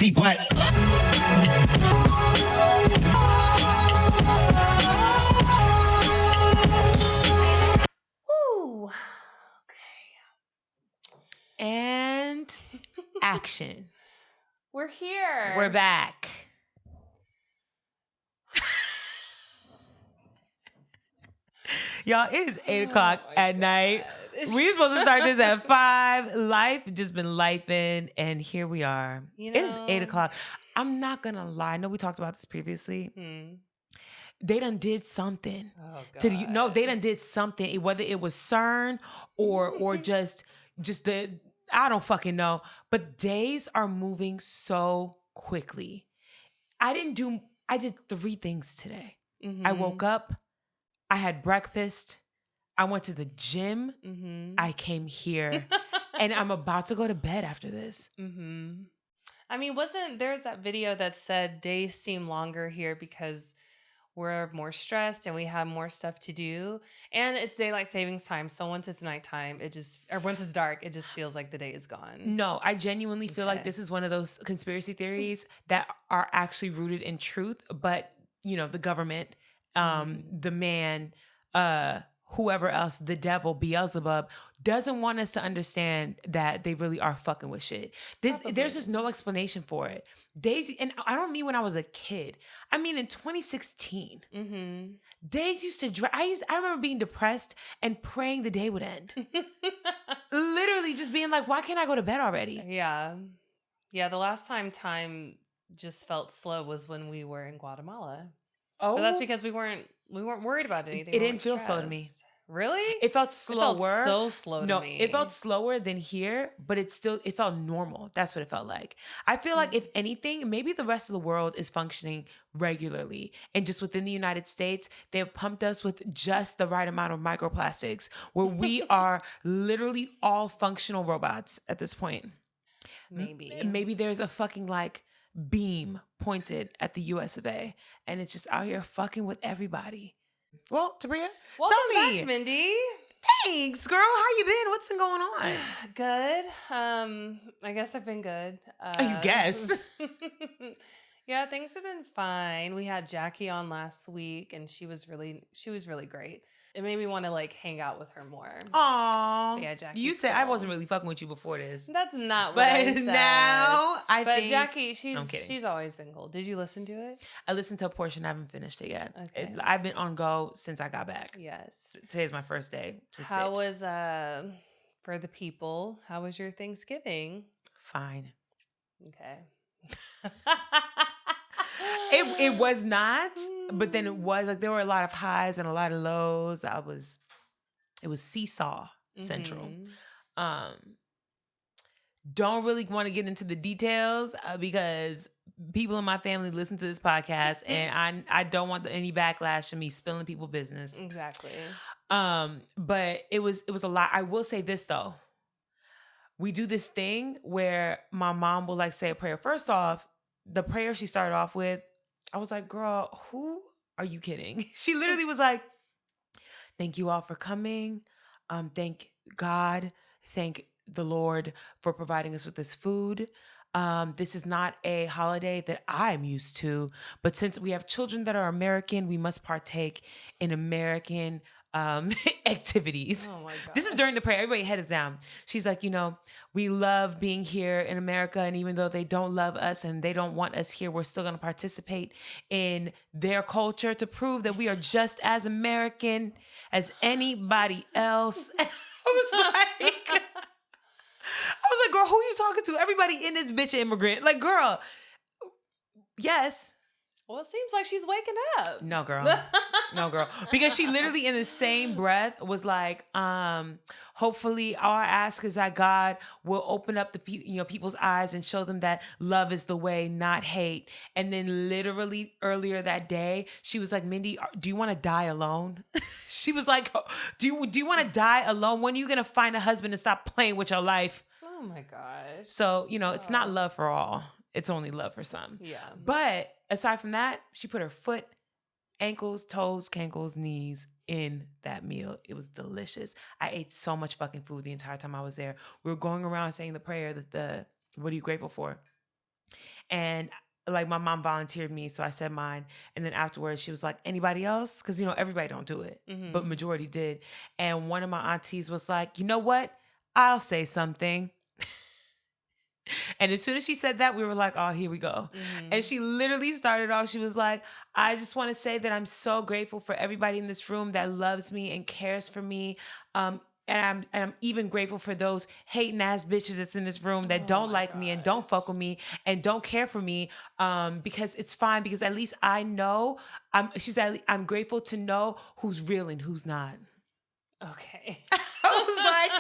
See what? Woo. Okay. And action. We're here. We're back. Y'all, it is 8 o'clock at night. We were supposed to start this at 5. Life just been lifing, and here we are. You know, it is 8 o'clock. I'm not gonna lie. I know we talked about this previously. They done did something. Oh, God. They done did something. Whether it was CERN or just the, I don't fucking know. But days are moving so quickly. I did 3 things today. Mm-hmm. I woke up. I had breakfast. I went to the gym. Mm-hmm. I came here. And I'm about to go to bed after this. Mm-hmm. I mean, there's that video that said days seem longer here because we're more stressed and we have more stuff to do. And it's daylight savings time. So once it's nighttime, once it's dark, it just feels like the day is gone. No, I genuinely feel like this is one of those conspiracy theories that are actually rooted in truth. But, the government, the man, whoever else, the devil, Beelzebub, doesn't want us to understand that they really are fucking with shit. There's just no explanation for it. Days, and I don't mean when I was a kid. I mean in 2016. Mm-hmm. Days used to drag. I remember being depressed and praying the day would end. Literally just being like, why can't I go to bed already? Yeah. Yeah, the last time just felt slow was when we were in Guatemala. Oh, but that's because we weren't worried about anything. It didn't feel slow to me. Really? It felt slower. It felt so slow to me. No, it felt slower than here, but it felt normal. That's what it felt like. I feel like if anything, maybe the rest of the world is functioning regularly. And just within the United States, they have pumped us with just the right amount of microplastics where we are literally all functional robots at this point. Maybe there's a fucking beam pointed at the US of A, and it's just out here fucking with everybody. Well, Tabria, welcome tell me. back, Mindy. Thanks, girl. How you been? What's been going on? Good. I guess I've been good. You guess? Yeah, things have been fine. We had Jackie on last week, and she was really great. It made me want to hang out with her more. Aww. Yeah, Jackie. You said I wasn't really fucking with you before this. That's not what I said. But now I think. But Jackie, I'm kidding. She's always been cool. Did you listen to it? I listened to a portion. I haven't finished it yet. Okay. I've been on go since I got back. Yes. Today's my first day to How sit. was for the people? How was your Thanksgiving? Fine. Okay. It was not, but then it was there were a lot of highs and a lot of lows. It was seesaw central. Mm-hmm. Don't really want to get into the details because people in my family listen to this podcast, and I don't want any backlash of me spilling people's business. Exactly. But it was a lot. I will say this though. We do this thing where my mom will say a prayer. First off, the prayer she started off with, I was like, girl, who are you kidding? She literally was like, thank you all for coming. Thank God. Thank the Lord for providing us with this food. This is not a holiday that I'm used to, but since we have children that are American, we must partake in American activities. Oh my God. This is during the prayer. Everybody head is down. She's like, we love being here in America. And even though they don't love us and they don't want us here, we're still going to participate in their culture to prove that we are just as American as anybody else. I was like, girl, who are you talking to? Everybody in this bitch immigrant. Girl, yes. Well, it seems like she's waking up. No, girl. No, girl. Because she literally in the same breath was like, hopefully all I ask is that God will open up the people's eyes and show them that love is the way, not hate. And then literally earlier that day, she was like, Mindy, do you want to die alone? She was like, do you want to die alone? When are you going to find a husband and stop playing with your life? Oh my gosh. So, it's not love for all. It's only love for some. Yeah. But aside from that, she put her foot, ankles, toes, cankles, knees in that meal. It was delicious. I ate so much fucking food the entire time I was there. We were going around saying the prayer that what are you grateful for? And like my mom volunteered me, so I said mine. And then afterwards, she was like, "Anybody else?" Because everybody don't do it, but majority did. And one of my aunties was like, "You know what? I'll say something." And as soon as she said that, we were like, "Oh, here we go." And she literally started off. She was like, "I just want to say that I'm so grateful for everybody in this room that loves me and cares for me. And I'm even grateful for those hating ass bitches that's in this room that don't like me and don't fuck with me and don't care for me. Because it's fine, because at least I know." She said, "I'm grateful to know who's real and who's not." Okay. I was like,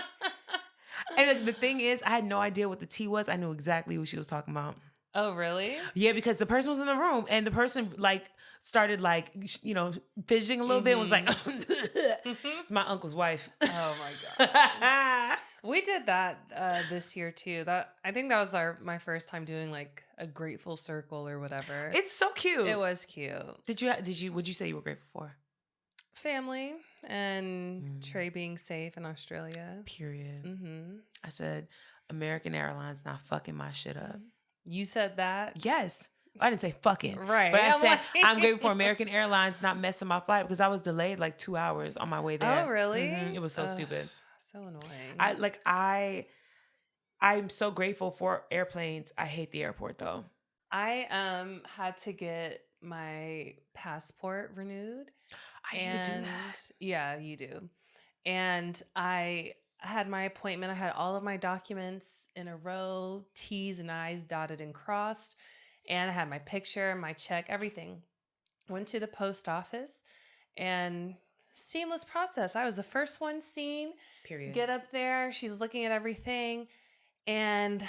and the thing is, I had no idea what the T was. I knew exactly who she was talking about. Oh, really? Yeah, because the person was in the room and the person like started like, fidgeting a little bit and was like, "It's my uncle's wife." Oh my God. We did that this year too. I think that was my first time doing like a grateful circle or whatever. It's so cute. It was cute. Would you say you were grateful for? Family and Trey being safe in Australia. Period. I said, American Airlines not fucking my shit up. You said that? Yes. I didn't say fucking. Right. But I said, I'm grateful for American Airlines not messing my flight, because I was delayed like 2 hours on my way there. Oh, really? It was so stupid. So annoying. I'm so grateful for airplanes. I hate the airport though. I had to get my passport renewed. I need to do that. Yeah, you do. And I had my appointment. I had all of my documents in a row, T's and I's dotted and crossed. And I had my picture, my check, everything. Went to the post office and seamless process. I was the first one seen. Period. Get up there. She's looking at everything. And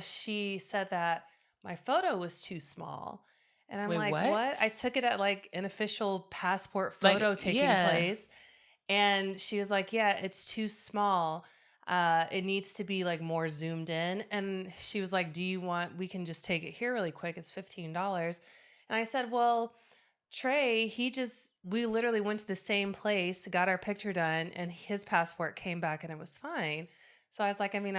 she said that my photo was too small. And I'm like, what? I took it at like an official passport photo taking place. And she was like, yeah, it's too small. It needs to be like more zoomed in. And she was like, we can just take it here really quick. It's $15. And I said, well, Trey, we literally went to the same place, got our picture done, and his passport came back and it was fine. So I was like, I mean,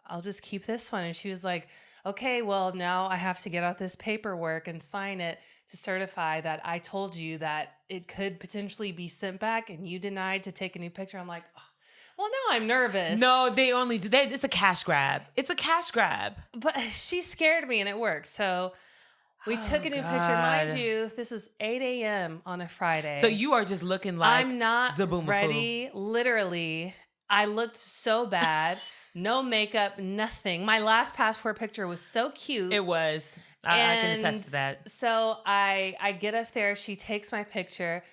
I'll just keep this one. And she was like, okay, well, now I have to get out this paperwork and sign it to certify that I told you that it could potentially be sent back and you denied to take a new picture. I'm like, oh, well, now I'm nervous. No, they only do that. It's a cash grab. It's a cash grab. But she scared me and it worked. So we took a new picture. Mind you, this was 8 a.m. on a Friday. So you are just looking like I'm not ready. Literally, I looked so bad. No makeup, nothing. My last passport picture was so cute. It was. I can attest to that. So I get up there. She takes my picture.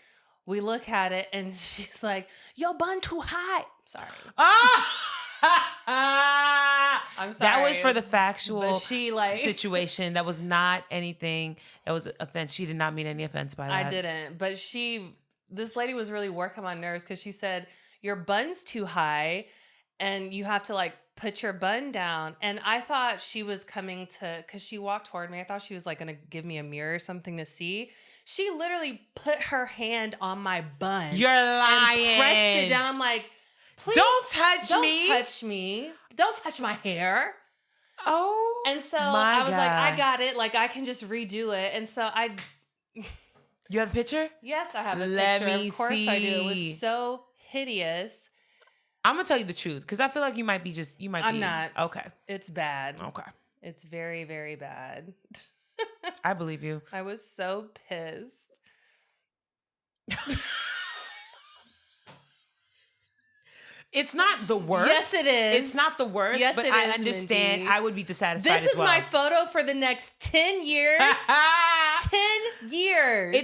We look at it, and she's like, "Your bun too high." Sorry. I'm sorry. That was for the factual situation. That was not anything. That was offense. She did not mean any offense by that. I didn't. But this lady was really working my nerves because she said, "Your bun's too high. And you have to like put your bun down." And I thought she was coming because she walked toward me. I thought she was like going to give me a mirror or something to see. She literally put her hand on my bun. You're lying. And pressed it down. I'm like, please. Don't touch me. Don't touch my hair. Oh. And so I was like, I got it. Like I can just redo it. And so You have a picture? Yes, I have a Let picture. me Of course see. I do. It was so hideous. I'm gonna tell you the truth because I feel like you might be. I'm not. Okay. It's bad. Okay. It's very, very bad. I believe you. I was so pissed. It's not the worst. Yes, it is. It's not the worst. Yes, but it I is, understand. Mindy. I would be dissatisfied This as is well. my photo for the next 10 years. 10 years.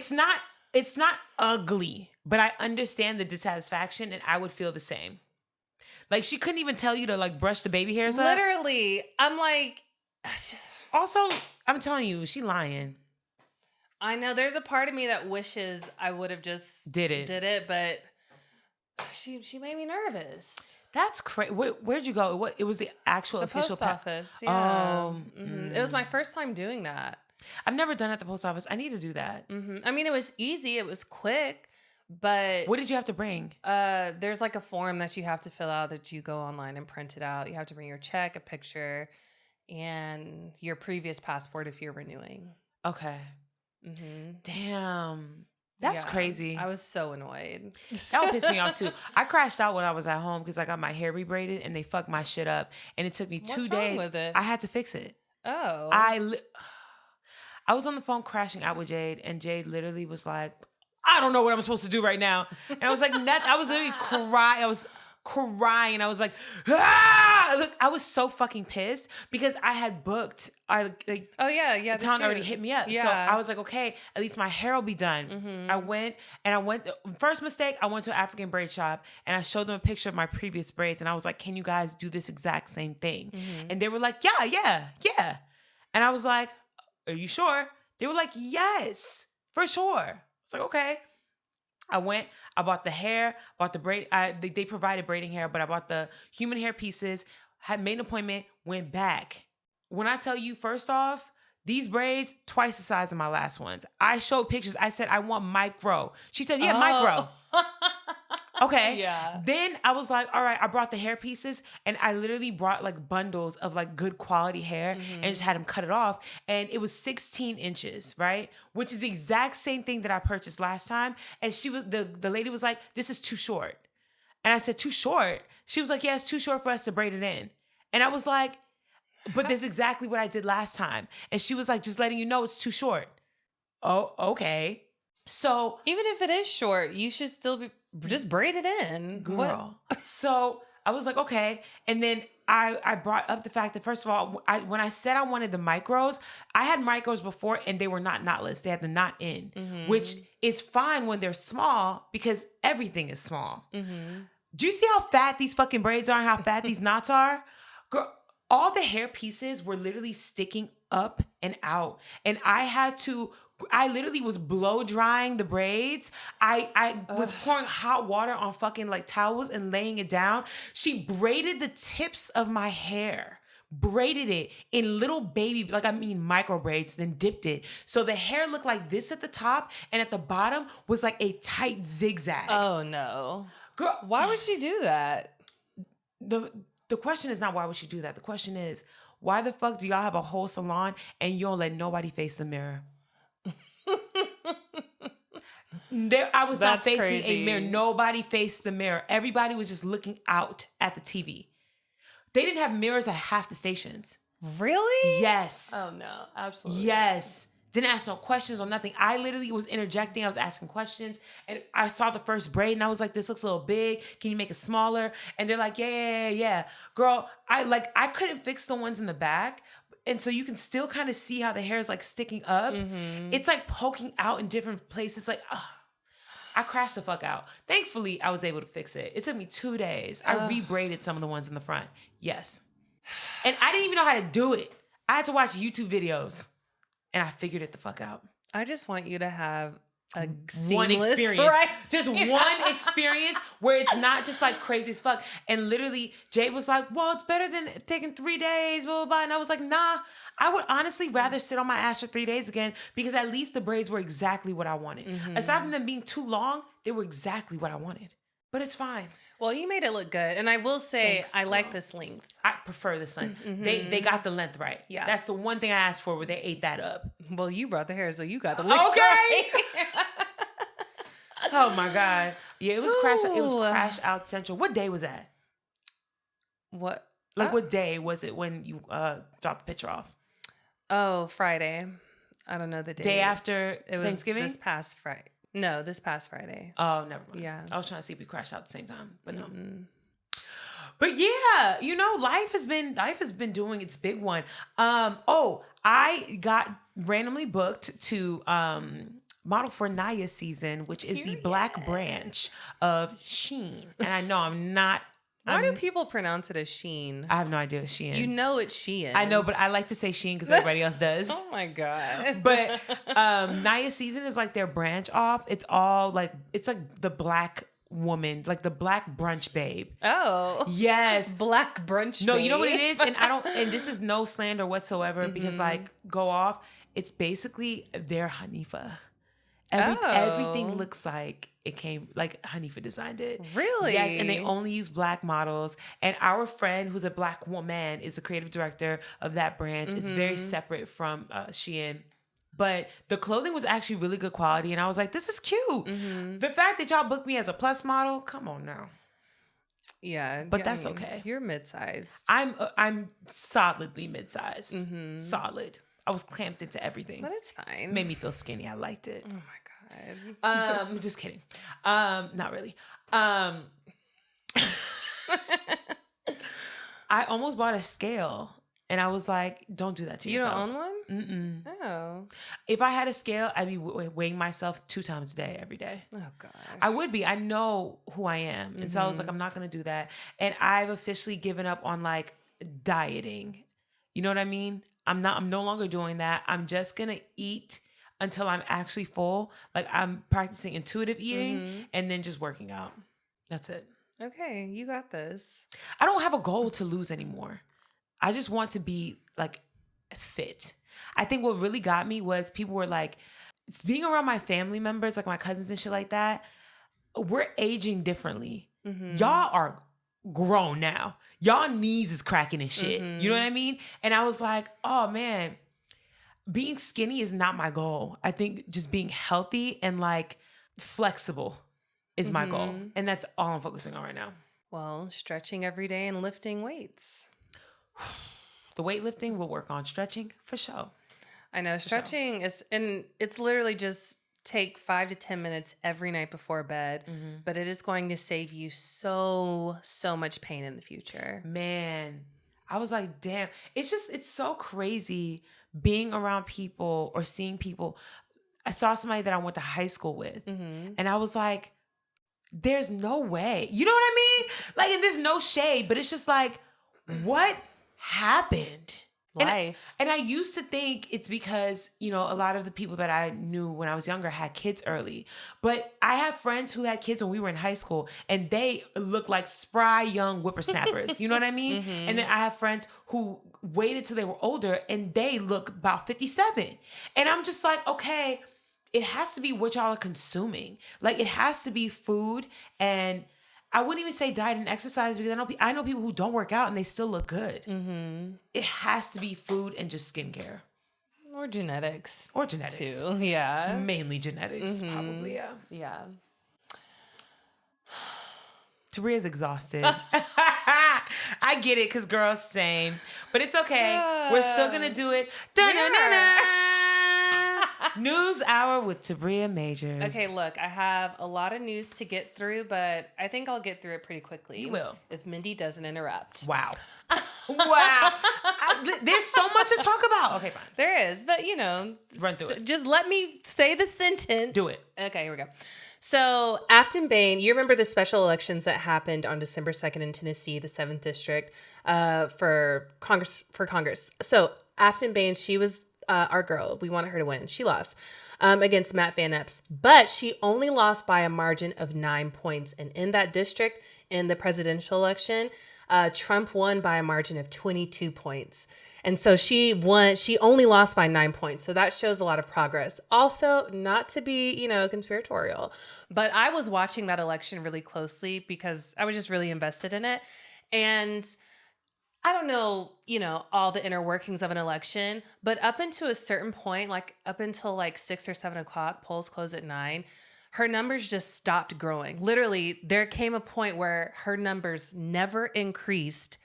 It's not ugly, but I understand the dissatisfaction, and I would feel the same. Like she couldn't even tell you to like brush the baby hairs up. Literally, I'm like. Also, I'm telling you, she lying. I know there's a part of me that wishes I would have just did it, but she made me nervous. That's crazy. Where'd you go? It was the actual official post office. Yeah. Oh, It was my first time doing that. I've never done it at the post office. I need to do that. I mean, it was easy. It was quick. But what did you have to bring? There's like a form that you have to fill out that you go online and print it out. You have to bring your check, a picture, and your previous passport if you're renewing. Okay. Damn. That's crazy. I was so annoyed. That would piss me off too. I crashed out when I was at home because I got my hair rebraided and they fucked my shit up. And it took me 2 days. What's wrong with it? I had to fix it. Oh. I was on the phone crashing out with Jade, and Jade literally was like, I don't know what I'm supposed to do right now. And I was like, I was literally crying. I was crying. I was like, ah! Look, I was so fucking pissed because I had booked. The town already hit me up. Yeah. So I was like, okay, at least my hair will be done. I went, first mistake, I went to an African braid shop and I showed them a picture of my previous braids. And I was like, can you guys do this exact same thing? And they were like, yeah. And I was like, are you sure? They were like, yes, for sure. I was like, okay. I went, I bought the hair, bought the braid. They provided braiding hair, but I bought the human hair pieces, had made an appointment, went back. When I tell you, first off, these braids, twice the size of my last ones. I showed pictures. I said, I want micro. She said, yeah, micro. Okay. Yeah. Then I was like, all right, I brought the hair pieces and I literally brought like bundles of like good quality hair and just had them cut it off. And it was 16 inches, right? Which is the exact same thing that I purchased last time. And she was, the lady was like, this is too short. And I said, too short? She was like, yeah, it's too short for us to braid it in. And I was like, but this is exactly what I did last time. And she was like, just letting you know it's too short. Oh, okay. So even if it is short, you should still be just braid it in. Girl. So I was like, okay. And then I brought up the fact that, first of all, when I said I wanted the micros, I had micros before and they were not knotless. They had the knot in, which is fine when they're small because everything is small. Do you see how fat these fucking braids are and how fat these knots are? Girl, all the hair pieces were literally sticking up and out. And I literally was blow drying the braids. I was pouring hot water on fucking like towels and laying it down. She braided the tips of my hair, braided it in little baby, micro braids, then dipped it. So the hair looked like this at the top and at the bottom was like a tight zigzag. Oh no. Girl, why would she do that? The question is not why would she do that. The question is, why the fuck do y'all have a whole salon and you don't let nobody face the mirror? I was not facing a mirror. Nobody faced the mirror. Everybody was just looking out at the TV. They didn't have mirrors at half the stations. Really? Yes. Oh no, absolutely. Yes. Didn't ask no questions or nothing. I literally was interjecting. I was asking questions. And I saw the first braid and I was like, this looks a little big. Can you make it smaller? And they're like, yeah. Girl, I couldn't fix the ones in the back. And so you can still kind of see how the hair is like sticking up. It's like poking out in different places. Like, I crashed the fuck out. Thankfully, I was able to fix it. It took me 2 days. I rebraided some of the ones in the front. Yes. And I didn't even know how to do it. I had to watch YouTube videos. And I figured it the fuck out. I just want you to have a one experience. Right? Just one experience where it's not just like crazy as fuck. And literally, Jay was like, well, it's better than taking 3 days, blah, blah, blah. And I was like, nah, I would honestly rather sit on my ass for 3 days again because at least the braids were exactly what I wanted. Aside from them being too long, they were exactly what I wanted. But it's fine. Well, you made it look good. And I will say, Thanks, I like this length. I prefer this length. They got the length right. Yeah. That's the one thing I asked for where they ate that up. Well, you brought the hair, so you got the length right. Okay. Oh my God. Yeah, it was crash out central. What day was that? What? What day was it when you dropped the picture off? Oh, Friday. I don't know the date. Day after Thanksgiving? This past Friday. No, this past Friday. Oh, never mind. Yeah. I was trying to see if we crashed out at the same time, but no. But yeah, life has been doing its big one. I got randomly booked to model for Naya's season, which is the black branch of Shein. And I know I'm not. Why do people pronounce it as Sheen? I have no idea what Shein. You know it's Shein. I know, but I like to say Shein because everybody else does. Oh my God. But Naya's season is like their branch off. It's all like, it's like the black woman, like the black brunch babe. Oh. Yes. Black brunch babe. No, you know what it is? And this is no slander whatsoever because like, go off. It's basically their Hanifa. Everything looks like it came like Hanifa designed it. Really? Yes, and they only use Black models. And our friend, who's a Black woman, is the creative director of that branch. It's very separate from Shein. But the clothing was actually really good quality, and I was like, "This is cute." The fact that y'all booked me as a plus model, come on now. Yeah, but that's okay. You're mid-sized. I'm solidly mid-sized. Solid. I was clamped into everything. But it's fine. Made me feel skinny. I liked it. Oh my god. Just kidding. Not really. I almost bought a scale, and I was like, "Don't do that to yourself." You don't own one? Mm-mm. Oh. If I had a scale, I'd be weighing myself 2 times a day, every day. Oh gosh. I would be. I know who I am. And so I was like, I'm not going to do that. And I've officially given up on like dieting. You know what I mean? I'm no longer doing that. I'm just going to eat until I'm actually full. Like I'm practicing intuitive eating and then just working out. That's it. Okay. You got this. I don't have a goal to lose anymore. I just want to be like fit. I think what really got me was people were like, being around my family members, like my cousins and shit like that, we're aging differently. Y'all are grown now. Y'all knees is cracking and shit. You know what I mean? And I was like, oh man, being skinny is not my goal. I think just being healthy and like flexible is my goal. And that's all I'm focusing on right now. Well, stretching every day and lifting weights. The weightlifting will work on stretching for sure. I know stretching is, and it's literally just take 5 to 10 minutes every night before bed, but it is going to save you so much pain in the future. Man, I was like, damn, it's so crazy being around people or seeing people. I saw somebody that I went to high school with and I was like, there's no way. You know what I mean? Like, and there's no shade, but it's just like, what happened? Life. And I used to think it's because, you know, a lot of the people that I knew when I was younger had kids early. But I have friends who had kids when we were in high school and they look like spry young whippersnappers. You know what I mean? And then I have friends who waited till they were older and they look about 57. And I'm just like, okay, it has to be what y'all are consuming. Like it has to be food, and I wouldn't even say diet and exercise because I know people who don't work out and they still look good. It has to be food and just skincare. Or genetics. Or genetics. Too. Yeah. Mainly genetics, probably, yeah. Yeah. Tabria's exhausted. I get it because girls, same. But it's okay. We're still going to do it. News Hour with Tabria Majors. Okay, look, I have a lot of news to get through, but I think I'll get through it pretty quickly. You will. If Mindy doesn't interrupt. Wow. Wow. There's so much to talk about. Okay, fine. There is, but you know. Run through it. Just let me say the sentence. Do it. Okay, here we go. So Afton Bain, you remember the special elections that happened on December 2nd in Tennessee, the 7th district, for Congress. So Afton Bain, she was our girl. We wanted her to win. She lost against Matt Van Epps, but she only lost by a margin of 9 points. And in that district, in the presidential election, Trump won by a margin of 22 points. And so she only lost by 9 points. So that shows a lot of progress. Also, not to be, conspiratorial, but I was watching that election really closely because I was just really invested in it. And I don't know, all the inner workings of an election, but up until a certain point, like up until like 6 or 7 o'clock, polls close at 9, her numbers just stopped growing. Literally, there came a point where her numbers never increased,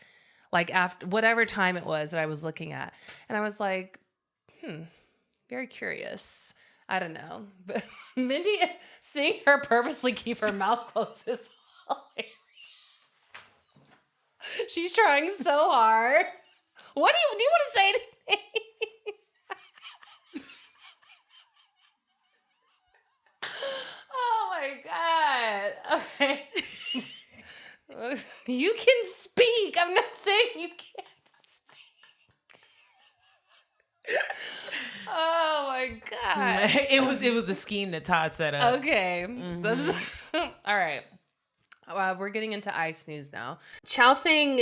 like after whatever time it was that I was looking at. And I was like, very curious. I don't know. But Mindy, seeing her purposely keep her mouth closed is hilarious. She's trying so hard. What do you want to say to me? Oh my God. Okay. You can speak. I'm not saying you can't speak. Oh my God. It was a scheme that Todd set up. Okay. All right. We're getting into ICE news now. Chaofeng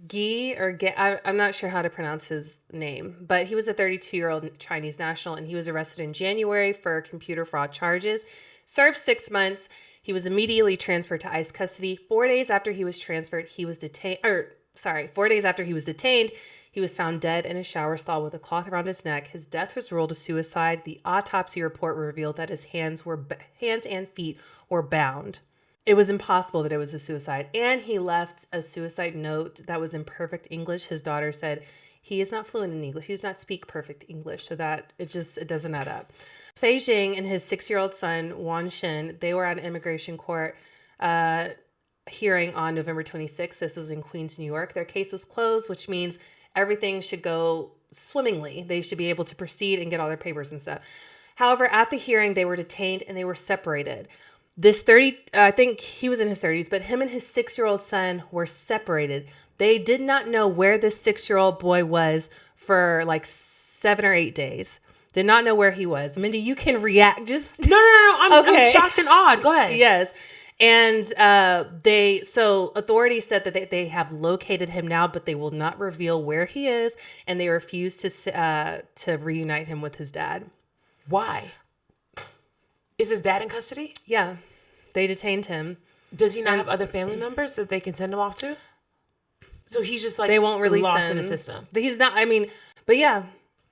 I'm not sure how to pronounce his name, but he was a 32-year-old Chinese national, and he was arrested in January for computer fraud charges. Served 6 months. He was immediately transferred to ICE custody. 4 days after he was transferred, he was detained. 4 days after he was detained, he was found dead in a shower stall with a cloth around his neck. His death was ruled a suicide. The autopsy report revealed that his hands and feet were bound. It was impossible that it was a suicide. And he left a suicide note that was in perfect English. His daughter said, he is not fluent in English. He does not speak perfect English. So that it doesn't add up. Fei Jing and his 6-year-old son, Wan Shen, they were at an immigration court hearing on November 26th. This was in Queens, New York. Their case was closed, which means everything should go swimmingly. They should be able to proceed and get all their papers and stuff. However, at the hearing, they were detained and they were separated. I think he was in his 30s, but him and his 6-year-old son were separated. They did not know where this 6-year-old boy was for like 7 or 8 days. Did not know where he was. Mindy, you can react. No. I'm shocked and awed. Go ahead. Yes. And authorities said that they have located him now, but they will not reveal where he is, and they refuse to reunite him with his dad. Why? Is his dad in custody? Yeah. They detained him. Does he not have other family members that they can send him off to? So he's just like they won't release lost him in the system. He's not. I mean, but yeah.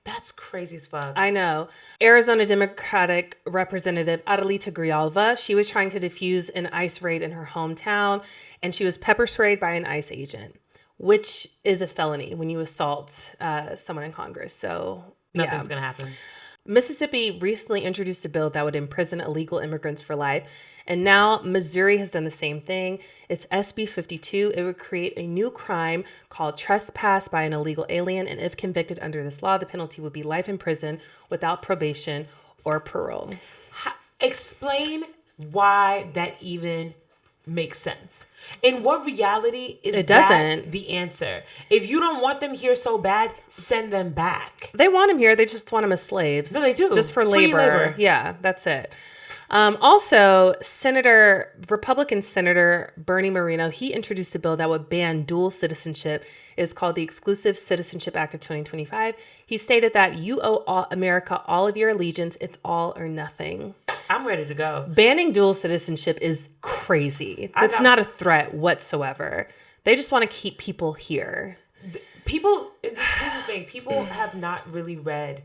That's crazy as fuck. I know. Arizona Democratic Representative Adelita Grijalva, she was trying to defuse an ICE raid in her hometown, and she was pepper sprayed by an ICE agent, which is a felony when you assault someone in Congress. So nothing's going to happen. Mississippi recently introduced a bill that would imprison illegal immigrants for life. And now Missouri has done the same thing. It's SB 52. It would create a new crime called trespass by an illegal alien. And if convicted under this law, the penalty would be life in prison without probation or parole. Explain why that even makes sense. In what reality is that the answer? If you don't want them here so bad, send them back. They want them here. They just want them as slaves. No, they do. Just for labor. Yeah, that's it. Also, Republican Senator Bernie Moreno, he introduced a bill that would ban dual citizenship. It's called the Exclusive Citizenship Act of 2025. He stated that you owe America all of your allegiance. It's all or nothing. I'm ready to go. Banning dual citizenship is crazy. It's not a threat whatsoever. They just want to keep people here. Here's the thing. People have not really read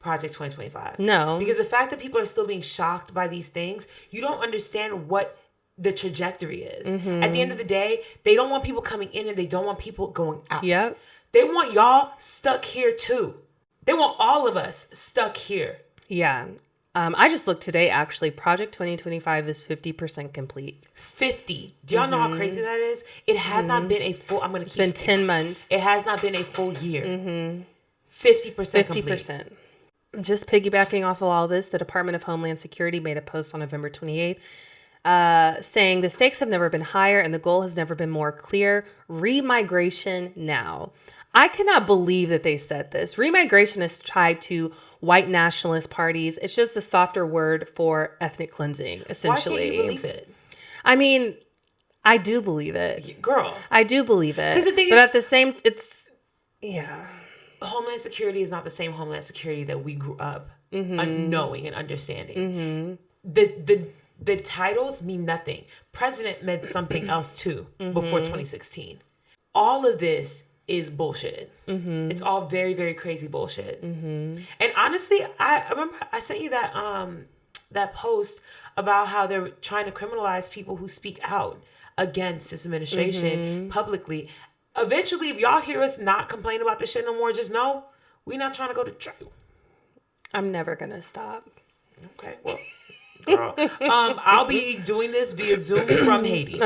Project 2025. No. Because the fact that people are still being shocked by these things, you don't understand what the trajectory is. Mm-hmm. At the end of the day, they don't want people coming in and they don't want people going out. Yep. They want y'all stuck here too. They want all of us stuck here. Yeah. I just looked today, actually. Project 2025 is 50% complete. 50. Do y'all know how crazy that is? It has not been a full... It's been 10 months. It has not been a full year. 50% 50%. Just piggybacking off of all this, the Department of Homeland Security made a post on November 28th saying the stakes have never been higher and the goal has never been more clear. Remigration now. I cannot believe that they said this. Remigration is tied to white nationalist parties. It's just a softer word for ethnic cleansing, essentially. Why can't you believe it? I mean, I do believe it. Girl. I do believe it. But at the same, yeah. Homeland Security is not the same Homeland Security that we grew up knowing and understanding. The titles mean nothing. President meant something else too before 2016. All of this is bullshit. It's all very, very crazy bullshit. And honestly, I remember I sent you that post about how they're trying to criminalize people who speak out against this administration publicly. Eventually, if y'all hear us not complain about this shit no more, just know we're not trying to go to trial. I'm never gonna stop. Okay, well, girl, I'll be doing this via Zoom from Haiti.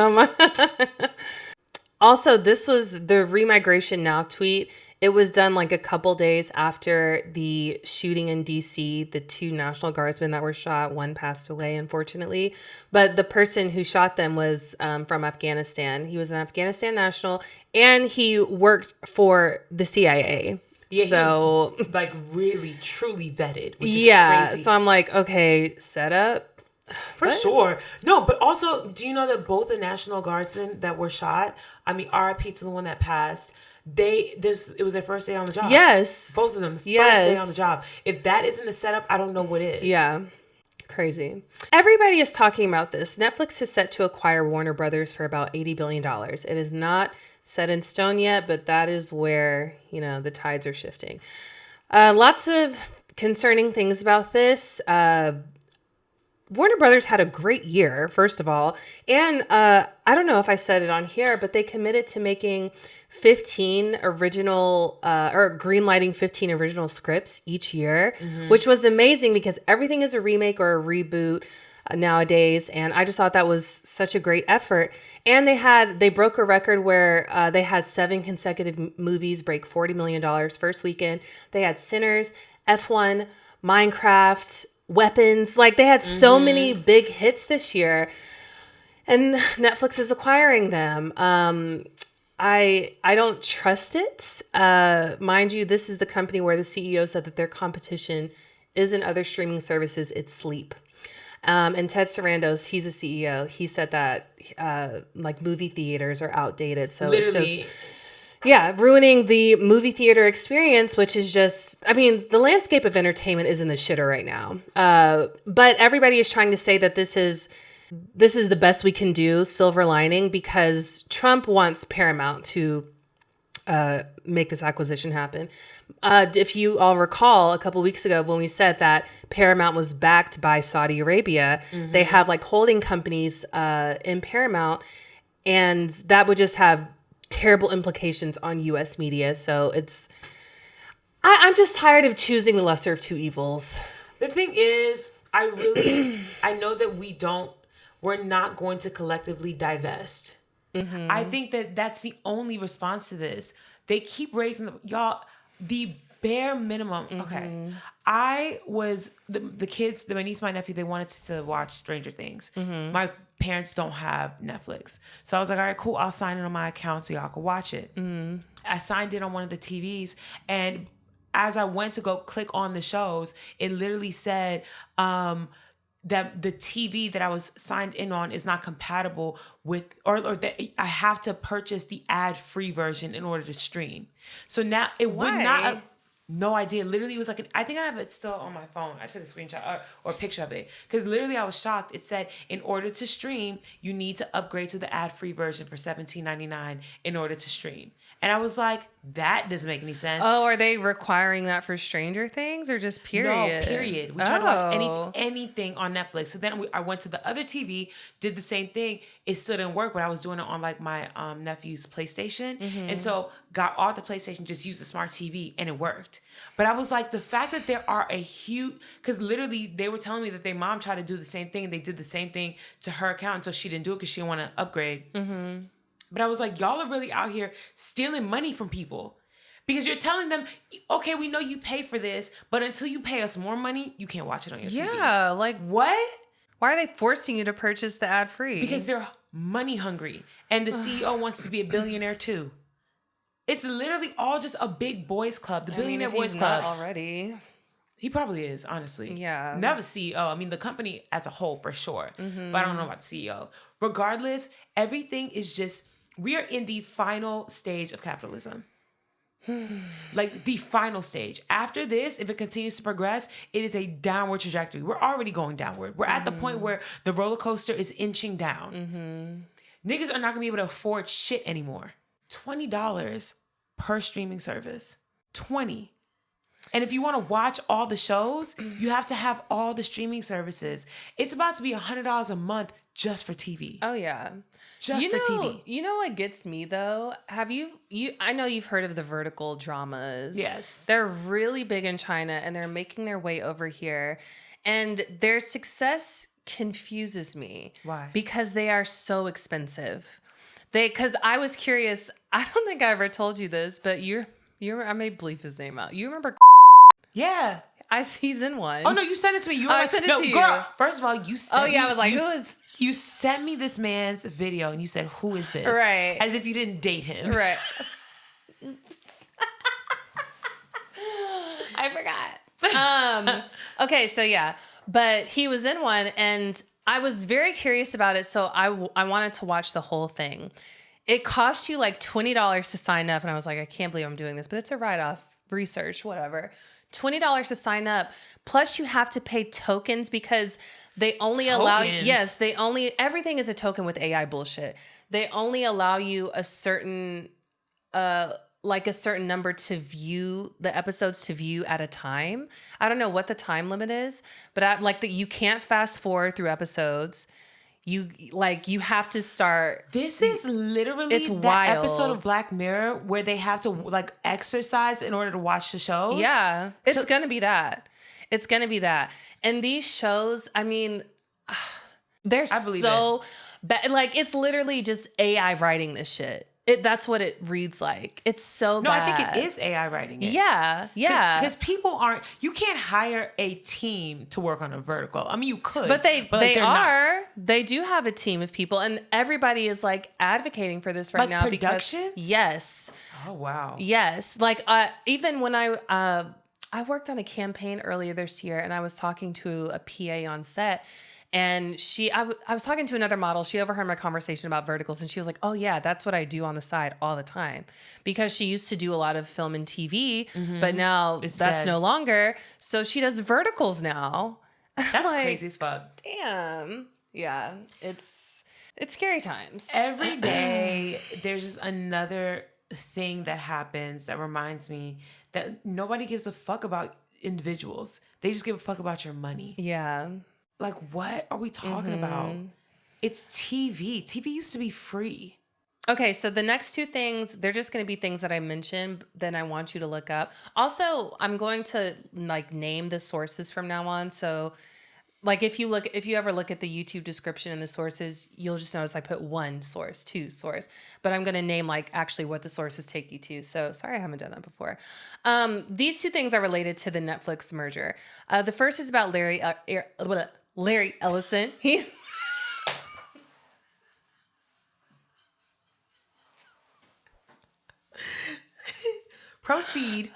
Also, this was the Remigration Now tweet. It was done like a couple days after the shooting in DC, the 2 National Guardsmen that were shot. One passed away, unfortunately. But the person who shot them was from Afghanistan. He was an Afghanistan national, and he worked for the CIA. Yeah, so he was, like, really, truly vetted, which is crazy. So I'm like, okay, set up. For sure. No, but also, do you know that both the National Guardsmen that were shot, I mean, RIP to the one that passed, it was their first day on the job. Yes. Both of them, first day on the job. If that isn't a setup, I don't know what is. Yeah. Crazy. Everybody is talking about this. Netflix is set to acquire Warner Brothers for about $80 billion. It is not set in stone yet, but that is where, the tides are shifting. Lots of concerning things about this. Warner Brothers had a great year, first of all. And I don't know if I said it on here, but they committed to making 15 original or greenlighting 15 original scripts each year, which was amazing because everything is a remake or a reboot nowadays. And I just thought that was such a great effort. And they broke a record where they had 7 consecutive movies break $40 million first weekend. They had Sinners, F1, Minecraft, Weapons. Like, they had so many big hits this year, and Netflix is acquiring them. I don't trust it. Mind you, this is the company where the CEO said that their competition isn't other streaming services, it's sleep. And Ted Sarandos, he's a CEO. He said that like movie theaters are outdated. So literally. It's just ruining the movie theater experience, which is just, I mean, the landscape of entertainment is in the shitter right now. But everybody is trying to say that this is the best we can do, silver lining, because Trump wants Paramount to make this acquisition happen. If you all recall, a couple weeks ago when we said that Paramount was backed by Saudi Arabia, they have like holding companies in Paramount, and that would just have terrible implications on U.S. media. So I'm just tired of choosing the lesser of two evils. The thing is, I know that we're not going to collectively divest. I think that that's the only response to this. They keep raising the bare minimum. Okay. I was, the kids, my niece, my nephew, they wanted to watch Stranger Things. My parents don't have Netflix. So I was like, all right, cool. I'll sign in on my account so y'all can watch it. I signed in on one of the TVs, and as I went to go click on the shows, it literally said, that the TV that I was signed in on is not compatible with, or that I have to purchase the ad-free version in order to stream. So now it would not, no idea. Literally, it was like, I think I have it still on my phone. I took a screenshot or a picture of it. Because literally I was shocked. It said, in order to stream, you need to upgrade to the ad-free version for $17.99 in order to stream. And I was like, that doesn't make any sense. Oh, are they requiring that for Stranger Things or just period? No, period. We tried to watch anything on Netflix. So then I went to the other TV, did the same thing. It still didn't work, but I was doing it on like my nephew's PlayStation. And so got all the PlayStation, just used the smart TV, and it worked. But I was like, the fact that there are a huge, because literally they were telling me that their mom tried to do the same thing. And they did the same thing to her account until she didn't do it because she didn't want to upgrade. But I was like, y'all are really out here stealing money from people. Because you're telling them, okay, we know you pay for this, but until you pay us more money, you can't watch it on your TV. Yeah, like what? Why are they forcing you to purchase the ad-free? Because they're money hungry. And the CEO wants to be a billionaire too. It's literally all just a big boys club. The Billionaire Boys Club. Not already. He probably is, honestly. Yeah. Not the CEO. I mean, the company as a whole, for sure. But I don't know about the CEO. Regardless, everything is just, we are in the final stage of capitalism. Like the final stage. After this, if it continues to progress, it is a downward trajectory. We're already going downward. We're at the point where the roller coaster is inching down. Niggas are not going to be able to afford shit anymore. $20 per streaming service. $20. And if you want to watch all the shows, you have to have all the streaming services. It's about to be $100 a month just for TV. Oh, yeah. Just for TV. You know what gets me, though? I know you've heard of the vertical dramas. Yes. They're really big in China, and they're making their way over here. And their success confuses me. Why? Because they are so expensive. Because I was curious. I don't think I ever told you this, but I may bleep his name out. You remember? Yeah. He's in one. Oh, no, you sent it to me. I sent it to you. Girl, first of all, you sent me. I was like, who is... You sent me this man's video and you said, who is this? Right. As if you didn't date him. Right. I forgot. Okay, so yeah. But he was in one, and I was very curious about it, so I wanted to watch the whole thing. It cost you like $20 to sign up, and I was like, I can't believe I'm doing this, but it's a write-off, research, whatever. $20 to sign up, plus you have to pay tokens because they only allow, yes, they only, everything is a token with AI bullshit. They only allow you a certain, like a certain number to view the episodes to view at a time. I don't know what the time limit is, but I like that you can't fast forward through episodes. You have to start. This is literally it's that wild. episode of Black Mirror where they have to like exercise in order to watch the shows. Yeah, it's going to be that. It's going to be that. And these shows, I mean, they're so bad. Like, it's literally just AI writing this shit. That's what it reads like. It's so bad. No, I think it is AI writing it. Yeah, yeah. Because people aren't, you can't hire a team to work on a vertical. I mean, you could. But they like, are. Not. They do have a team of people, and everybody is like advocating for this right now. Production? Yes. Oh, wow. Yes. Like, even when I worked on a campaign earlier this year, and I was talking to a PA on set. And I was talking to another model. She overheard my conversation about verticals, and she was like, oh yeah, that's what I do on the side all the time. Because she used to do a lot of film and TV, but now that's dead. No longer. So she does verticals now. That's like, crazy as fuck. Damn. Yeah. It's scary times. Every day there's just another thing that happens that reminds me that nobody gives a fuck about individuals. They just give a fuck about your money. Yeah. Like, what are we talking about? It's TV. TV used to be free. Okay, so the next two things, they're just going to be things that I mentioned, then I want you to look up. Also, I'm going to like name the sources from now on. So like if you ever look at the YouTube description and the sources, you'll just notice I put 1 source, 2 source, but I'm going to name like actually what the sources take you to. So sorry, I haven't done that before. These two things are related to the Netflix merger. The first is about Larry Ellison. He's proceed.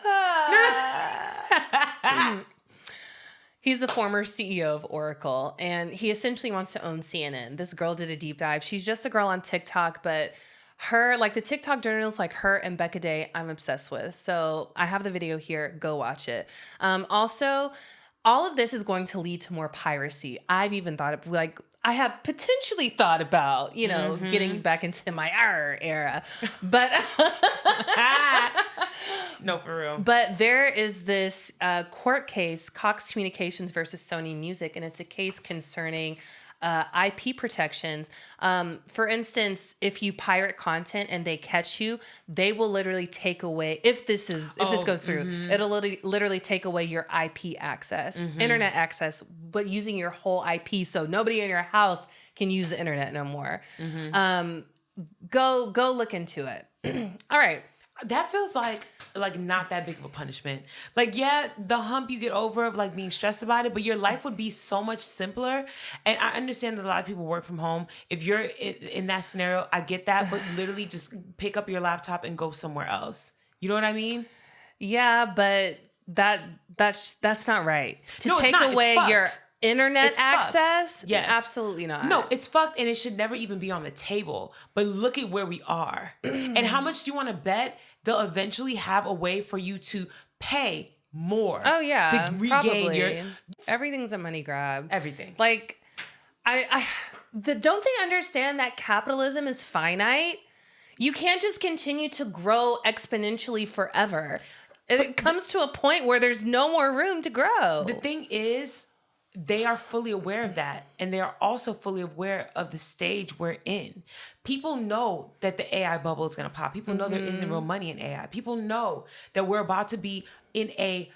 He's the former CEO of Oracle, and he essentially wants to own CNN. This girl did a deep dive. She's just a girl on TikTok, but her, like the TikTok journalists like her and Becca Day, I'm obsessed with. So I have the video here. Go watch it. Also, all of this is going to lead to more piracy. I've even thought of I have potentially thought about, getting back into my era, but no, for real. But there is this court case, Cox Communications versus Sony Music, and it's a case concerning IP protections. For instance, if you pirate content and they catch you, they will literally take away, if this goes through, it'll literally take away your IP access, internet access, but using your whole IP. So nobody in your house can use the internet no more. Go look into it. All right. That feels like not that big of a punishment. Like, yeah, the hump you get over of like being stressed about it, but your life would be so much simpler. And I understand that a lot of people work from home. If you're in that scenario, I get that, but literally just pick up your laptop and go somewhere else. You know what I mean? Yeah, but that's not right. Take away your internet access? Yes. Absolutely not. No, it's fucked, and it should never even be on the table. But look at where we are. And how much do you want to bet they'll eventually have a way for you to pay more? Oh, yeah. To regain your... Everything's a money grab. Everything. Like, don't they understand that capitalism is finite? You can't just continue to grow exponentially forever. It comes to a point where there's no more room to grow. The thing is, they are fully aware of that. And they are also fully aware of the stage we're in. People know that the AI bubble is going to pop. People know there isn't real money in AI. People know that we're about to be in a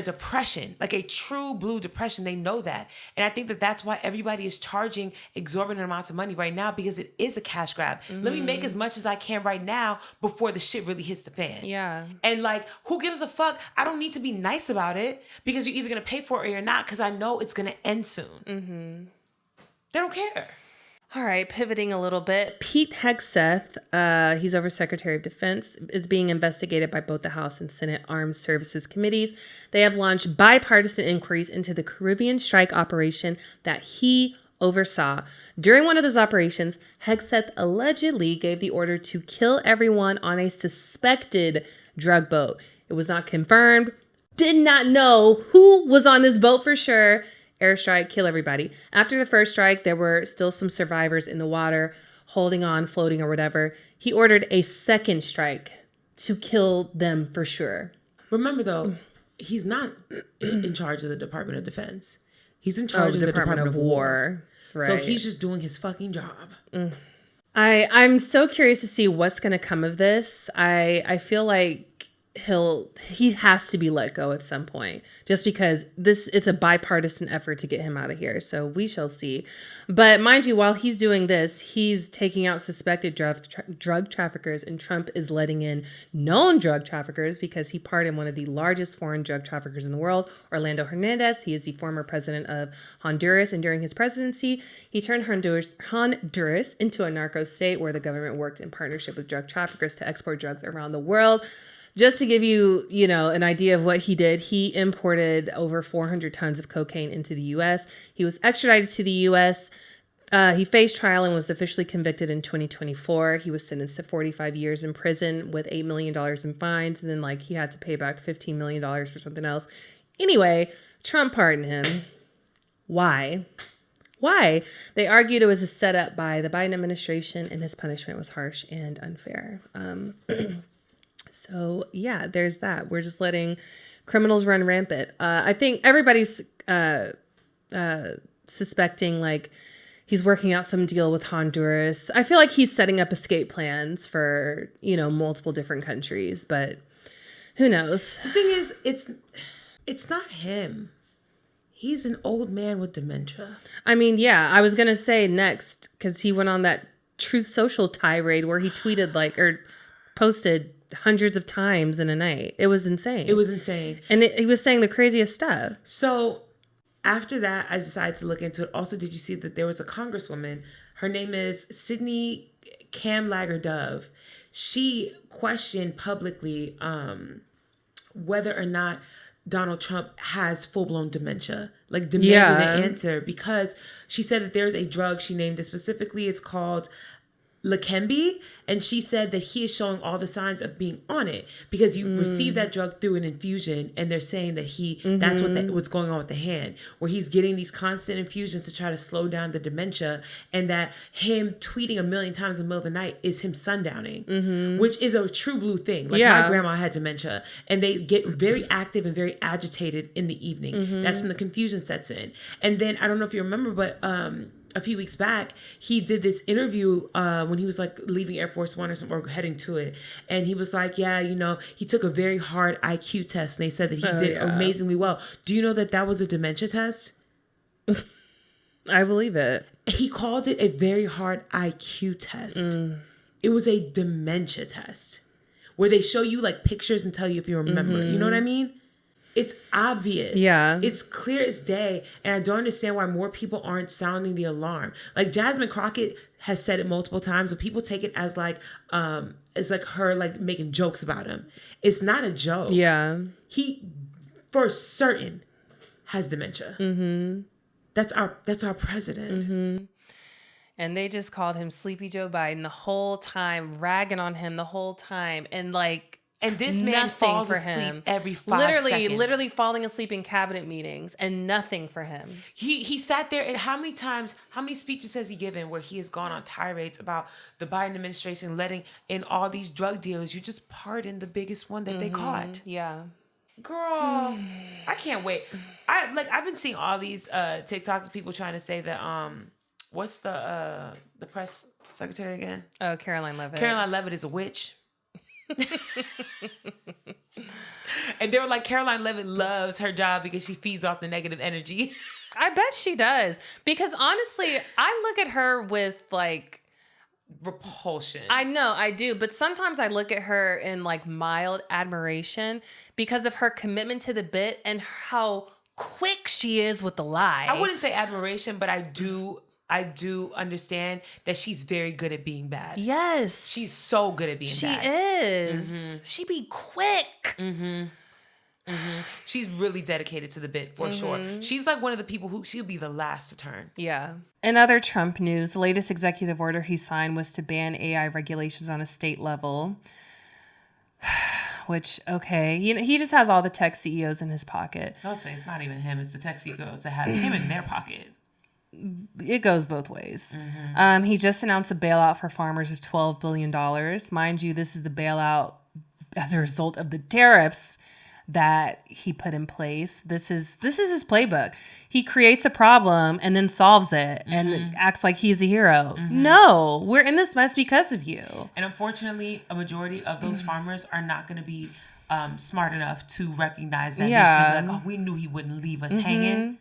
depression, like a true blue depression. They know that. And I think that that's why everybody is charging exorbitant amounts of money right now, because it is a cash grab. Let me make as much as I can right now before the shit really hits the fan. Yeah. And like, who gives a fuck? I don't need to be nice about it, because you're either going to pay for it or you're not, because I know it's going to end soon. They don't care. All right, pivoting a little bit. Pete Hegseth, he's over Secretary of Defense, is being investigated by both the House and Senate Armed Services Committees. They have launched bipartisan inquiries into the Caribbean strike operation that he oversaw. During one of those operations, Hegseth allegedly gave the order to kill everyone on a suspected drug boat. It was not confirmed. Did not know who was on this boat for sure. Airstrike, kill everybody. After the first strike, there were still some survivors in the water, holding on, floating or whatever. He ordered a second strike to kill them for sure. Remember though, he's not in charge of the Department of Defense. He's in charge of the Department of War. Right. So he's just doing his fucking job. I'm so curious to see what's going to come of this. I feel like he has to be let go at some point, just because it's a bipartisan effort to get him out of here. So we shall see. But mind you, while he's doing this, he's taking out suspected drug traffickers, and Trump is letting in known drug traffickers because he pardoned one of the largest foreign drug traffickers in the world, Orlando Hernandez. He is the former president of Honduras, and during his presidency, he turned Honduras into a narco state where the government worked in partnership with drug traffickers to export drugs around the world. Just to give you, an idea of what he did, he imported over 400 tons of cocaine into the U.S. He was extradited to the U.S. He faced trial and was officially convicted in 2024. He was sentenced to 45 years in prison with $8 million in fines. And then, he had to pay back $15 million for something else. Anyway, Trump pardoned him. Why? They argued it was a setup by the Biden administration and his punishment was harsh and unfair. So, yeah, there's that. We're just letting criminals run rampant. I think everybody's suspecting, he's working out some deal with Honduras. I feel like he's setting up escape plans for, multiple different countries. But who knows? The thing is, it's not him. He's an old man with dementia. I mean, yeah, I was going to say next, because he went on that Truth Social tirade where he tweeted, or posted hundreds of times in a night. It was insane. And he was saying the craziest stuff. So after that, I decided to look into it. Also, did you see that there was a congresswoman? Her name is Sydney Camlager-Dove. She questioned publicly whether or not Donald Trump has full-blown dementia. Demanded an answer, because she said that there's a drug, she named it specifically, it's called Leqembi, and she said that he is showing all the signs of being on it because you receive that drug through an infusion, and they're saying that that's what's going on with the hand, where he's getting these constant infusions to try to slow down the dementia, and that him tweeting 1,000,000 times in the middle of the night is him sundowning, which is a true blue thing. My grandma had dementia, and they get very active and very agitated in the evening. That's when the confusion sets in. And then I don't know if you remember, but a few weeks back, he did this interview when he was leaving Air Force One or heading to it. And he was like, he took a very hard IQ test, and they said that he did amazingly well. Do you know that was a dementia test? I believe it. He called it a very hard IQ test. It was a dementia test where they show you pictures and tell you if you remember. You know what I mean? It's obvious. Yeah. It's clear as day. And I don't understand why more people aren't sounding the alarm. Jasmine Crockett has said it multiple times, but people take it as her making jokes about him. It's not a joke. Yeah. He, for certain, has dementia. That's our president. And they just called him Sleepy Joe Biden the whole time, ragging on him the whole time. And this man falls asleep every 5 seconds. Literally falling asleep in cabinet meetings, and nothing for him. He sat there, and how many speeches has he given where he has gone on tirades about the Biden administration letting in all these drug dealers? You just pardoned the biggest one that they caught. Yeah. Girl, I can't wait. I've been seeing all these TikToks of people trying to say that what's the press secretary again? Oh, Karoline Leavitt. Karoline Leavitt is a witch. And they were like, Karoline Leavitt loves her job because she feeds off the negative energy. I bet she does. Because honestly, I look at her with repulsion. I know, I do. But sometimes I look at her in mild admiration because of her commitment to the bit and how quick she is with the lie. I wouldn't say admiration, but I do I do understand that she's very good at being bad. Yes. She's so good at being bad. She is. She be quick. She's really dedicated to the bit for sure. She's like one of the people who she'll be the last to turn. Yeah. In other Trump news, the latest executive order he signed was to ban AI regulations on a state level. Which, okay, he just has all the tech CEOs in his pocket. I'll say it's not even him. It's the tech CEOs that have him in their pocket. It goes both ways. He just announced a bailout for farmers of $12 billion. Mind you, this is the bailout as a result of the tariffs that he put in place. This is his playbook. He creates a problem and then solves it and acts like he's a hero. No, we're in this mess because of you. And unfortunately, a majority of those farmers are not going to be smart enough to recognize that. Yeah. They're just gonna be like, oh, we knew he wouldn't leave us hanging.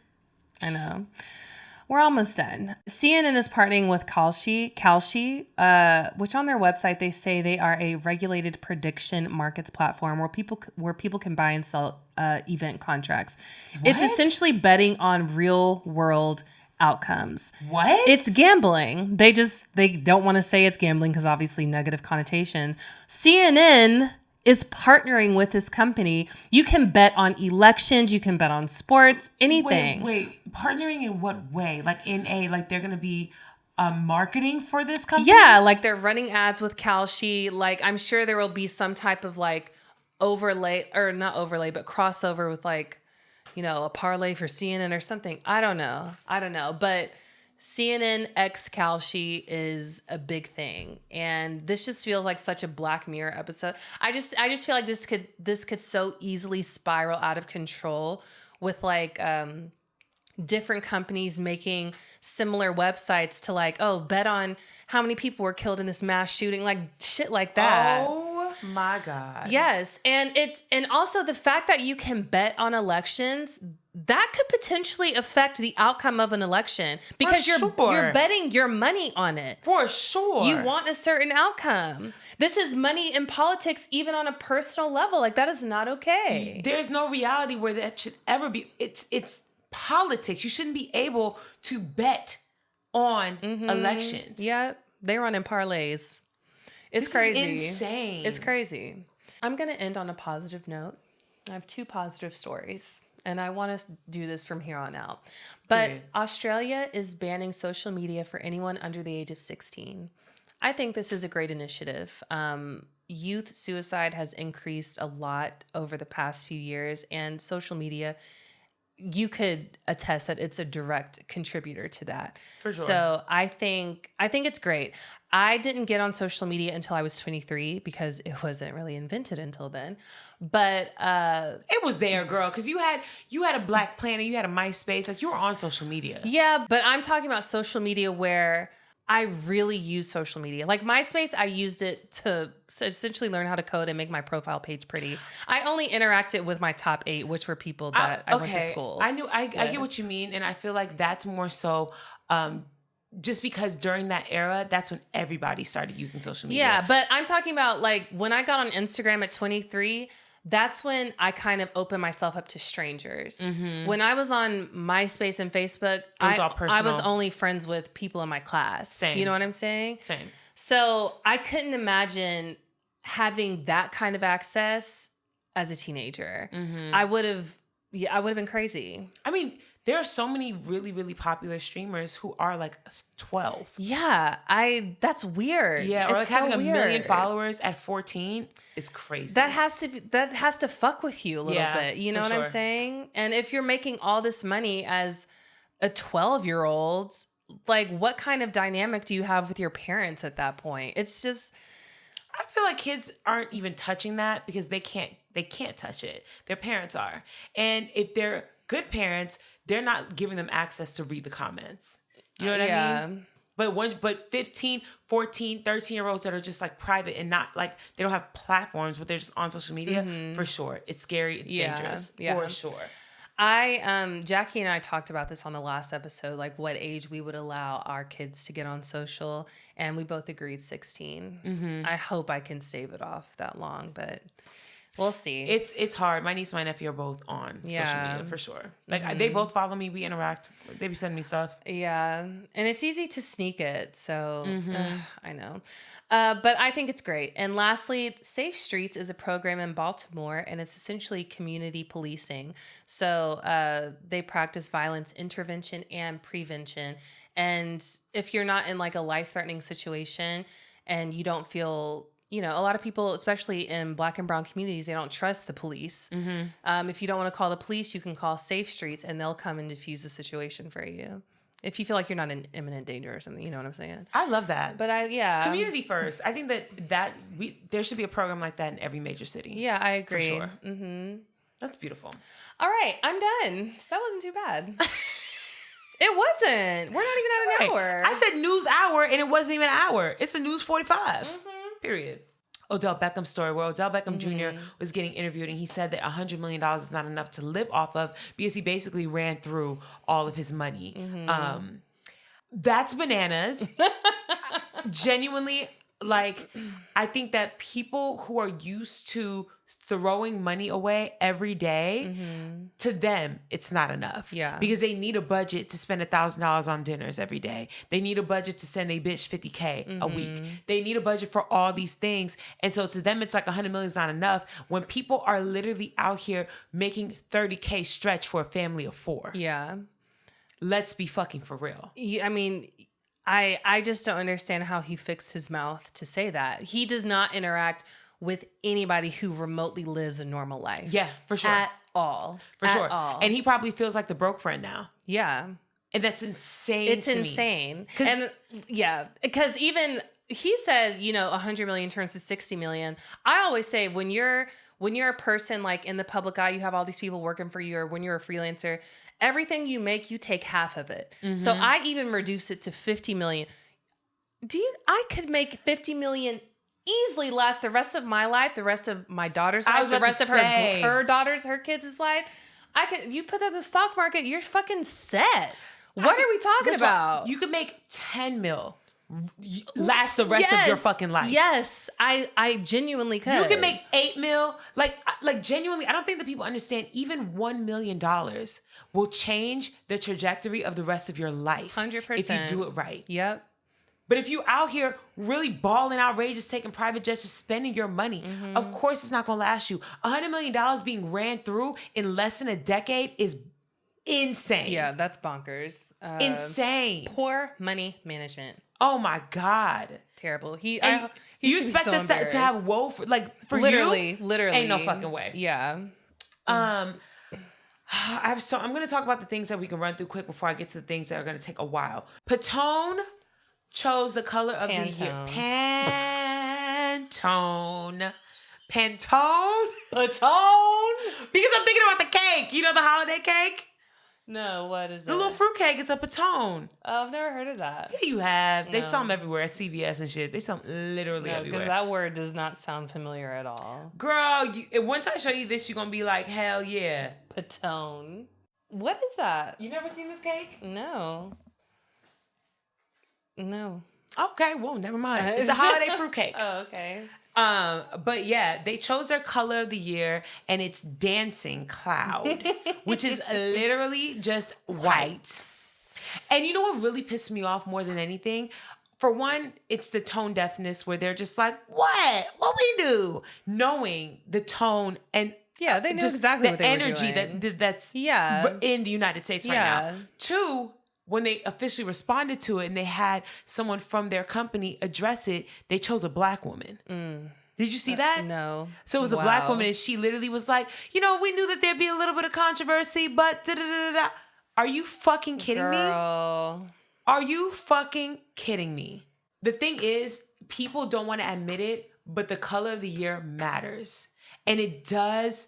I know. We're almost done. CNN is partnering with Kalshi, which on their website they say they are a regulated prediction markets platform where people can buy and sell event contracts. What? It's essentially betting on real world outcomes. What? It's gambling. They don't want to say it's gambling because obviously negative connotations. CNN is partnering with this company. You can bet on elections. You can bet on sports, anything. Wait. Partnering in what way? Like they're going to be marketing for this company? Yeah, like they're running ads with Kalshi. Like I'm sure there will be some type of like overlay, or not overlay, but crossover with like, a parlay for CNN or something. I don't know. But CNN x Kalshi is a big thing, and this just feels like such a Black Mirror episode. I just feel like this could so easily spiral out of control with like different companies making similar websites to like, oh, bet on how many people were killed in this mass shooting, like shit like that. Oh my God. Yes, and also the fact that you can bet on elections, that could potentially affect the outcome of an election because you're betting your money on it. For sure. You want a certain outcome. This is money in politics, even on a personal level. Like that is not okay. There's no reality where that should ever be. It's politics. You shouldn't be able to bet on elections. Yeah, they run in parlays. It's crazy. Is insane. It's crazy. I'm going to end on a positive note. I have 2 positive stories, and I want to do this from here on out. But Australia is banning social media for anyone under the age of 16. I think this is a great initiative. Youth suicide has increased a lot over the past few years, and social media, you could attest that it's a direct contributor to that. For sure. So I think it's great. I didn't get on social media until I was 23 because it wasn't really invented until then. But it was there, girl, because you had a Black Planet, you had a MySpace, like you were on social media. Yeah, but I'm talking about social media where I really use social media. Like MySpace, I used it to essentially learn how to code and make my profile page pretty. I only interacted with my top 8, which were people that I went to school. I get what you mean, and I feel like that's more so just because during that era, that's when everybody started using social media. Yeah, but I'm talking about like when I got on Instagram at 23, that's when I kind of opened myself up to strangers. When I was on MySpace and Facebook, I was only friends with people in my class. Same. You know what I'm saying? Same. So I couldn't imagine having that kind of access as a teenager. I would have been crazy. I mean, there are so many really, really popular streamers who are like 12. Yeah, that's weird. Yeah, or it's like having so a million weird. followers at 14 is crazy. That has to fuck with you a little bit. You know what I'm saying? And if you're making all this money as a 12-year-old, like what kind of dynamic do you have with your parents at that point? It's just, I feel like kids aren't even touching that because they can't touch it. Their parents are. And if they're good parents, they're not giving them access to read the comments. You know what I mean? But 15, 14, 13-year-olds that are just like private and not like, they don't have platforms, but they're just on social media, for sure. It's scary. It's dangerous. For sure. Jackie and I talked about this on the last episode, like what age we would allow our kids to get on social. And we both agreed 16. I hope I can stave it off that long, but We'll see. It's hard. My niece and my nephew are both on social media for sure. Like they both follow me. We interact. They be sending me stuff. Yeah, and it's easy to sneak it. So I know. But I think it's great. And lastly, Safe Streets is a program in Baltimore, and it's essentially community policing. So they practice violence intervention and prevention. And if you're not in like a life-threatening situation and you don't feel, a lot of people, especially in Black and brown communities, they don't trust the police. If you don't want to call the police, you can call Safe Streets, and they'll come and diffuse the situation for you. If you feel like you're not in imminent danger or something, you know what I'm saying? I love that. But community first. I think that there should be a program like that in every major city. Yeah, I agree. For sure. That's beautiful. All right, I'm done. So that wasn't too bad. It wasn't. We're not even at an hour. I said news hour, and it wasn't even an hour. It's a news 45. Period. Odell Beckham story where Odell Beckham Jr. was getting interviewed, and he said that $100 million is not enough to live off of because he basically ran through all of his money. That's bananas. Genuinely, like, I think that people who are used to throwing money away every day, to them, it's not enough. Yeah. Because they need a budget to spend $1,000 on dinners every day. They need a budget to send a bitch $50K a week. They need a budget for all these things. And so to them, it's like $100 million is not enough when people are literally out here making $30K stretch for a family of 4. Yeah. Let's be fucking for real. I mean, I just don't understand how he fixed his mouth to say that. He does not interact with anybody who remotely lives a normal life. Yeah, for sure. At all. For sure. And he probably feels like the broke friend now. Yeah. And that's insane. It's insane. And yeah, because even he said, 100 million turns to 60 million. I always say when you're a person like in the public eye, you have all these people working for you, or when you're a freelancer, everything you make, you take half of it. So I even reduce it to 50 million. I could make 50 million easily last the rest of my life, the rest of my daughter's life, the rest of her daughter's, her kids' life. You put that in the stock market, you're fucking set. What are we talking about? You could make 10 mil last the rest of your fucking life. Yes, I genuinely could. You can make 8 mil. Like genuinely, I don't think that people understand even $1 million will change the trajectory of the rest of your life. 100%. If you do it right. Yep. But if you out here really balling outrageous, taking private jets, just spending your money, of course it's not going to last you. $100 million being ran through in less than a decade is insane. Yeah, that's bonkers. Insane. Poor money management. Oh my God. Terrible. He you expect us to have woe for literally ain't no fucking way. Yeah. I'm going to talk about the things that we can run through quick before I get to the things that are going to take a while. Pantone chose the color of the year. Pantone. Pantone? Pantone? Because I'm thinking about the cake. You know the holiday cake? No, what is it? The little fruit cake. It's a Pantone. Oh, I've never heard of that. Yeah, you have. They sell them everywhere at CVS and shit. They sell them literally everywhere. Because that word does not sound familiar at all. Girl, once I show you this, you're going to be like, hell yeah. Pantone. What is that? You never seen this cake? No. Okay, well, never mind. It's a holiday fruit cake. Oh, okay. But yeah, they chose their color of the year, and it's Dancing Cloud, which is literally just white. And you know what really pissed me off more than anything? For one, it's the tone deafness where they're just like, what we do? Knowing the tone and yeah, they knew exactly what they were doing. The energy that's in the United States right now. 2, when they officially responded to it and they had someone from their company address it, they chose a Black woman. Did you see that? No. So it was a Black woman, and she literally was like, we knew that there'd be a little bit of controversy, but da-da-da-da-da. Are you fucking kidding me? Are you fucking kidding me? The thing is, people don't want to admit it, but the color of the year matters. And it does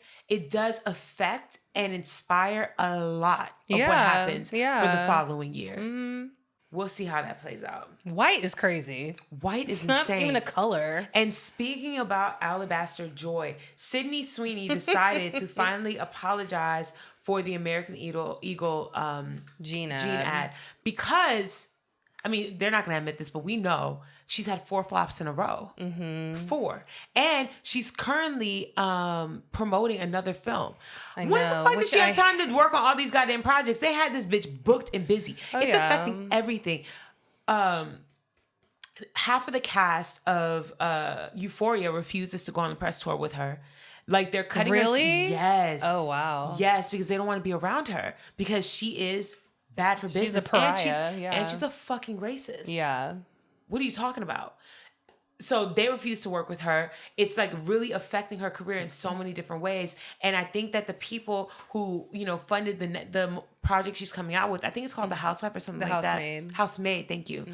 affect and inspire a lot of what happens for the following year. We'll see how that plays out. White is crazy. White is not insane. even a color. And speaking about Alabaster Joy, Sydney Sweeney decided to finally apologize for the American Eagle Gene ad. Because, I mean, they're not going to admit this, but we know she's had 4 flops in a row. 4. And she's currently promoting another film. When the fuck did she have time to work on all these goddamn projects? They had this bitch booked and busy. It's affecting everything. Half of the cast of Euphoria refuses to go on the press tour with her. Like, they're cutting her. Yes. Oh, wow. Yes, because they don't want to be around her because she is bad for business. She's a pariah. And she's a fucking racist. Yeah. What are you talking about? So they refuse to work with her. It's like really affecting her career in so many different ways. And I think that the people who, you know, funded the project she's coming out with, I think it's called The Housewife or something like that. Housemaid, thank you.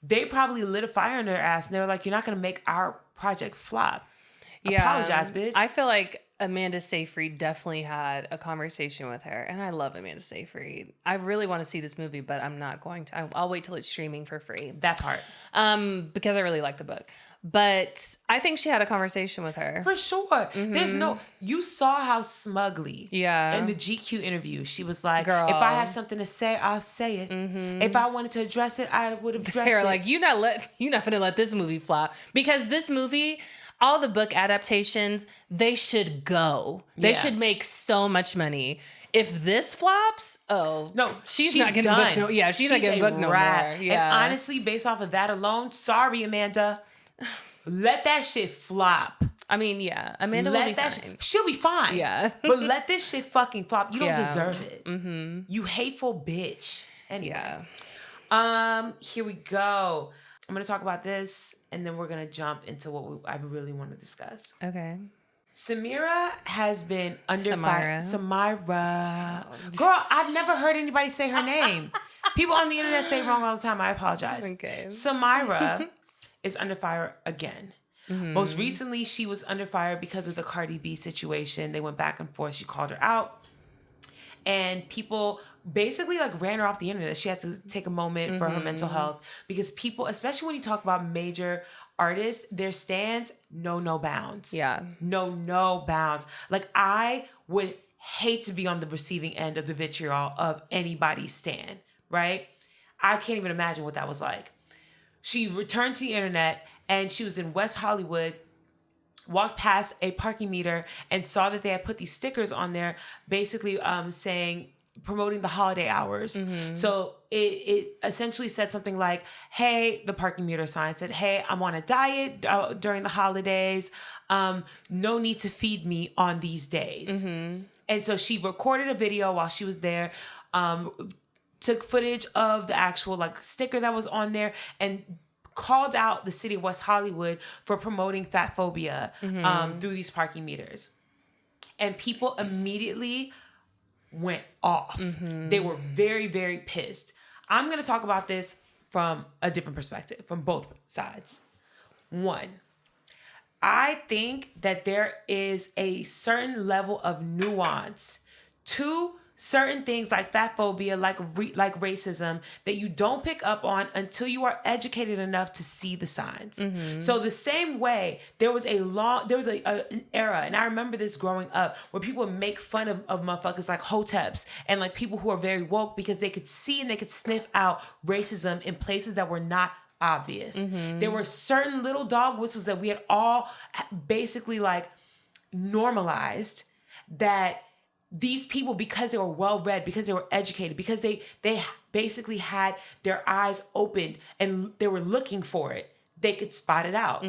They probably lit a fire in their ass and they were like, you're not going to make our project flop. Apologize, bitch. I feel like Amanda Seyfried definitely had a conversation with her, and I love Amanda Seyfried. I really want to see this movie, but I'm not going to. I'll wait till it's streaming for free. That part. Because I really like the book. But I think she had a conversation with her. For sure. There's you saw how smugly in the GQ interview, she was like, girl, if I have something to say, I'll say it. If I wanted to address it, I would have addressed it. Like, you're not going to let this movie flop. Because this movie, all the book adaptations, they should go. They should make so much money. If this flops, she's not getting booked. She's not getting booked no more. Yeah. And honestly, based off of that alone, sorry, Amanda, let that shit flop. I mean, yeah, Amanda will be fine. She'll be fine. Yeah. But let this shit fucking flop. You don't deserve it. You hateful bitch. Anyway. Here we go. I'm going to talk about this, and then we're going to jump into what I really want to discuss. Okay. Samyra has been under fire. Samyra. Girl, I've never heard anybody say her name. People on the internet say it wrong all the time. I apologize. Okay. Samyra is under fire again. Most recently, she was under fire because of the Cardi B situation. They went back and forth. She called her out. And people basically like ran her off the internet. She had to take a moment for her mental health because people, especially when you talk about major artists, their stands know no bounds. Yeah. No bounds. Like, I would hate to be on the receiving end of the vitriol of anybody's stand, right? I can't even imagine what that was like. She returned to the internet and she was in West Hollywood, walked past a parking meter and saw that they had put these stickers on there basically promoting the holiday hours. So it essentially said something like, hey, the parking meter sign said, hey, I'm on a diet during the holidays. No need to feed me on these days. And so she recorded a video while she was there, took footage of the actual like sticker that was on there and called out the city of West Hollywood for promoting fat phobia through these parking meters. And people immediately went off. They were very, very pissed. I'm going to talk about this from a different perspective, from both sides. One, I think that there is a certain level of nuance to certain things like fat phobia, like racism, that you don't pick up on until you are educated enough to see the signs. So the same way, there was an era, and I remember this growing up, where people would make fun of motherfuckers like hoteps and like people who are very woke because they could see and they could sniff out racism in places that were not obvious. There were certain little dog whistles that we had all basically like normalized, that these people, because they were well-read, because they were educated, because they basically had their eyes opened and they were looking for it, they could spot it out.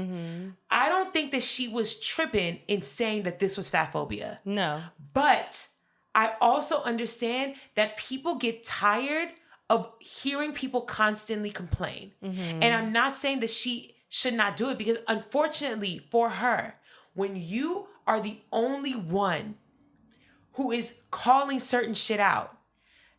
I don't think that she was tripping in saying that this was fat phobia. No. But I also understand that people get tired of hearing people constantly complain. And I'm not saying that she should not do it, because unfortunately for her, when you are the only one who is calling certain shit out,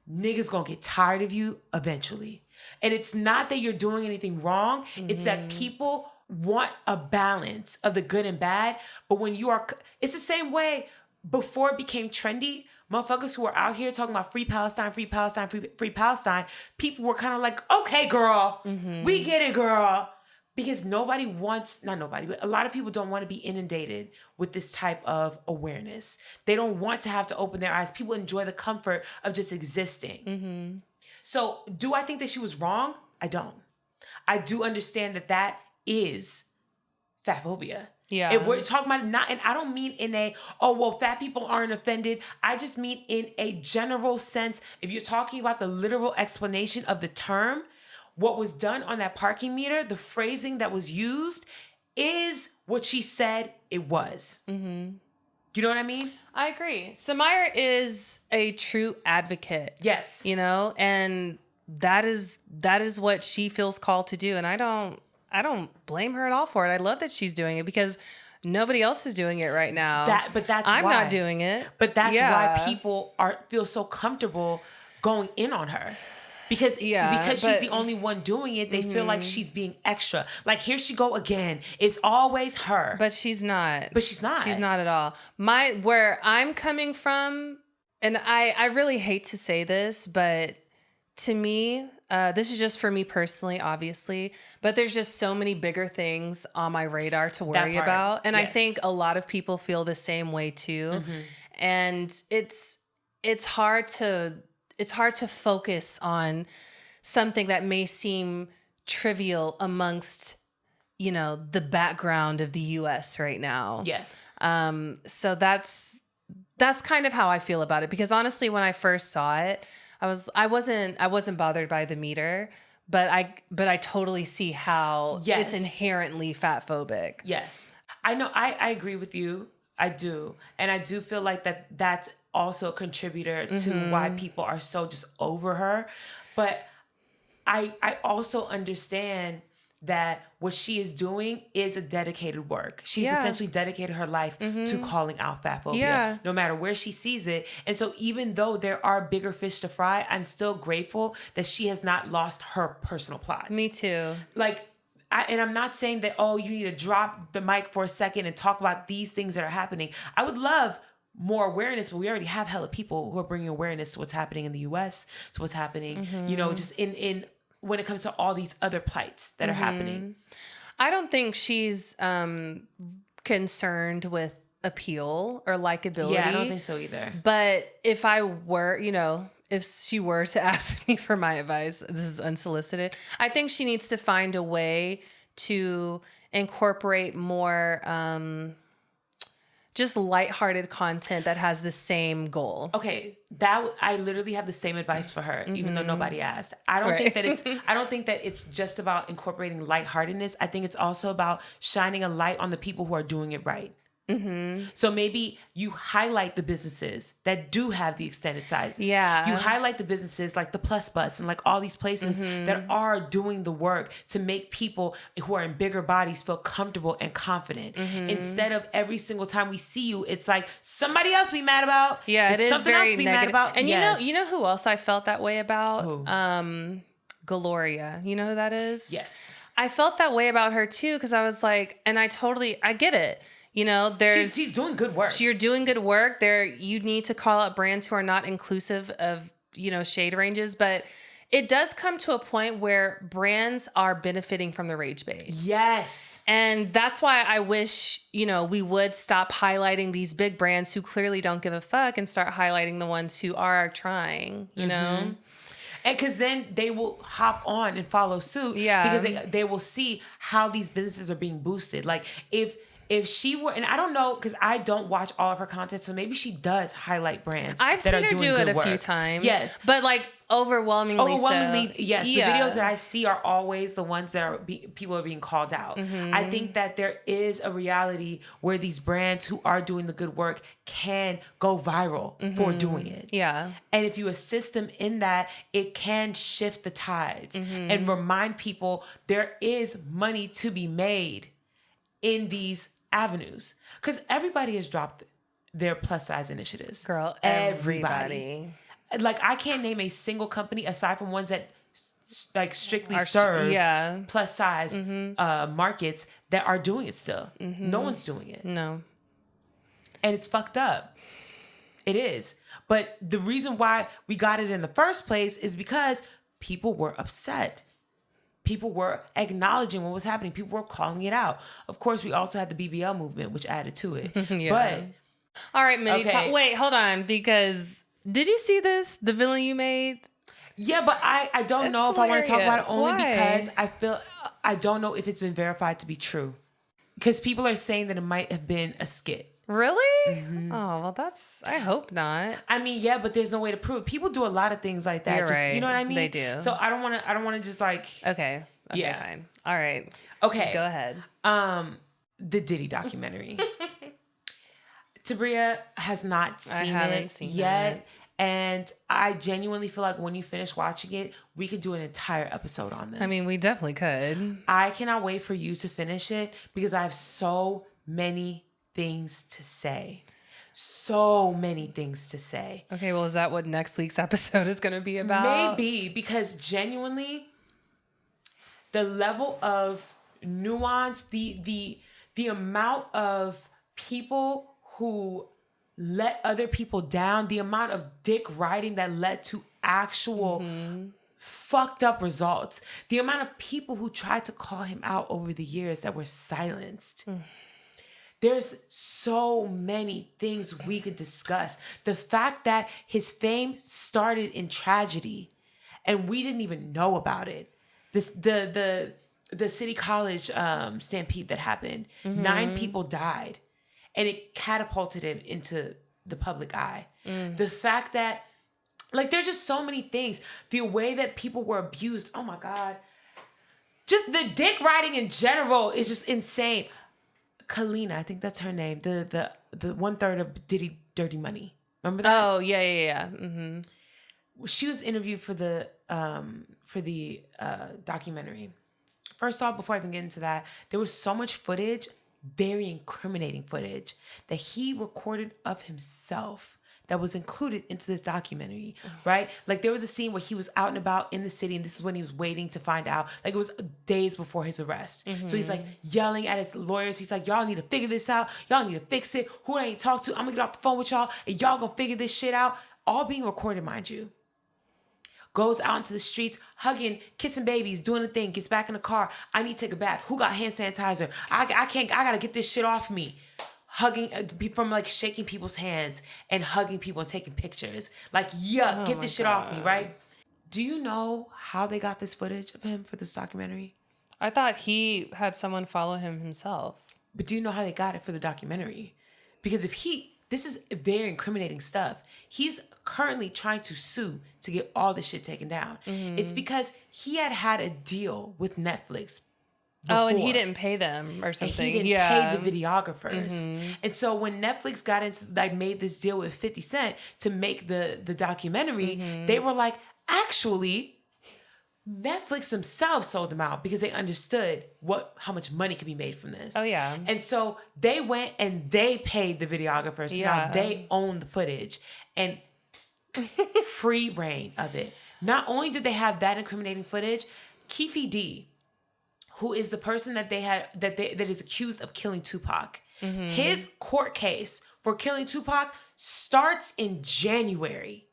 niggas gonna get tired of you eventually. And it's not that you're doing anything wrong. It's that people want a balance of the good and bad. But when you are, it's the same way before it became trendy, motherfuckers who were out here talking about free Palestine, free Palestine, free Palestine, people were kind of like, okay, girl, we get it, girl. Because not nobody, but a lot of people don't want to be inundated with this type of awareness. They don't want to have to open their eyes. People enjoy the comfort of just existing. So do I think that she was wrong? I don't. I do understand that that is fat phobia. Yeah. If we're talking about it, not, and I don't mean in a, oh, well, fat people aren't offended. I just mean in a general sense. If you're talking about the literal explanation of the term, what was done on that parking meter, the phrasing that was used is what she said it was. Mm-hmm. Do you know what I mean? I agree. Samyra is a true advocate. Yes. You know, and that is what she feels called to do. And I don't blame her at all for it. I love that she's doing it because nobody else is doing it right now. But that's I'm why. not doing it. But that's why people feel so comfortable going in on her. Because she's the only one doing it, they feel like she's being extra. Like, here she go again. It's always her. But she's not. She's not at all. Where I'm coming from, and I really hate to say this, but to me, this is just for me personally, obviously, but there's just so many bigger things on my radar to worry about. And yes. I think a lot of people feel the same way too. Mm-hmm. And it's hard to focus on something that may seem trivial amongst, you know, the background of the US right now. Yes. So that's kind of how I feel about it, because honestly, when I first saw it, I wasn't bothered by the meter, but I totally see how it's inherently fat phobic. Yes. I know. I agree with you. I do. And I do feel like that's also a contributor to why people are so just over her. But I also understand that what she is doing is a dedicated work. She's essentially dedicated her life to calling out fat phobia, no matter where she sees it. And so even though there are bigger fish to fry, I'm still grateful that she has not lost her personal plot. Me too. Like, and I'm not saying that, oh, you need to drop the mic for a second and talk about these things that are happening. I would love more awareness, but we already have hella people who are bringing awareness to what's happening in the US, to what's happening, you know, just in when it comes to all these other plights that are happening. I don't think she's concerned with appeal or likability. Yeah, I don't think so either. But if I were, you know, if she were to ask me for my advice, this is unsolicited, I think she needs to find a way to incorporate more just lighthearted content that has the same goal. Okay, I literally have the same advice for her, even though nobody asked. I don't think that it's just about incorporating lightheartedness. I think it's also about shining a light on the people who are doing it right. Mm-hmm. So maybe you highlight the businesses that do have the extended sizes. Yeah. You highlight the businesses like the Plus Bus and like all these places that are doing the work to make people who are in bigger bodies feel comfortable and confident. Instead of every single time we see you, it's like somebody else be mad about. Yeah, it is something very else be negative. mad about. And you know who else I felt that way about? Who? Gloria. You know who that is? Yes. I felt that way about her too, because I was like, and I get it. You know, she's doing good work. You're doing good work. You need to call out brands who are not inclusive of, you know, shade ranges, but it does come to a point where brands are benefiting from the Ragebait. Yes. And that's why I wish, you know, we would stop highlighting these big brands who clearly don't give a fuck and start highlighting the ones who are trying, you know? And because then they will hop on and follow suit. Yeah. Because they will see how these businesses are being boosted. Like if she were, and I don't know, because I don't watch all of her content, so maybe she does highlight brands. I've seen her do it a few times. Yes. But like overwhelmingly so. Yes. Yeah. The videos that I see are always the ones that people are being called out. I think that there is a reality where these brands who are doing the good work can go viral for doing it. Yeah. And if you assist them in that, it can shift the tides and remind people there is money to be made in these avenues, because everybody has dropped their plus size initiatives. Girl, everybody. Like, I can't name a single company aside from ones that like strictly serve plus size markets that are doing it still. No one's doing it. No. And it's fucked up. It is. But the reason why we got it in the first place is because people were upset. People were acknowledging what was happening. People were calling it out. Of course, we also had the BBL movement, which added to it. But all right, Mindy, wait, hold on, because did you see this? The villain you made? Yeah, but I don't know if I want to talk about it only because I don't know if it's been verified to be true. Because people are saying that it might have been a skit. Really? Oh, well, I hope not. I mean, yeah, but there's no way to prove it. People do a lot of things like that. You're just, right. You know what I mean? They do. So I don't want to just like. Okay, fine. All right. Okay. Go ahead. The Diddy documentary. Tabria has not seen it yet. And I genuinely feel like when you finish watching it, we could do an entire episode on this. I mean, we definitely could. I cannot wait for you to finish it because I have so many things to say. So many things to say. Okay, well, is that what next week's episode is going to be about? Maybe, because genuinely, the level of nuance, the amount of people who let other people down, the amount of dick riding that led to actual fucked up results, the amount of people who tried to call him out over the years that were silenced. There's so many things we could discuss. The fact that his fame started in tragedy and we didn't even know about it. The City College stampede that happened, 9 people died. And it catapulted him into the public eye. The fact that, like, there's just so many things. The way that people were abused. Oh my God. Just the dick riding in general is just insane. Kalina, I think that's her name. The 1/3 of Diddy Dirty Money. Remember that? Oh, yeah. Mm-hmm. She was interviewed for the documentary. First off, before I even get into that, there was so much footage, very incriminating footage, that he recorded of himself that was included into this documentary, right? Like there was a scene where he was out and about in the city, and this is when he was waiting to find out. Like it was days before his arrest. So he's like yelling at his lawyers. He's like, y'all need to figure this out. Y'all need to fix it. Who I ain't talk to, I'm gonna get off the phone with y'all and y'all gonna figure this shit out. All being recorded, mind you. Goes out into the streets, hugging, kissing babies, doing the thing, gets back in the car. I need to take a bath. Who got hand sanitizer? I gotta get this shit off me. Hugging, from like shaking people's hands and hugging people and taking pictures. Like, get this shit off me, right? Do you know how they got this footage of him for this documentary? I thought he had someone follow him himself. But do you know how they got it for the documentary? Because this is very incriminating stuff. He's currently trying to sue to get all this shit taken down. It's because he had a deal with Netflix before. Oh, and he didn't pay them or something. And he didn't pay the videographers. And so when Netflix made this deal with 50 Cent to make the documentary, they were like, actually, Netflix themselves sold them out because they understood how much money could be made from this. Oh, yeah. And so they went and they paid the videographers. So now they own the footage and free reign of it. Not only did they have that incriminating footage, Keefe D, who is the person that that is accused of killing Tupac, his court case for killing Tupac starts in January.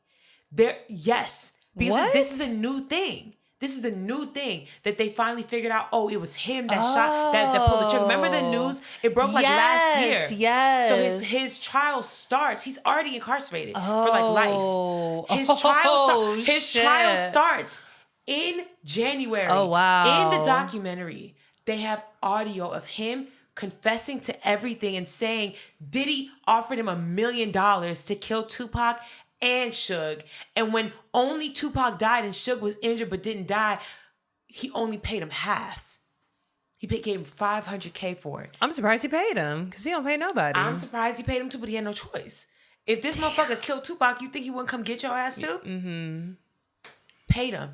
Because this is a new thing. This is a new thing that they finally figured out. Oh, it was him that shot, that pulled the trigger. Remember the news? It broke like last year. Yes. So his trial starts. He's already incarcerated for like life. His trial starts in January. Oh, wow. In the documentary, they have audio of him confessing to everything and saying Diddy offered him $1 million to kill Tupac and Suge. And when only Tupac died and Suge was injured but didn't die, he only paid him half. He gave him $500K for it. I'm surprised he paid him because he don't pay nobody. I'm surprised he paid him too, but he had no choice. If this motherfucker killed Tupac, you think he wouldn't come get your ass too? Paid him.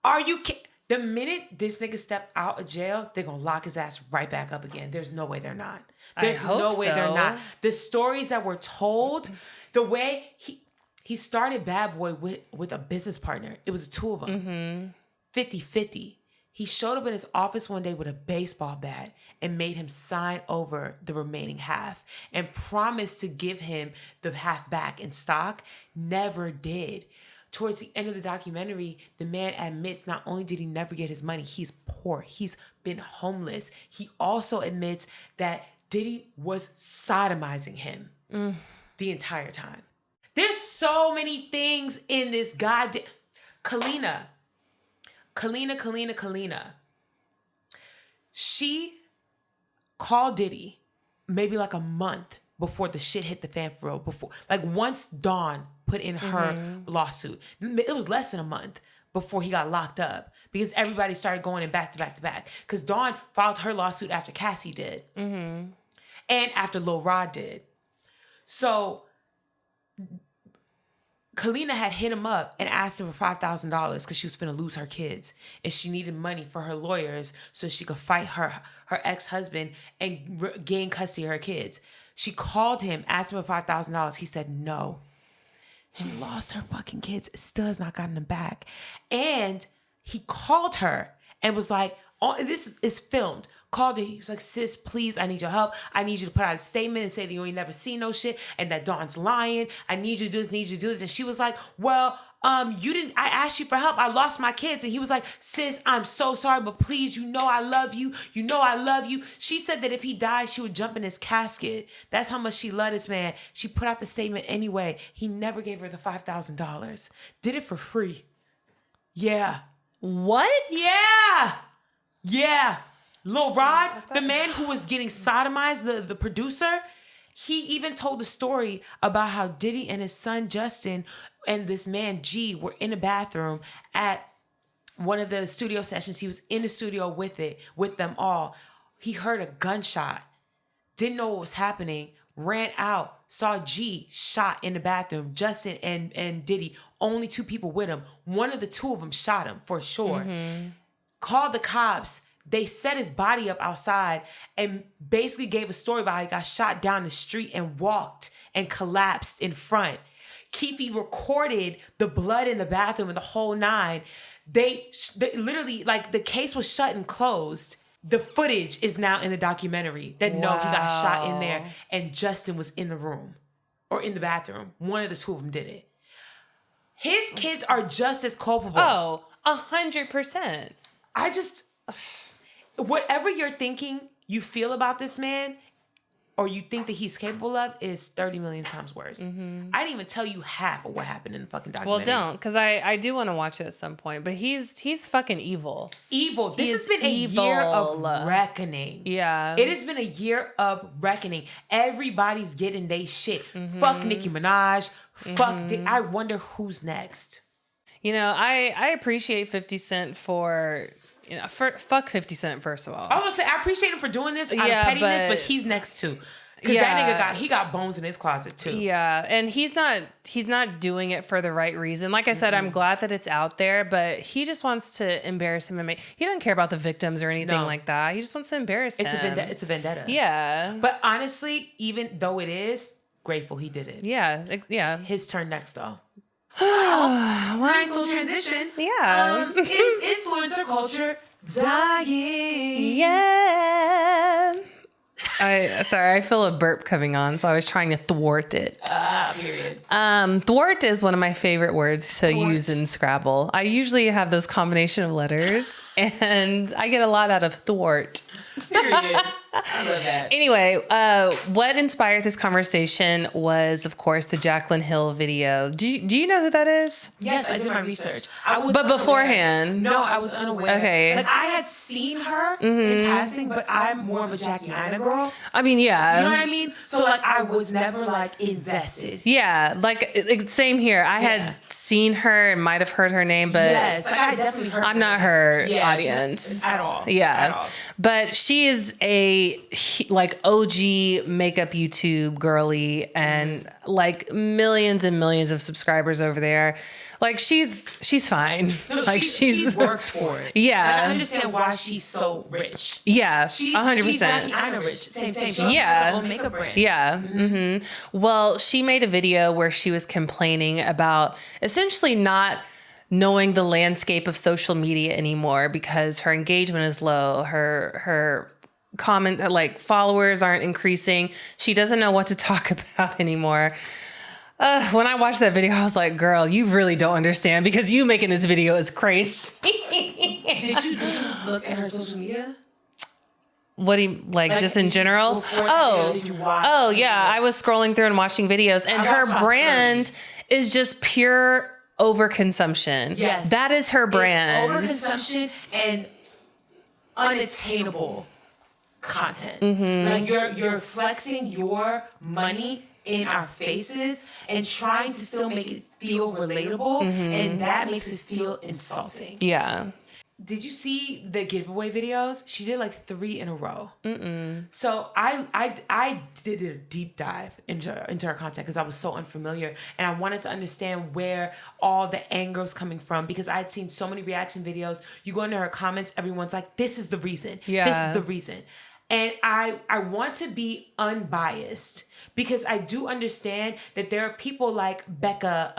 Are you kidding? The minute this nigga stepped out of jail, they're going to lock his ass right back up again. There's no way they're not. There's no way they're not. The stories that were told, the way he started Bad Boy with a business partner. It was the two of them. 50-50. He showed up in his office one day with a baseball bat and made him sign over the remaining half and promised to give him the half back in stock. Never did. Towards the end of the documentary, the man admits not only did he never get his money, he's poor. He's been homeless. He also admits that Diddy was sodomizing him the entire time. There's so many things in this goddamn... Kalina. She called Diddy maybe like a month before the shit hit the fan for real. Before, like once Dawn put in her lawsuit, it was less than a month before he got locked up because everybody started going in back to back to back. Because Dawn filed her lawsuit after Cassie did, and after Lil Rod did. So Kalina had hit him up and asked him for $5,000 because she was finna lose her kids and she needed money for her lawyers so she could fight her ex-husband and gain custody of her kids. She called him, asked him for $5,000. He said no. She lost her fucking kids. Still has not gotten them back. And he called her and was like, oh, this is filmed. Called her. He was like, sis, please, I need your help. I need you to put out a statement and say that you ain't never seen no shit and that Dawn's lying. I need you to do this, need you to do this. And she was like, well, you didn't, I asked you for help. I lost my kids. And he was like, sis, I'm so sorry, but please, you know I love you. You know I love you. She said that if he died, she would jump in his casket. That's how much she loved this man. She put out the statement anyway. He never gave her the $5,000. Did it for free. Yeah. What? Yeah. Yeah. Lil Rod, the man who was getting sodomized, the producer, he even told the story about how Diddy and his son Justin and this man G were in a bathroom at one of the studio sessions. He was in the studio with them all. He heard a gunshot, didn't know what was happening, ran out, saw G shot in the bathroom. Justin and Diddy, only two people with him. One of the two of them shot him for sure. Called the cops. They set his body up outside and basically gave a story about how he got shot down the street and walked and collapsed in front. Keefe recorded the blood in the bathroom and the whole nine. They literally, like, the case was shut and closed. The footage is now in the documentary that no, he got shot in there and Justin was in the room or in the bathroom. One of the two of them did it. His kids are just as culpable. Oh, 100%. Whatever you're thinking you feel about this man or you think that he's capable of is 30 million times worse. I didn't even tell you half of what happened in the fucking documentary. Well, don't, because I do want to watch it at some point. But he's fucking evil. Evil. This has been a year of reckoning. Yeah. It has been a year of reckoning. Everybody's getting they shit. Fuck Nicki Minaj. Fuck I wonder who's next. You know, I appreciate 50 Cent for... You know, fuck 50 Cent, first of all. I was gonna say, I appreciate him for doing this out of pettiness, but he's next too. Because that nigga got bones in his closet too. Yeah, and he's not doing it for the right reason. Like I said, I'm glad that it's out there, but he just wants to embarrass him and he doesn't care about the victims or anything like that. He just wants to embarrass him. It's a vendetta. Yeah. But honestly, even though it is, grateful he did it. Yeah. His turn next though. Nice little transition. Yeah. Is influencer culture dying? Yeah. I feel a burp coming on, so I was trying to thwart it. Period. Thwart is one of my favorite words to use in Scrabble. I usually have those combination of letters, and I get a lot out of thwart. Period. I love that. Anyway, what inspired this conversation was, of course, the Jaclyn Hill video. Do you know who that is? Yes, I did my research. But beforehand? No, I was unaware. Okay. Like, I had seen her in passing, but I'm more of a Jackie Aina girl. I mean, yeah. You know what I mean? So, like, I was never, like, invested. Yeah, like, same here. I had seen her and might have heard her name, but... Yes, like, I definitely heard I'm not her audience. At all. Yeah. At all. But she is a like OG makeup YouTube girly and like millions and millions of subscribers over there. Like she's fine. No, like she's worked for it. Yeah. Like, I understand why she's so rich. Yeah. 100%. She's Jackie Aina rich. Same. She has her own makeup brand. Yeah. Well, she made a video where she was complaining about essentially not knowing the landscape of social media anymore because her engagement is low. Her comment, like, followers aren't increasing. She doesn't know what to talk about anymore. When I watched that video, I was like, girl, you really don't understand because you making this video is crazy. Did you look at her social media? What do you like just in general? Did you watch yeah. I was scrolling through and watching videos, and her brand is just pure overconsumption. Yes. That is her brand. It's overconsumption and unattainable content. Like you're flexing your money in our faces and trying to still make it feel relatable, and that makes it feel insulting. Yeah. Did you see the giveaway videos? She did like 3 in a row. So I did a deep dive into her content because I was so unfamiliar, and I wanted to understand where all the anger was coming from, because I had seen so many reaction videos. You go into her comments, everyone's like, "This is the reason. This is the reason." And I want to be unbiased, because I do understand that there are people like Becca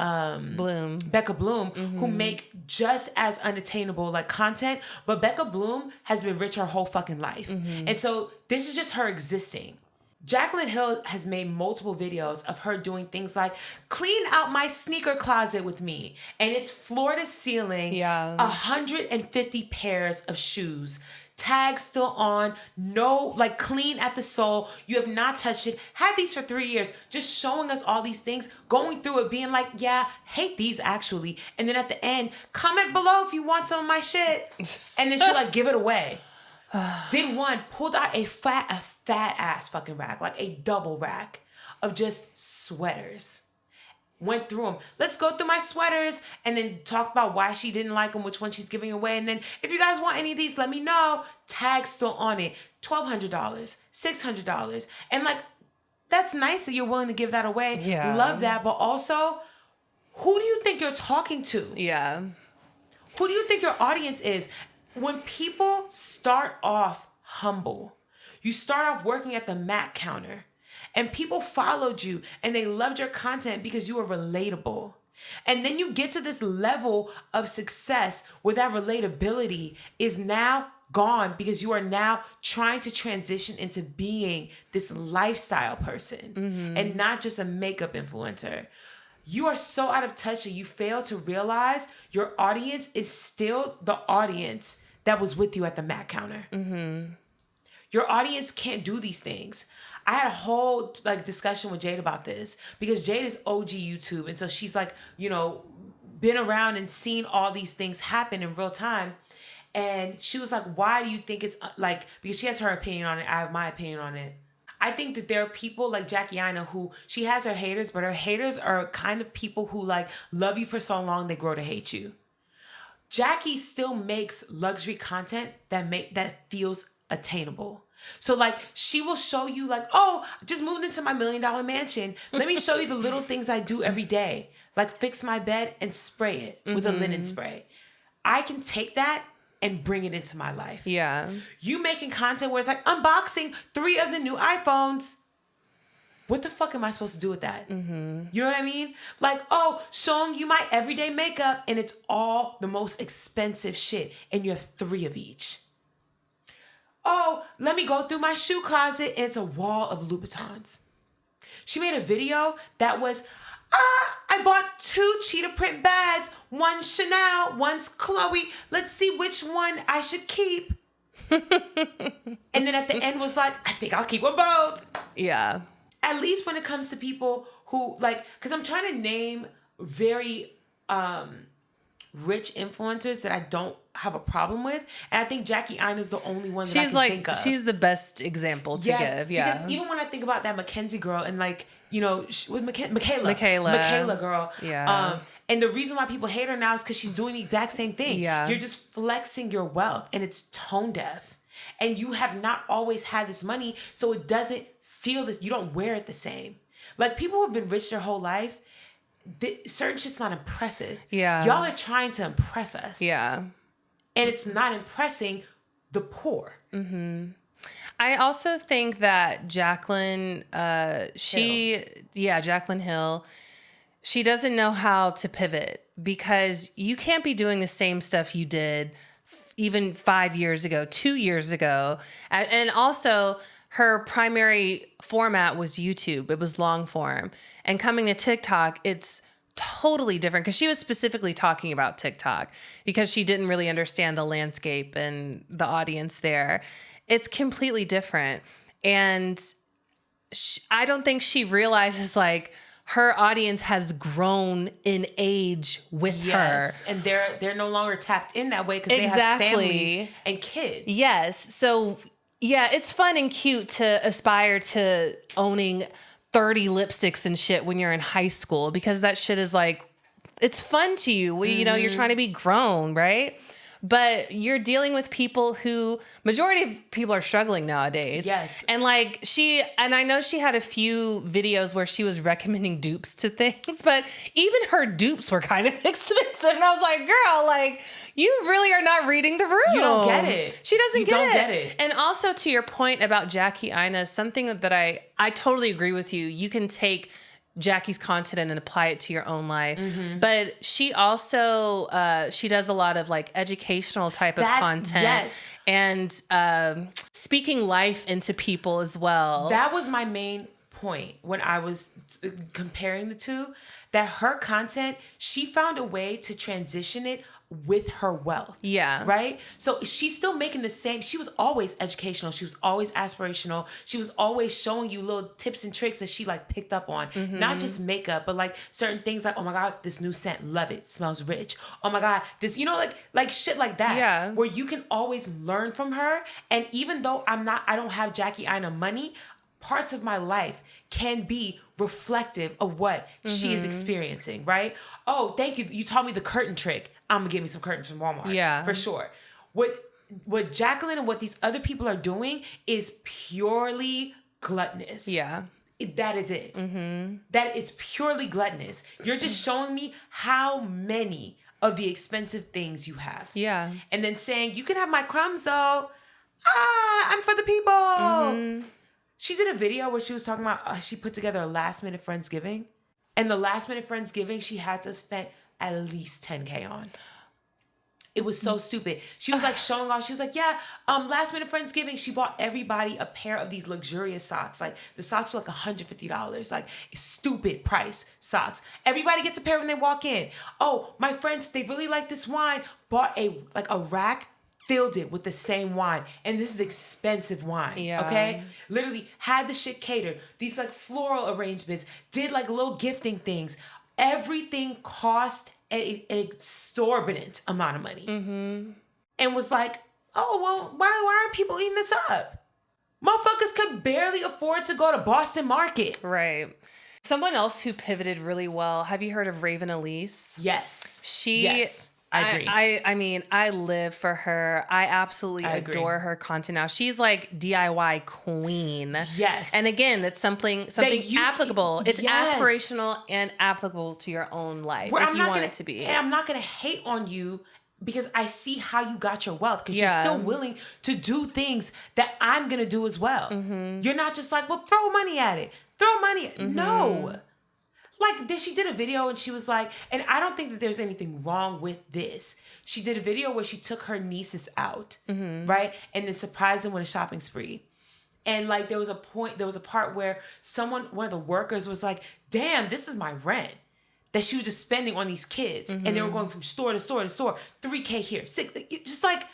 Bloom who make just as unattainable like content, but Becca Bloom has been rich her whole fucking life. And so this is just her existing. Jaclyn Hill has made multiple videos of her doing things like clean out my sneaker closet with me, and it's floor to ceiling, 150 pairs of shoes, tags still on, no, like clean at the sole, you have not touched it, had these for 3 years, just showing us all these things, going through it, being like, yeah, hate these actually, and then at the end, comment below if you want some of my shit, and then she'll like give it away. Did one, pulled out a fat ass fucking rack, like a double rack of just sweaters. Went through them. Let's go through my sweaters, and then talk about why she didn't like them, which one she's giving away. And then if you guys want any of these, let me know. Tag still on it. $1,200, $600. And like, that's nice that you're willing to give that away. Yeah. Love that. But also, who do you think you're talking to? Yeah. Who do you think your audience is? When people start off humble, you start off working at the Mac counter, and people followed you and they loved your content because you were relatable. And then you get to this level of success where that relatability is now gone, because you are now trying to transition into being this lifestyle person and not just a makeup influencer. You are so out of touch that you fail to realize your audience is still the audience that was with you at the Mac counter. Your audience can't do these things. I had a whole like discussion with Jade about this, because Jade is OG YouTube, and so she's like, you know, been around and seen all these things happen in real time. And she was like, why do you think it's like, because she has her opinion on it, I have my opinion on it. I think that there are people like Jackie Aina who, she has her haters, but her haters are kind of people who like love you for so long they grow to hate you. Jackie still makes luxury content that feels attainable. So like, she will show you like, oh, just moved into my $1 million mansion. Let me show you the little things I do every day. Like fix my bed and spray it with a linen spray. I can take that and bring it into my life. Yeah. You making content where it's like unboxing 3 of the new iPhones. What the fuck am I supposed to do with that? You know what I mean? Like, oh, showing you my everyday makeup, and it's all the most expensive shit, and you have 3 of each. Oh, let me go through my shoe closet, and it's a wall of Louboutins. She made a video that was, I bought 2 cheetah print bags, one Chanel, one's Chloe. Let's see which one I should keep. And then at the end was like, I think I'll keep them both. Yeah. At least when it comes to people who like, because I'm trying to name very rich influencers that I don't have a problem with, and I think Jackie Aina is the only one that I can think of. She's the best example to give. Yeah. Because even when I think about that Mackenzie girl and like, you know, with Michaela girl. Yeah. And the reason why people hate her now is because she's doing the exact same thing. Yeah. You're just flexing your wealth, and it's tone deaf. And you have not always had this money, so it doesn't feel this. You don't wear it the same. Like people who have been rich their whole life, certain shit's not impressive. Yeah. Y'all are trying to impress us. Yeah. And it's not impressing the poor. I also think that Jaclyn, Jaclyn Hill, she doesn't know how to pivot, because you can't be doing the same stuff you did even 5 years ago, 2 years ago. And also her primary format was YouTube. It was long form. And coming to TikTok, it's totally different, because she was specifically talking about TikTok because she didn't really understand the landscape and the audience there. It's completely different. And I don't think she realizes like her audience has grown in age with her. And they're no longer tapped in that way because they have families and kids. Yes. So yeah, it's fun and cute to aspire to owning 30 lipsticks and shit when you're in high school, because that shit is like, it's fun to you. You know, you're trying to be grown, right? But you're dealing with people who, majority of people are struggling nowadays. Yes. And like I know she had a few videos where she was recommending dupes to things, but even her dupes were kind of expensive. And I was like, girl, like, you really are not reading the room. You don't get it. She doesn't get it. And also to your point about Jackie Aina, something that I totally agree with you. You can take Jackie's content and apply it to your own life. But she also, she does a lot of like educational type of content. Yes. And speaking life into people as well. That was my main point when I was comparing the two, that her content, she found a way to transition it with her wealth. Yeah. Right? So she's still making the same. She was always educational. She was always aspirational. She was always showing you little tips and tricks that she like picked up on. Not just makeup, but like certain things like, oh my God, this new scent, love it. Smells rich. Oh my God, this, you know, like shit like that. Yeah. Where you can always learn from her. And even though I don't have Jackie Aina money, parts of my life can be reflective of what she is experiencing, right? Oh, thank you. You taught me the curtain trick. I'm gonna get me some curtains from Walmart. Yeah. For sure. What Jaclyn and what these other people are doing is purely gluttonous. Yeah. That is it. That it's purely gluttonous. You're just showing me how many of the expensive things you have. Yeah. And then saying, you can have my crumbs though. I'm for the people. She did a video where she was talking about, she put together a last minute Friendsgiving. And the last minute Friendsgiving, she had to spend at least $10K on. It was so stupid. She was like showing off. She was like, yeah, last minute Friendsgiving, she bought everybody a pair of these luxurious socks. Like the socks were like $150. Like stupid price socks. Everybody gets a pair when they walk in. Oh, my friends, they really like this wine. Bought a rack, filled it with the same wine. And this is expensive wine. Yeah. Okay? Literally had the shit catered. These like floral arrangements. Did like little gifting things. Everything cost an exorbitant amount of money. And was like, oh, well, why aren't people eating this up? Motherfuckers could barely afford to go to Boston Market. Right. Someone else who pivoted really well. Have you heard of Raven Elise? Yes. Yes. I agree. I mean, I live for her. I absolutely adore her content now. She's like DIY queen. Yes. And again, it's something applicable. It's aspirational and applicable to your own life if you want it to be. And I'm not going to hate on you because I see how you got your wealth, because you're still willing to do things that I'm going to do as well. You're not just like, well, throw money at it. Throw money. No. Like, she did a video and she was like, and I don't think that there's anything wrong with this. She did a video where she took her nieces out, right? And then surprised them with a shopping spree. And like, there was a part where one of the workers was like, damn, this is my rent that she was just spending on these kids. And they were going from store to store to store. $3K here, $6K, just like,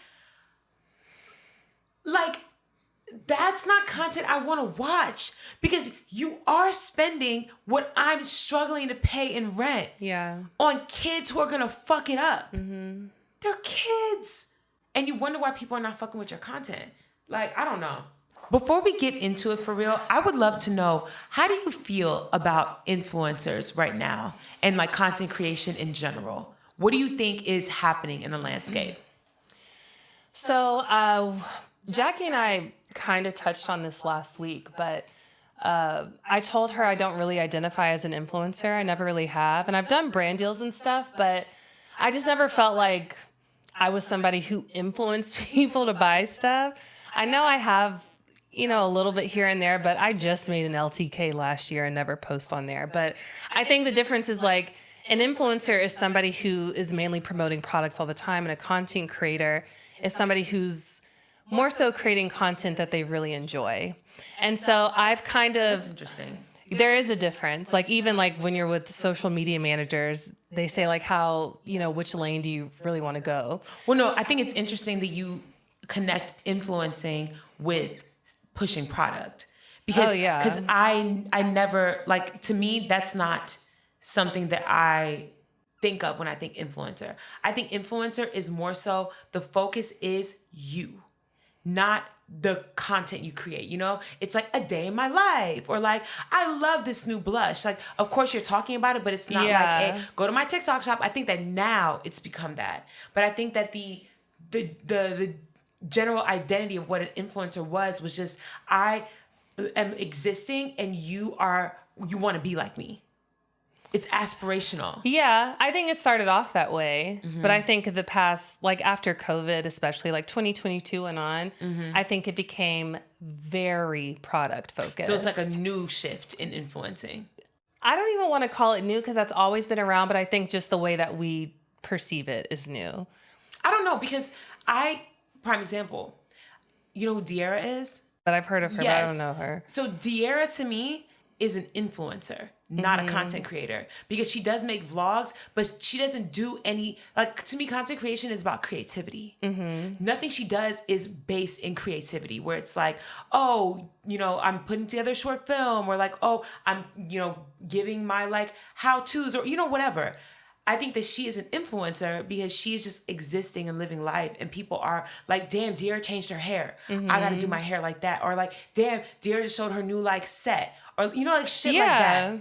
that's not content I want to watch, because you are spending what I'm struggling to pay in rent on kids who are going to fuck it up. They're kids. And you wonder why people are not fucking with your content. Like, I don't know. Before we get into it for real, I would love to know, how do you feel about influencers right now and like content creation in general? What do you think is happening in the landscape? So, Jackie and I kind of touched on this last week, but I told her I don't really identify as an influencer. I never really have. And I've done brand deals and stuff, but I just never felt like I was somebody who influenced people to buy stuff. I know I have, a little bit here and there, but I just made an LTK last year and never post on there. But I think the difference is like, an influencer is somebody who is mainly promoting products all the time, and a content creator is somebody who's more so creating content that they really enjoy. And so I've kind of... That's interesting. There is a difference. Like, even like when you're with social media managers, they say like how, which lane do you really want to go? Well, no, I think it's interesting that you connect influencing with pushing product. because yeah. because I never, like, to me that's not something that I think of when I think influencer. I think influencer is more so the focus is you, not the content you create. You know, it's like a day in my life, or like, I love this new blush. Like, of course you're talking about it, but it's not like, hey, go to my TikTok shop. I think that now it's become that. But I think that the general identity of what an influencer was just, I am existing and you want to be like me. It's aspirational. Yeah, I think it started off that way. But I think the past, like after COVID, especially like 2022 and on, I think it became very product focused. So it's like a new shift in influencing. I don't even want to call it new because that's always been around, but I think just the way that we perceive it is new. I don't know, because prime example, you know who De'Ara is? But I've heard of her, but I don't know her. So De'Ara to me is an influencer, not a content creator, because she does make vlogs, but she doesn't do any, like, to me, content creation is about creativity. Nothing she does is based in creativity, where it's like, oh, you know, I'm putting together a short film, or like, oh, I'm, you know, giving my like how-tos, or, you know, whatever. I think that she is an influencer because she's just existing and living life, and people are like, damn, De'Ara changed her hair. I got to do my hair like that. Or like, damn, De'Ara just showed her new like set, or, you know, like shit like that.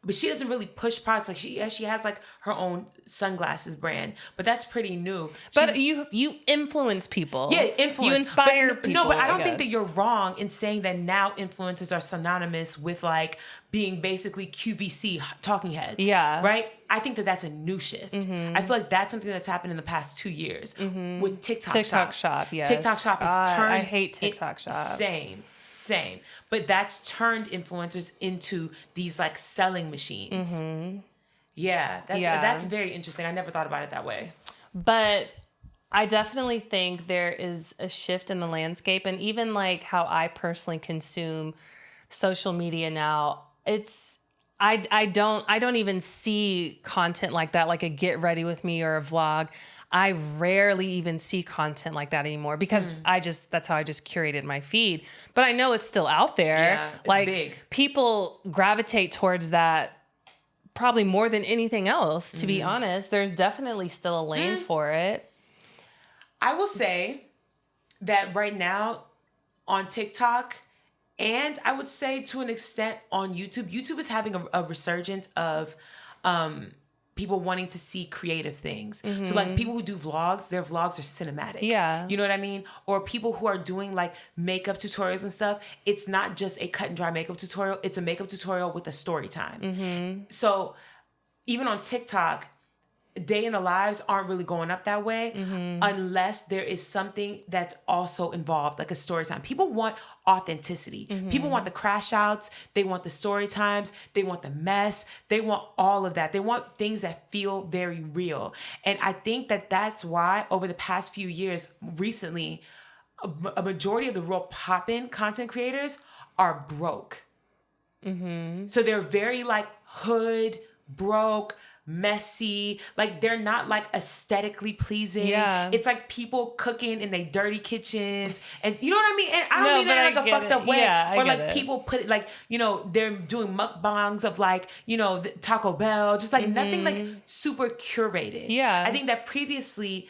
But she doesn't really push products. Like, she has like her own sunglasses brand, but that's pretty new. But you influence people. Yeah, influence. You inspire people. No, but I don't think that you're wrong in saying that now influencers are synonymous with like being basically QVC talking heads. Yeah. Right? I think that that's a new shift. I feel like that's something that's happened in the past 2 years with TikTok Shop. Yes. TikTok Shop has turned. I hate TikTok Shop. Same. But that's turned influencers into these like selling machines. Yeah, that's very interesting. I never thought about it that way. But I definitely think there is a shift in the landscape, and even like how I personally consume social media now. I don't even see content like that, like a get ready with me or a vlog. I rarely even see content like that anymore because that's how I just curated my feed. But I know it's still out there. Yeah, it's like big. People gravitate towards that probably more than anything else, to be honest. There's definitely still a lane for it. I will say that right now on TikTok, and I would say to an extent on YouTube is having a resurgence of people wanting to see creative things. So like people who do vlogs, their vlogs are cinematic. Yeah. You know what I mean? Or people who are doing like makeup tutorials and stuff. It's not just a cut and dry makeup tutorial. It's a makeup tutorial with a story time. So even on TikTok, day in the lives aren't really going up that way unless there is something that's also involved, like a story time. People want authenticity. People want the crash outs. They want the story times. They want the mess. They want all of that. They want things that feel very real. And I think that that's why over the past few years, recently, a majority of the real poppin' content creators are broke. So they're very like hood, broke, messy, like they're not like aesthetically pleasing. It's like people cooking in their dirty kitchens, and you know what I mean? And I don't mean that in like a fucked up way. Or like people put it like, you know, they're doing mukbangs of like, you know, the Taco Bell, just like nothing like super curated. I think that previously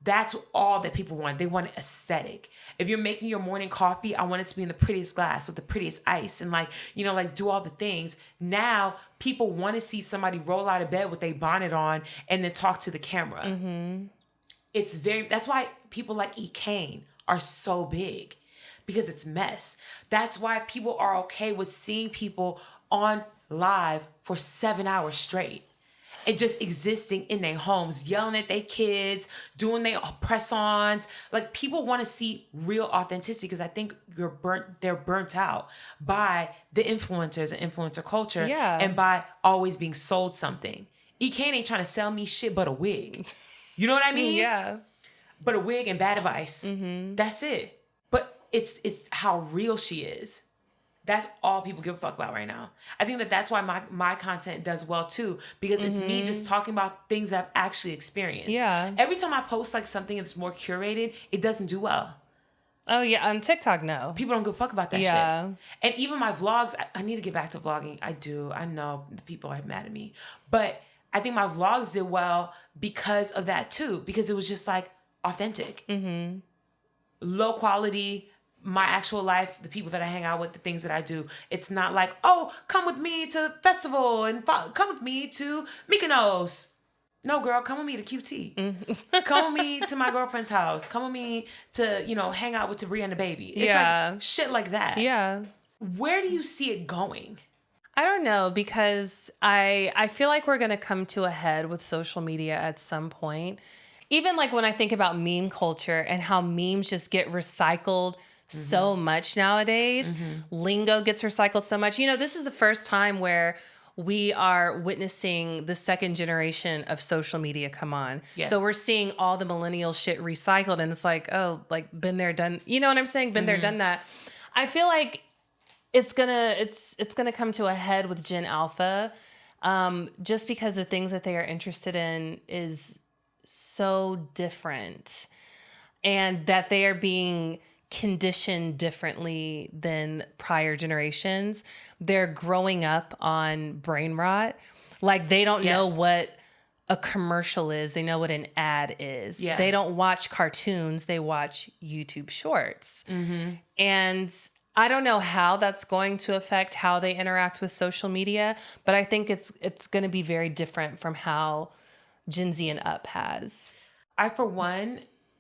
that's all that people want. They want an aesthetic. If you're making your morning coffee, I want it to be in the prettiest glass with the prettiest ice and like, you know, like do all the things. Now people want to see somebody roll out of bed with their bonnet on and then talk to the camera. That's why people like E. Kane are so big, because it's mess. That's why people are okay with seeing people on live for 7 hours straight. And just existing in their homes, yelling at their kids, doing their press-ons. Like, people want to see real authenticity, because I think they're burnt out by the influencers and influencer culture, and by always being sold something. E. Kane ain't trying to sell me shit but a wig. You know what I mean? But a wig and bad advice. That's it. But it's how real she is. That's all people give a fuck about right now. I think that that's why my content does well too, because it's me just talking about things that I've actually experienced. Every time I post like something that's more curated, it doesn't do well. Oh yeah, on TikTok, no. People don't give a fuck about that shit. Yeah. And even my vlogs, I need to get back to vlogging. I do. I know the people are mad at me. But I think my vlogs did well because of that too. Because it was just like authentic. Mm-hmm. Low quality, my actual life, the people that I hang out with, the things that I do. It's not like, oh, come with me to the festival and come with me to Mykonos. No, girl, come with me to QT. Mm-hmm. Come with me to my girlfriend's house. Come with me to, hang out with Tabria and the baby. It's like shit like that. Yeah. Where do you see it going? I don't know, because I feel like we're going to come to a head with social media at some point. Even like when I think about meme culture and how memes just get recycled so much nowadays. Lingo gets recycled so much. This is the first time where we are witnessing the second generation of social media come on. Yes. So we're seeing all the millennial shit recycled, and it's like, oh, like been there, done. You know what I'm saying? Been there, done that. I feel like it's gonna come to a head with Gen Alpha, just because the things that they are interested in is so different, and that they are being conditioned differently than prior generations. They're growing up on brain rot. Like they don't know what a commercial is. They know what an ad is. Yeah. They don't watch cartoons. They watch YouTube shorts. Mm-hmm. And I don't know how that's going to affect how they interact with social media, but I think it's going to be very different from how Gen Z and up has. I, for one,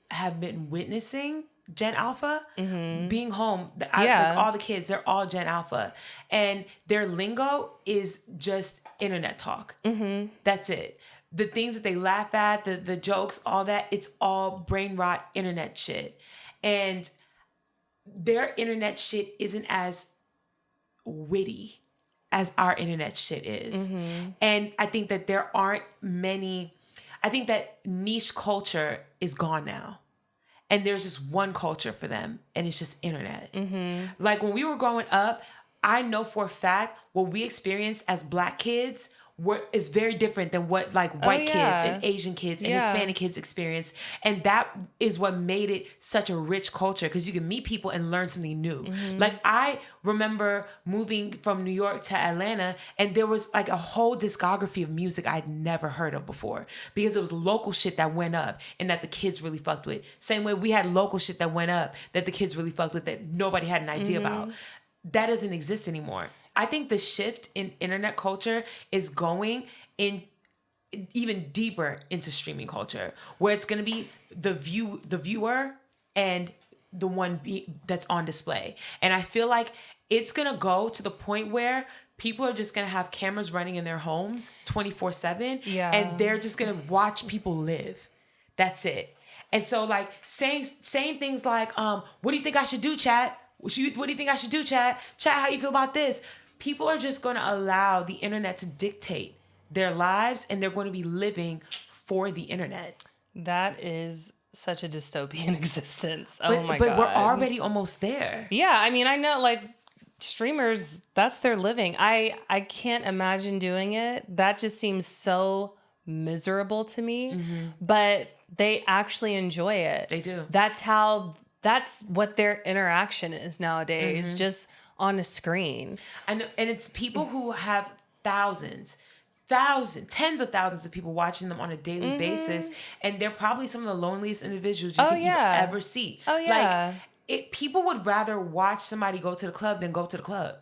have been witnessing Gen Alpha being home. Like all the kids, they're all Gen Alpha. And their lingo is just internet talk. Mm-hmm. That's it. The things that they laugh at, the jokes, all that, it's all brain rot internet shit. And their internet shit isn't as witty as our internet shit is. Mm-hmm. And I think that there aren't many... I think that niche culture is gone now. And there's just one culture for them, and it's just internet. Mm-hmm. Like when we were growing up, I know for a fact what we experienced as Black kids is very different than what like white kids and Asian kids and Hispanic kids experience. And that is what made it such a rich culture, because you can meet people and learn something new. Mm-hmm. Like I remember moving from New York to Atlanta, and there was like a whole discography of music I'd never heard of before, because it was local shit that went up and that the kids really fucked with. Same way we had local shit that went up that the kids really fucked with that nobody had an idea about. That doesn't exist anymore. I think the shift in internet culture is going in even deeper into streaming culture, where it's going to be the viewer and the one that's on display. And I feel like it's going to go to the point where people are just going to have cameras running in their homes 24/7, and they're just going to watch people live. That's it. And so like saying things like, what do you think I should do, chat? What do you think I should do, chat? Chat, how you feel about this? People are just going to allow the internet to dictate their lives, and they're going to be living for the internet. That is such a dystopian existence. Oh my God. But we're already almost there. Yeah. I mean, I know like streamers, that's their living. I can't imagine doing it. That just seems so miserable to me, but they actually enjoy it. They do. That's what their interaction is nowadays, just on a screen. And it's people who have thousands, tens of thousands of people watching them on a daily basis. And they're probably some of the loneliest individuals you ever see. Oh, yeah. Like, people would rather watch somebody go to the club than go to the club.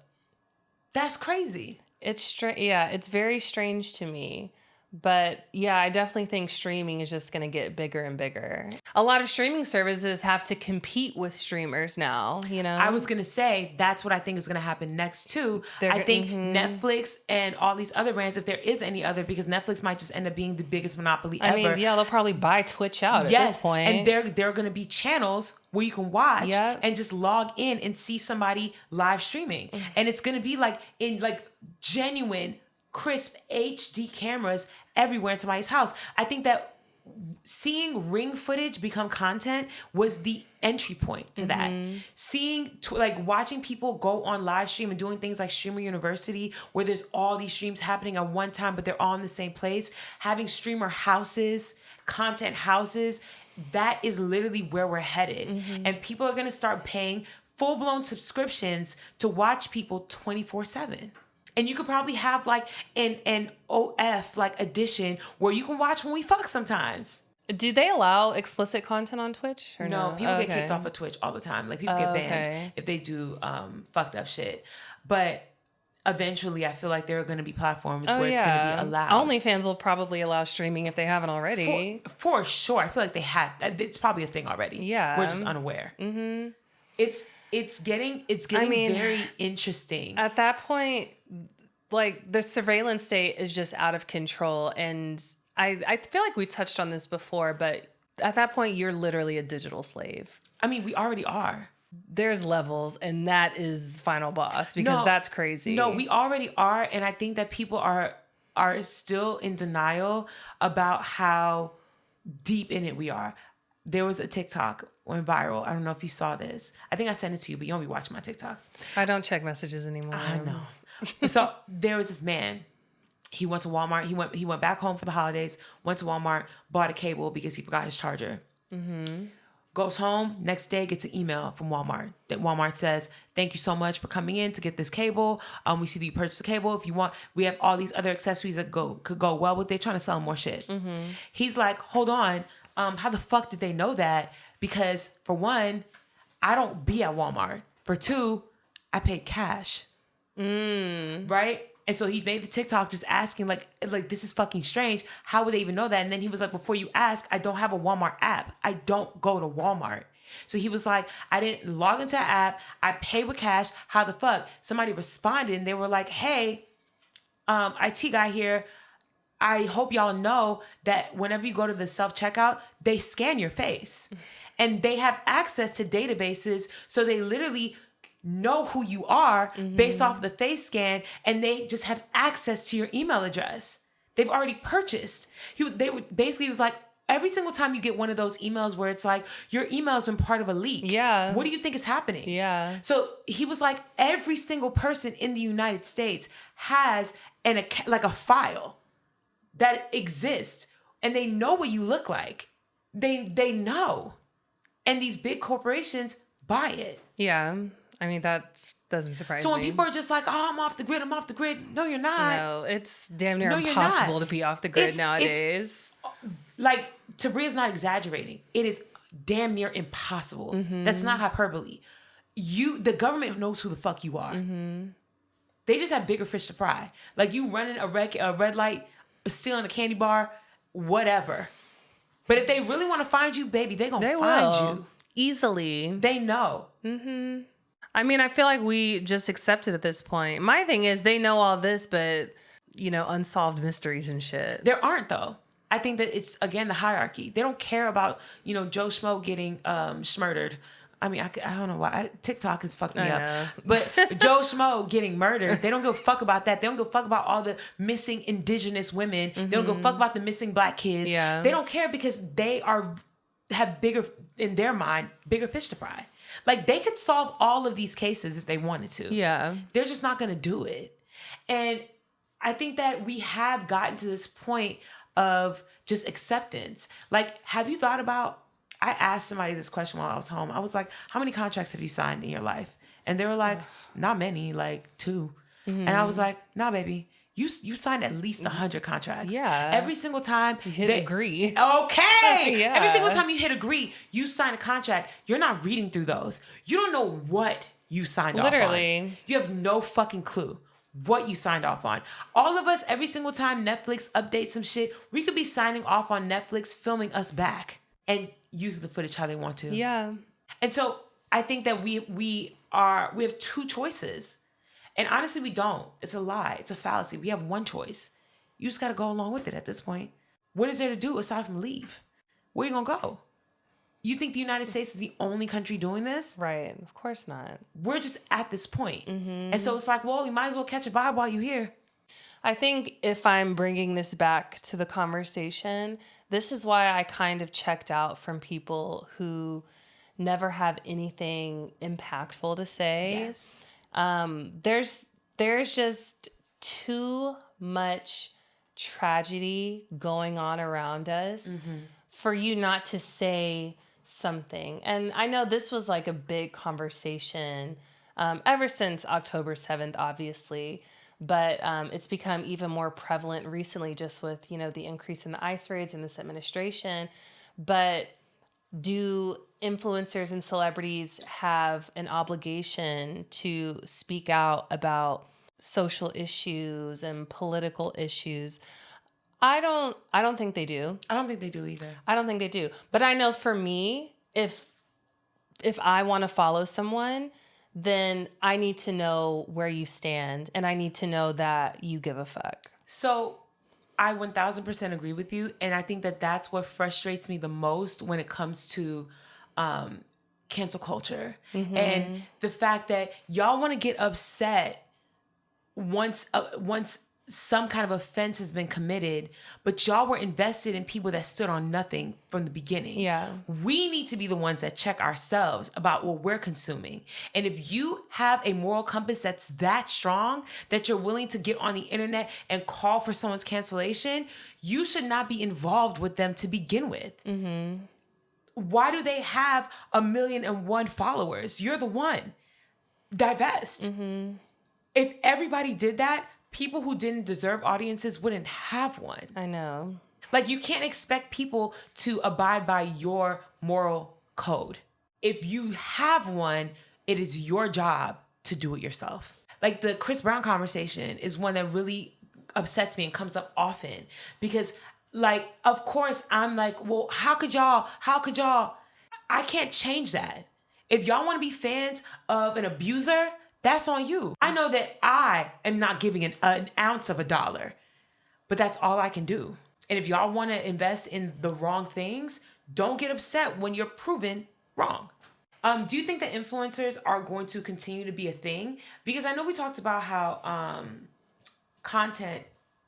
That's crazy. It's strange. Yeah, it's very strange to me. But yeah, I definitely think streaming is just going to get bigger and bigger. A lot of streaming services have to compete with streamers now, you know? I was going to say, that's what I think is going to happen next too. I think Netflix and all these other brands, if there is any other, because Netflix might just end up being the biggest monopoly ever. I mean, yeah, they'll probably buy Twitch out at this point. And there are going to be channels where you can watch and just log in and see somebody live streaming. And it's going to be like in like genuine crisp HD cameras everywhere in somebody's house. I think that seeing Ring footage become content was the entry point to that. Seeing, watching people go on live stream and doing things like Streamer University, where there's all these streams happening at one time, but they're all in the same place. Having streamer houses, content houses, that is literally where we're headed. And people are going to start paying full-blown subscriptions to watch people 24/7. And you could probably have like an OF like edition where you can watch when we fuck sometimes. Do they allow explicit content on Twitch? Or No, people get kicked off of Twitch all the time. Like people get banned if they do fucked up shit. But eventually I feel like there are going to be platforms where it's going to be allowed. OnlyFans will probably allow streaming if they haven't already. For sure. I feel like they have. It's probably a thing already. Yeah. We're just unaware. It's getting very interesting. At that point, like the surveillance state is just out of control. And I feel like we touched on this before, but at that point, you're literally a digital slave. I mean, we already are. There's levels, and that is final boss because that's crazy. No, we already are. And I think that people are still in denial about how deep in it we are. There was a TikTok went viral. I don't know if you saw this. I think I sent it to you, but you don't be watching my TikToks. I don't check messages anymore. I know. So there was this man. He went to Walmart. He went back home for the holidays. Went to Walmart, bought a cable because he forgot his charger. Goes home. Next day, gets an email from Walmart. That Walmart says, "Thank you so much for coming in to get this cable. We see that you purchased a cable. If you want, we have all these other accessories that could go well with it." Trying to sell him more shit. He's like, "Hold on. How the fuck did they know that? Because for one, I don't be at Walmart. For two, I paid cash." Right? And so he made the TikTok just asking like this is fucking strange. How would they even know that? And then he was like, "Before you ask, I don't have a Walmart app. I don't go to Walmart." So he was like, "I didn't log into an app. I pay with cash. How the fuck?" Somebody responded and they were like, "Hey, IT guy here. I hope y'all know that whenever you go to the self-checkout, they scan your face. And they have access to databases, so they literally know who you are based off the face scan, and they just have access to your email address. They've already purchased." He was like, every single time you get one of those emails where it's like, your email has been part of a leak. Yeah. What do you think is happening? Yeah. So he was like, every single person in the United States has a file that exists, and they know what you look like. They know. And these big corporations buy it. Yeah. I mean, that doesn't surprise me. So when people are just like, "Oh, I'm off the grid. No, you're not." No, it's damn near impossible to be off the grid nowadays. Like, Tabria's not exaggerating. It is damn near impossible. That's not hyperbole. The government knows who the fuck you are. They just have bigger fish to fry. Like, you running a red light, stealing a candy bar, whatever. But if they really want to find you, baby, they gonna find you. Easily. They know. I mean, I feel like we just accept it at this point. My thing is, they know all this, but, unsolved mysteries and shit. There aren't, though. I think that it's, again, the hierarchy. They don't care about, Joe Schmo getting smurdered. I mean, I don't know why. TikTok is fucking me up. But Joe Schmo getting murdered, they don't give a fuck about that. They don't give a fuck about all the missing indigenous women. They don't give a fuck about the missing black kids. Yeah. They don't care because they have bigger, in their mind, bigger fish to fry. Like, they could solve all of these cases if they wanted to. Yeah. They're just not going to do it. And I think that we have gotten to this point of just acceptance. Like, have you thought about, I asked somebody this question while I was home. I was like, "How many contracts have you signed in your life?" And they were like, "Not many, like 2." And I was like, "Nah, baby. You signed at least 100 contracts." Yeah. Every single time you hit agree. Okay. Yeah. Every single time you hit agree, you sign a contract. You're not reading through those. You don't know what you signed off on. You have no fucking clue what you signed off on. All of us, every single time Netflix updates some shit, we could be signing off on Netflix filming us back and using the footage how they want to. Yeah. And so I think that we have two choices. And honestly, we don't. It's a lie. It's a fallacy. We have one choice. You just got to go along with it at this point. What is there to do aside from leave? Where are you going to go? You think the United States is the only country doing this? Right. Of course not. We're just at this point. And so it's like, well, you might as well catch a vibe while you're here. I think if I'm bringing this back to the conversation, this is why I kind of checked out from people who never have anything impactful to say. Yes. There's just too much tragedy going on around us for you not to say something. And I know this was like a big conversation ever since October 7th, obviously, but it's become even more prevalent recently just with, the increase in the ICE raids in this administration. But do influencers and celebrities have an obligation to speak out about social issues and political issues? I don't think they do. I don't think they do either. I don't think they do. But I know for me, if I want to follow someone, then I need to know where you stand and I need to know that you give a fuck. So I 1000% agree with you. And I think that that's what frustrates me the most when it comes to cancel culture. Mm-hmm. And the fact that y'all want to get upset once some kind of offense has been committed, but y'all were invested in people that stood on nothing from the beginning. Yeah. We need to be the ones that check ourselves about what we're consuming. And if you have a moral compass that's that strong that you're willing to get on the internet and call for someone's cancellation, you should not be involved with them to begin with. Mm-hmm. Why do they have 1,000,001 followers? You're the one. Divest. Mm-hmm. If everybody did that, people who didn't deserve audiences wouldn't have one. I know. Like, you can't expect people to abide by your moral code. If you have one, it is your job to do it yourself. Like, the Chris Brown conversation is one that really upsets me and comes up often because, like, of course, I'm like, well, how could y'all? I can't change that. If y'all want to be fans of an abuser, that's on you. I know that I am not giving an ounce of a dollar, but that's all I can do. And if y'all want to invest in the wrong things, don't get upset when you're proven wrong. Do you think that influencers are going to continue to be a thing? Because I know we talked about how content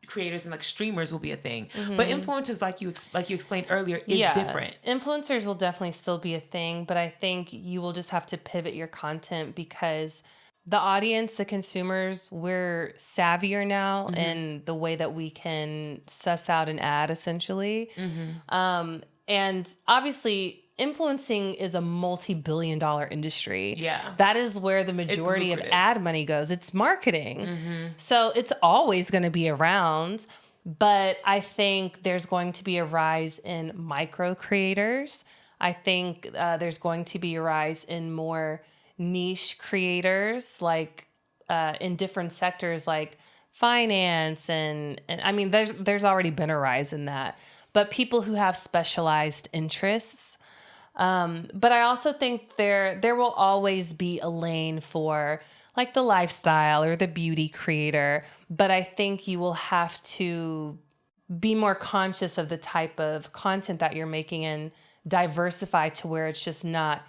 creators and like streamers will be a thing, mm-hmm. but influencers, like you explained earlier, is different. Influencers will definitely still be a thing, but I think you will just have to pivot your content because the audience, the consumers, we're savvier now mm-hmm. in the way that we can suss out an ad, essentially. Mm-hmm. And obviously, influencing is a multi-billion-dollar industry. Yeah. That is where the majority of ad money goes. It's marketing. Mm-hmm. So it's always going to be around. But I think there's going to be a rise in micro creators. I think there's going to be a rise in more niche creators, like in different sectors like finance and I mean there's already been a rise in that, but people who have specialized interests. But I also think there will always be a lane for like the lifestyle or the beauty creator, but I think you will have to be more conscious of the type of content that you're making and diversify to where it's just not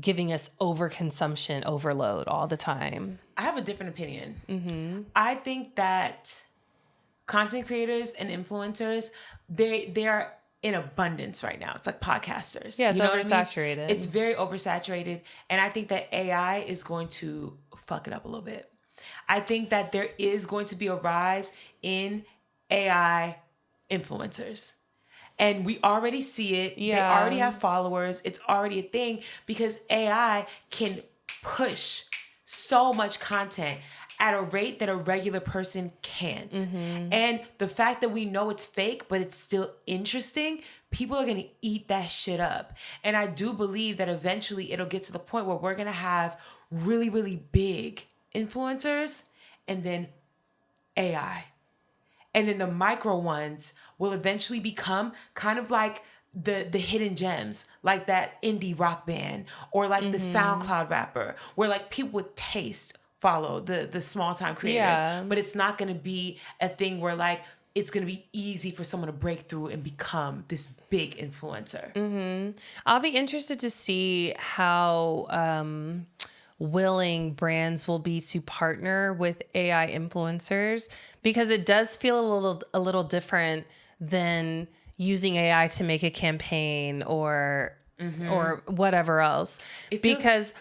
giving us overconsumption overload all the time. I have a different opinion. Mm-hmm. I think that content creators and influencers, they are in abundance right now. It's like podcasters. Yeah, it's oversaturated. I mean? It's very oversaturated. And I think that AI is going to fuck it up a little bit. I think that there is going to be a rise in AI influencers. And we already see it. Yeah. They already have followers. It's already a thing because AI can push so much content at a rate that a regular person can't. Mm-hmm. And the fact that we know it's fake, but it's still interesting, people are going to eat that shit up. And I do believe that eventually it'll get to the point where we're going to have really, really big influencers and then AI. And then the micro ones will eventually become kind of like the hidden gems, like that indie rock band or like the SoundCloud rapper, where like people with taste follow the small time creators. Yeah. But it's not going to be a thing where like it's going to be easy for someone to break through and become this big influencer. Mm-hmm. I'll be interested to see how willing brands will be to partner with AI influencers, because it does feel a little different than using AI to make a campaign or whatever else. Because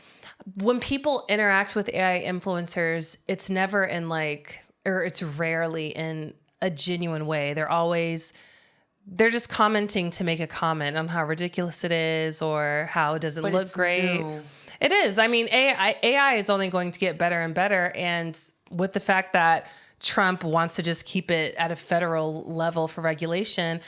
when people interact with AI influencers, it's never in like, or it's rarely in a genuine way. They're always they're just commenting to make a comment on how ridiculous it is or how does it look great. New. It is. I mean, AI is only going to get better and better. And with the fact that Trump wants to just keep it at a federal level for regulation,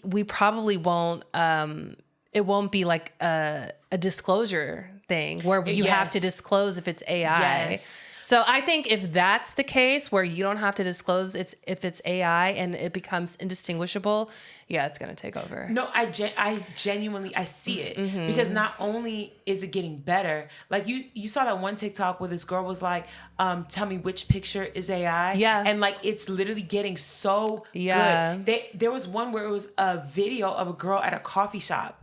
we probably won't, it won't be like a disclosure thing where you have to disclose if it's AI. Yes. So I think if that's the case where you don't have to disclose if it's AI and it becomes indistinguishable, yeah, it's going to take over. No, I genuinely, I see it because not only is it getting better, like you saw that one TikTok where this girl was like, tell me which picture is AI. Yeah. And like, it's literally getting so good. There was one where it was a video of a girl at a coffee shop.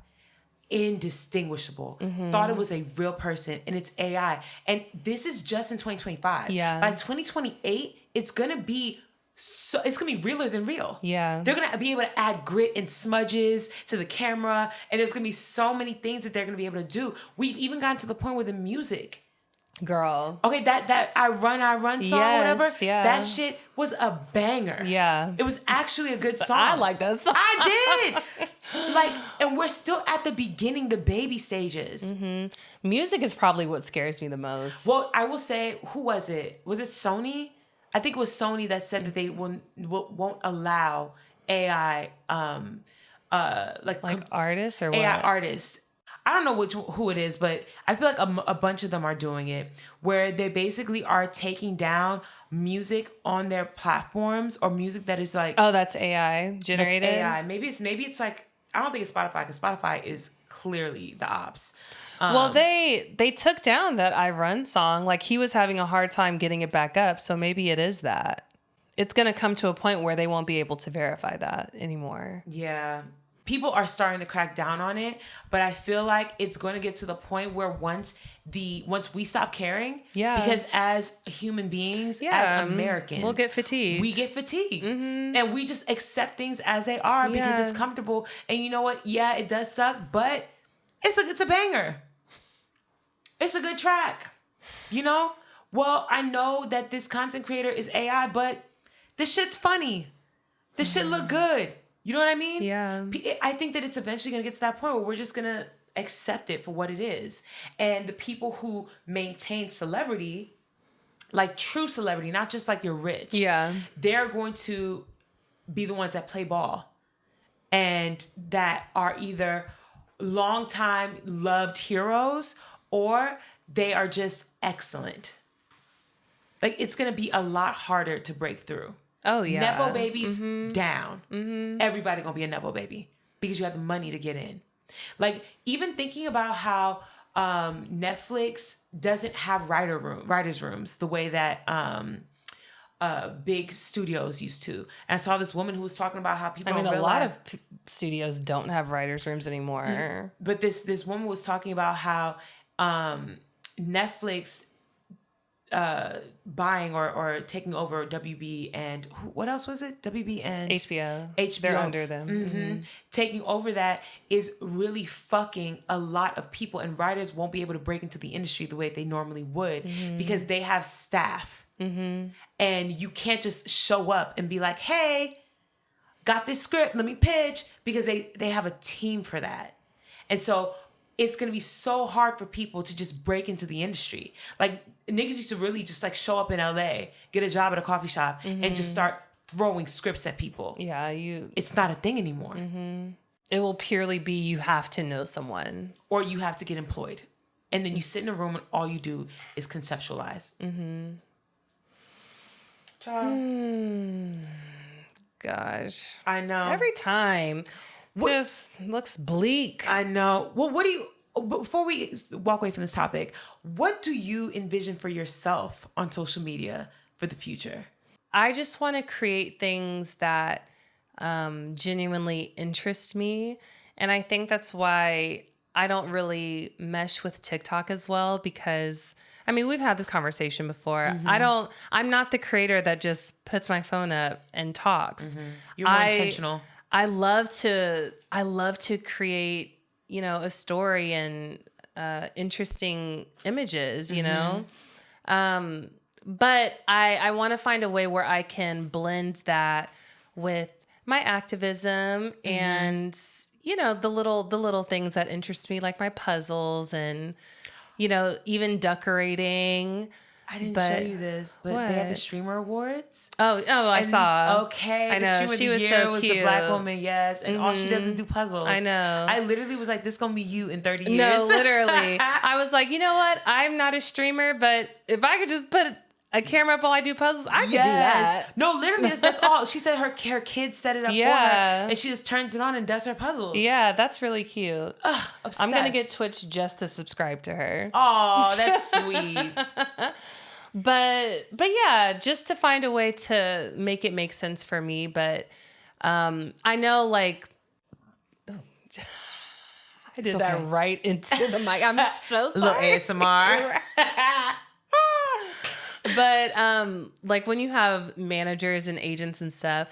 Indistinguishable. Thought it was a real person and it's AI. And this is just in 2025. Yeah. By 2028, it's gonna be realer than real. Yeah. They're gonna be able to add grit and smudges to the camera, and there's gonna be so many things that they're gonna be able to do. We've even gotten to the point where the music. Girl. Okay, that I run song, whatever. Yeah. That shit was a banger. Yeah. It was actually a good song. I like that song. I did. Like, and we're still at the beginning, the baby stages. Music is probably what scares me the most. Well, I will say, who was it? Was it Sony? I think it was Sony that said that they won't allow AI, like artists or AI what? artists. I don't know who it is, but I feel like a bunch of them are doing it, where they basically are taking down music on their platforms or music that is like, oh, that's AI generated. That's AI. Maybe it's like, I don't think it's Spotify because Spotify is clearly the ops. Well, they took down that I Run song. Like he was having a hard time getting it back up, so maybe it is that. It's gonna come to a point where they won't be able to verify that anymore. Yeah. People are starting to crack down on it, but I feel like it's going to get to the point where once we stop caring, because as human beings, as Americans, we'll get fatigued. We get fatigued, and we just accept things as they are because it's comfortable. And you know what? Yeah, it does suck, but it's a banger. It's a good track, you know? Well, I know that this content creator is AI, but this shit's funny. This shit look good. You know what I mean? Yeah. I think that it's eventually going to get to that point where we're just going to accept it for what it is. And the people who maintain celebrity, like true celebrity, not just like you're rich. They're going to be the ones that play ball and that are either longtime loved heroes or they are just excellent. Like it's going to be a lot harder to break through. Oh, yeah. Nepo babies down. Everybody gonna be a Nepo baby because you have the money to get in. Like, even thinking about how Netflix doesn't have writers' rooms the way that big studios used to. And I saw this woman who was talking about how people don't realize... a lot of studios don't have writers' rooms anymore. But this woman was talking about how Netflix... buying or taking over WB and what else was it? WB and HBO. HBO. They're under them. Taking over that is really fucking a lot of people, and writers won't be able to break into the industry the way they normally would because they have staff. And you can't just show up and be like, hey, got this script, let me pitch, because they have a team for that. And so it's going to be so hard for people to just break into the industry. Like, niggas used to really just like show up in LA, get a job at a coffee shop, and just start throwing scripts at people. Yeah, it's not a thing anymore. It will purely be you have to know someone. Or you have to get employed. And then you sit in a room and all you do is conceptualize. Gosh. I know. Every time. Just looks bleak. I know. Well, before we walk away from this topic, what do you envision for yourself on social media for the future? I just want to create things that genuinely interest me. And I think that's why I don't really mesh with TikTok as well, because I mean, we've had this conversation before. I'm not the creator that just puts my phone up and talks. You're more intentional. I love to create, a story and interesting images, you know? But I want to find a way where I can blend that with my activism and, you know, the little things that interest me, like my puzzles and, you know, even decorating. I didn't show you this, but they had the streamer awards. Oh, I saw. Okay, I know. The She was year so was cute. a Black woman, yes, and all she does is do puzzles. I know. I literally was like, "This gonna be you in 30 years." No, literally. I was like, you know what? I'm not a streamer, but if I could just put a camera up while I do puzzles, I could do that. No, literally, that's all. She said her kids set it up for her, and she just turns it on and does her puzzles. Yeah, that's really cute. Obsessed. I'm gonna get Twitch just to subscribe to her. Oh, that's sweet. But yeah, just to find a way to make it make sense for me. But I know, like, I did that right into the mic. I'm so sorry. Little ASMR. But like when you have managers and agents and stuff,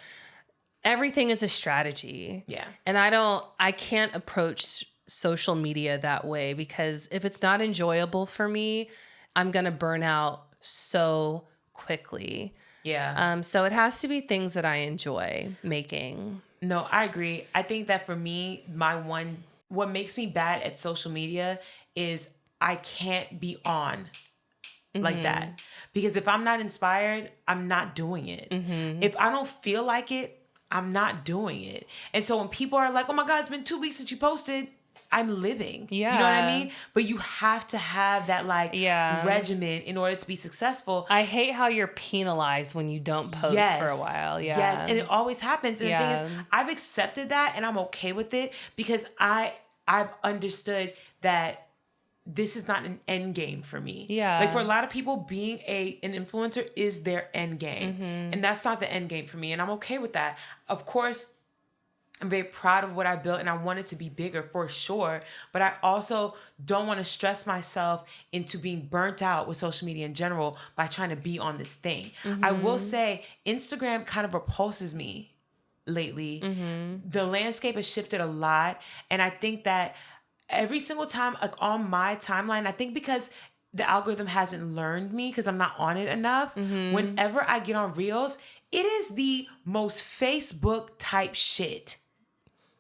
everything is a strategy. Yeah. And I can't approach social media that way, because if it's not enjoyable for me, I'm going to burn out so quickly. Yeah. So it has to be things that I enjoy making. No, I agree. I think that for me, what makes me bad at social media is I can't be on like that. Because if I'm not inspired, I'm not doing it. If I don't feel like it, I'm not doing it. And so when people are like, oh my God, it's been 2 weeks since you posted, I'm living. Yeah. You know what I mean? But you have to have that regimen in order to be successful. I hate how you're penalized when you don't post for a while. Yeah. Yes. And it always happens. And the thing is, I've accepted that and I'm okay with it, because I've understood that this is not an end game for me. Yeah. Like for a lot of people, being an influencer is their end game. And that's not the end game for me. And I'm okay with that. Of course, I'm very proud of what I built and I want it to be bigger for sure. But I also don't want to stress myself into being burnt out with social media in general by trying to be on this thing. I will say Instagram kind of repulses me lately. The landscape has shifted a lot. And I think that every single time, like on my timeline, I think because the algorithm hasn't learned me because I'm not on it enough, whenever I get on Reels, it is the most Facebook type shit.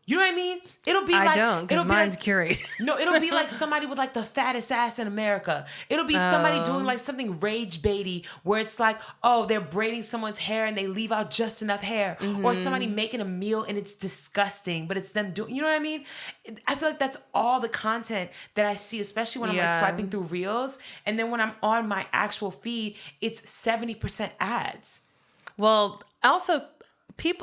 You know what I mean? It'll be I don't, because mine's curated. No, it'll be like somebody with like the fattest ass in America. It'll be somebody doing like something Ragebaity where it's like, oh, they're braiding someone's hair and they leave out just enough hair. Or somebody making a meal and it's disgusting, but it's them doing, you know what I mean? I feel like that's all the content that I see, especially when I'm like swiping through Reels. And then when I'm on my actual feed, it's 70% ads. Well, also,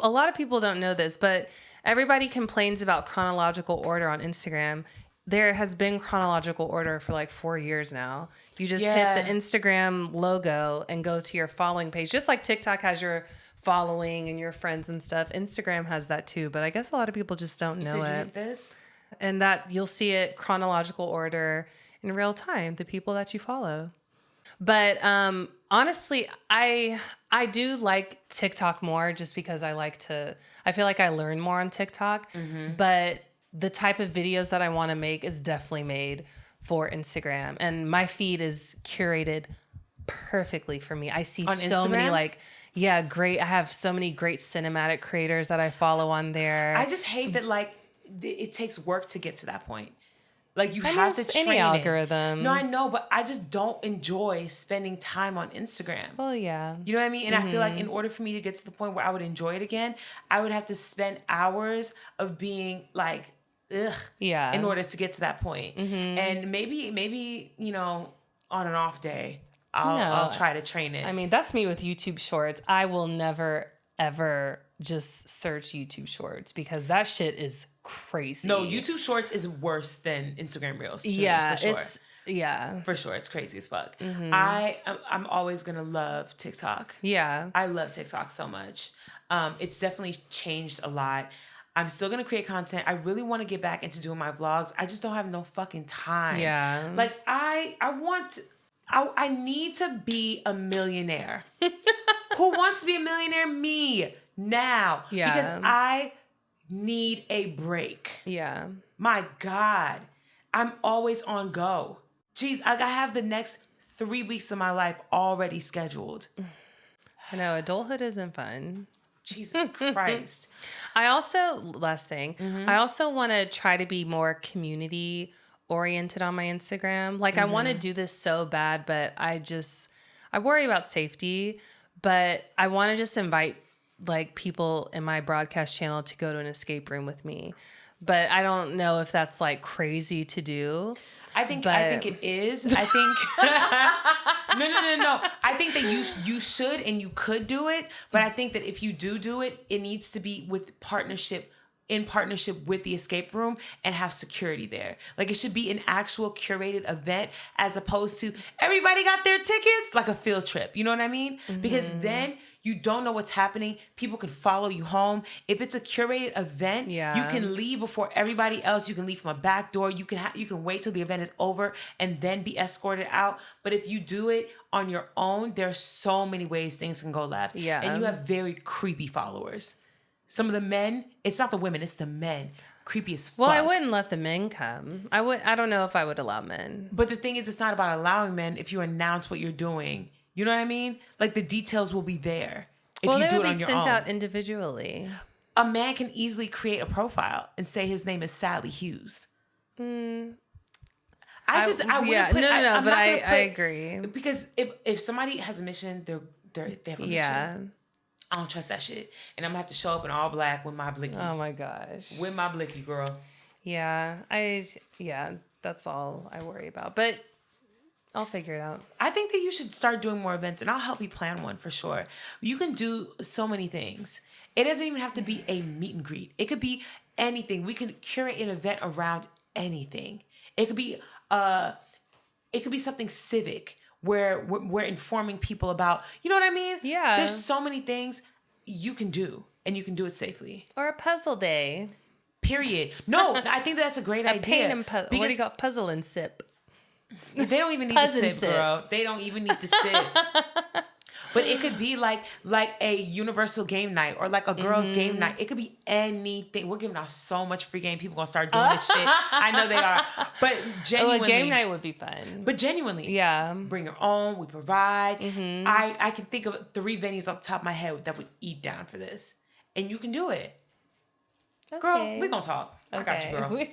a lot of people don't know this, but everybody complains about chronological order on Instagram. There has been chronological order for like 4 years now. You just hit the Instagram logo and go to your following page. Just like TikTok has your following and your friends and stuff. Instagram has that too, but I guess a lot of people just don't know it. Hit this? And that you'll see it chronological order in real time, the people that you follow. But honestly, I do like TikTok more just because I feel like I learn more on TikTok. But the type of videos that I want to make is definitely made for Instagram. And my feed is curated perfectly for me. I see on so Instagram? many I have so many great cinematic creators that I follow on there. I just hate that it takes work to get to that point. Like you have to train any it. algorithm. No, I know, but I just don't enjoy spending time on Instagram. Well, yeah. You know what I mean? And I feel like in order for me to get to the point where I would enjoy it again, I would have to spend hours of being like, ugh, in order to get to that point. And maybe, you know, on an off day, I'll try to train it. I mean, that's me with YouTube Shorts. I will never, ever just search YouTube Shorts because that shit is crazy. No, YouTube Shorts is worse than Instagram Reels. Yeah, for sure. For sure. It's crazy as fuck. I'm always gonna love TikTok. Yeah, I love TikTok so much. It's definitely changed a lot. I'm still gonna create content. I really want to get back into doing my vlogs. I just don't have no fucking time. Yeah, like I need to be a millionaire. Who wants to be a millionaire? Me. Now. Yeah. Because I need a break. Yeah. My God. I'm always on go. Jeez, I have the next 3 weeks of my life already scheduled. I know, adulthood isn't fun. Jesus Christ. I also, last thing, I also want to try to be more community oriented on my Instagram. Like I want to do this so bad, but I worry about safety, but I want to just invite like people in my broadcast channel to go to an escape room with me. But I don't know if that's like crazy to do. I think it is. I think no. I think that you should and you could do it, but I think that if you do it, it needs to be in partnership with the escape room and have security there. Like it should be an actual curated event as opposed to everybody got their tickets like a field trip. You know what I mean? Because then you don't know what's happening. People could follow you home. If it's a curated event, you can leave before everybody else. You can leave from a back door. You can wait till the event is over and then be escorted out. But if you do it on your own, there's so many ways things can go left. Yeah. And you have very creepy followers. Some of the men, it's not the women, it's the men. Creepy as fuck. Well, I wouldn't let the men come. I don't know if I would allow men. But the thing is, it's not about allowing men if you announce what you're doing. You know what I mean? Like the details will be there if you do it on your own. Well, they would be sent out individually. A man can easily create a profile and say his name is Sally Hughes. I agree. Because if somebody has a mission, they have a mission. Yeah. I don't trust that shit. And I'm going to have to show up in all black with my blicky. Oh my gosh. With my blicky, girl. Yeah. That's all I worry about. But I'll figure it out. I think that you should start doing more events, and I'll help you plan one for sure. You can do so many things. It doesn't even have to be a meet and greet. It could be anything. We can curate an event around anything. It could be something civic where we're informing people about, you know what I mean? Yeah. There's so many things you can do, and you can do it safely. Or a puzzle day. Period. No, I think that's a great idea. Paint and what do you call it? Puzzle and sip. They don't even need to sip, girl. They don't even need to sip. But it could be like a universal game night or like a girls' game night. It could be anything. We're giving out so much free game. People gonna start doing this shit. I know they are. But genuinely, game night would be fun. But genuinely, yeah, bring your own. We provide. I can think of 3 venues off the top of my head that would eat down for this, and you can do it. Okay. Girl, we gonna talk. Okay. I got you, girl.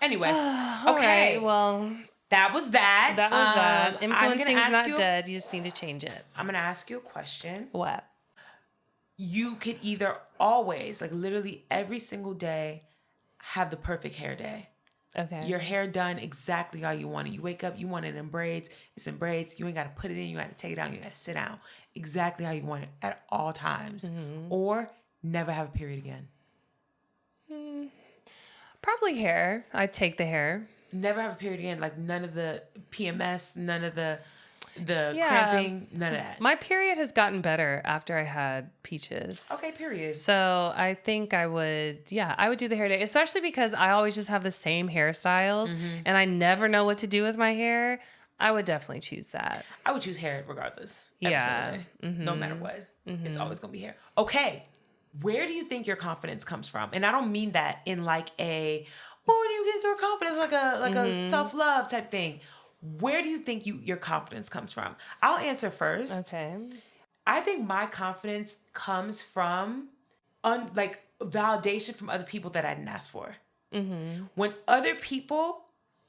Anyway, okay. Right, well. That was that. That was that. Influencing is not dead. You just need to change it. I'm going to ask you a question. What? You could either always, like literally every single day, have the perfect hair day. Okay. Your hair done exactly how you want it. You wake up, you want it in braids. It's in braids. You ain't got to put it in. You got to take it out. You got to sit down. Exactly how you want it at all times. Or never have a period again. Probably hair. I'd take the hair. Never have a period again. Like none of the PMS, none of the cramping, none of that. My period has gotten better after I had peaches. Okay, period. So I think I would do the hair day, especially because I always just have the same hairstyles and I never know what to do with my hair. I would definitely choose that. I would choose hair regardless. No matter what. It's always going to be hair. Okay. Where do you think your confidence comes from? And I don't mean that in like a... where do you get your confidence? Like a self-love type thing. Where do you think your confidence comes from? I'll answer first. Okay. I think my confidence comes from validation from other people that I didn't ask for. When other people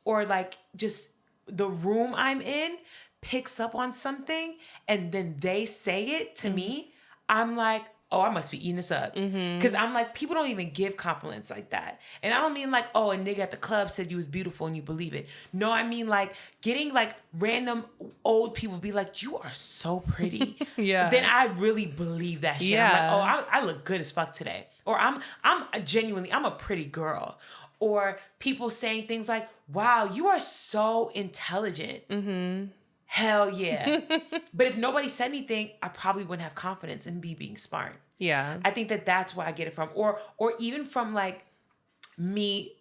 or like just the room I'm in picks up on something and then they say it to me, I'm like, oh, I must be eating this up. Because I'm like, people don't even give compliments like that. And I don't mean like, oh, a nigga at the club said you was beautiful and you believe it. No, I mean like getting like random old people be like, you are so pretty. Then I really believe that shit. I'm like, oh, I look good as fuck today. Or I'm genuinely, I'm a pretty girl. Or people saying things like, wow, you are so intelligent. Hell yeah. But if nobody said anything, I probably wouldn't have confidence in me being smart. Yeah. I think that's where I get it from. Or even from like me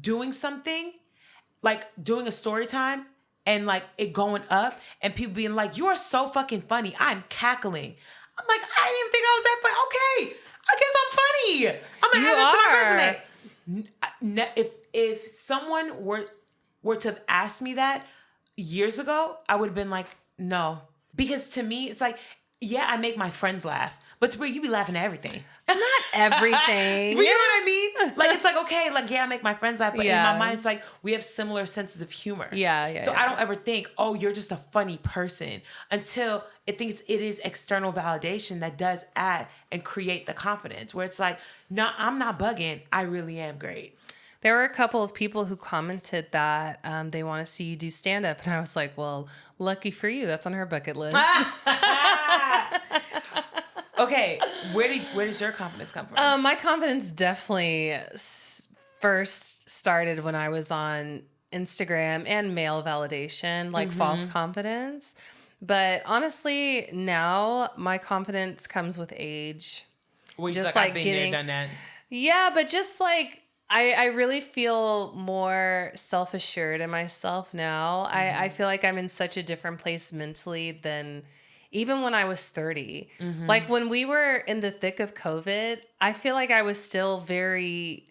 doing something, like doing a story time and like it going up and people being like, you are so fucking funny. I'm cackling. I'm like, I didn't even think I was that funny. Okay. I guess I'm funny. I'm going to add that to my resume. If someone were to have asked me that years ago, I would have been like, no. Because to me, it's like, yeah, I make my friends laugh. But Tabria, you be laughing at everything. Not everything. You know what I mean? Like, it's like, okay, like, yeah, I make my friends laugh. But in my Yeah. mind, it's like, we have similar senses of humor. Yeah. So I don't ever think, oh, you're just a funny person, until I think it is external validation that does add and create the confidence where it's like, no, I'm not bugging. I really am great. There were a couple of people who commented that they want to see you do stand-up. And I was like, well, lucky for you. That's on her bucket list. Okay, where does your confidence come from? My confidence definitely first started when I was on Instagram and male validation, like false confidence. But honestly, now my confidence comes with age. Well, just like I've been there, done that. Yeah, but just like I really feel more self-assured in myself now. I feel like I'm in such a different place mentally than even when I was 30. Like when we were in the thick of COVID, I feel like I was still very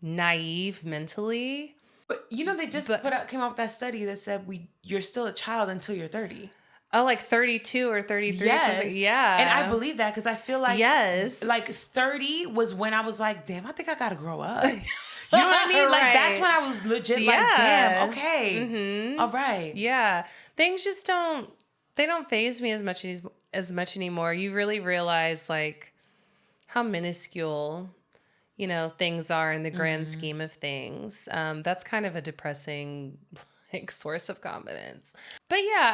naive mentally. But you know, they just came out with that study that said you're still a child until you're 30. Oh, like 32 or 33 or something. Yeah. And I believe that because I feel like like 30 was when I was like, damn, I think I gotta grow up. You know what I mean? Like that's when I was legit like, damn, okay. All right. Yeah. Things just don't faze me as much anymore. You really realize like how minuscule, you know, things are in the grand scheme of things. That's kind of a depressing like source of confidence. But yeah,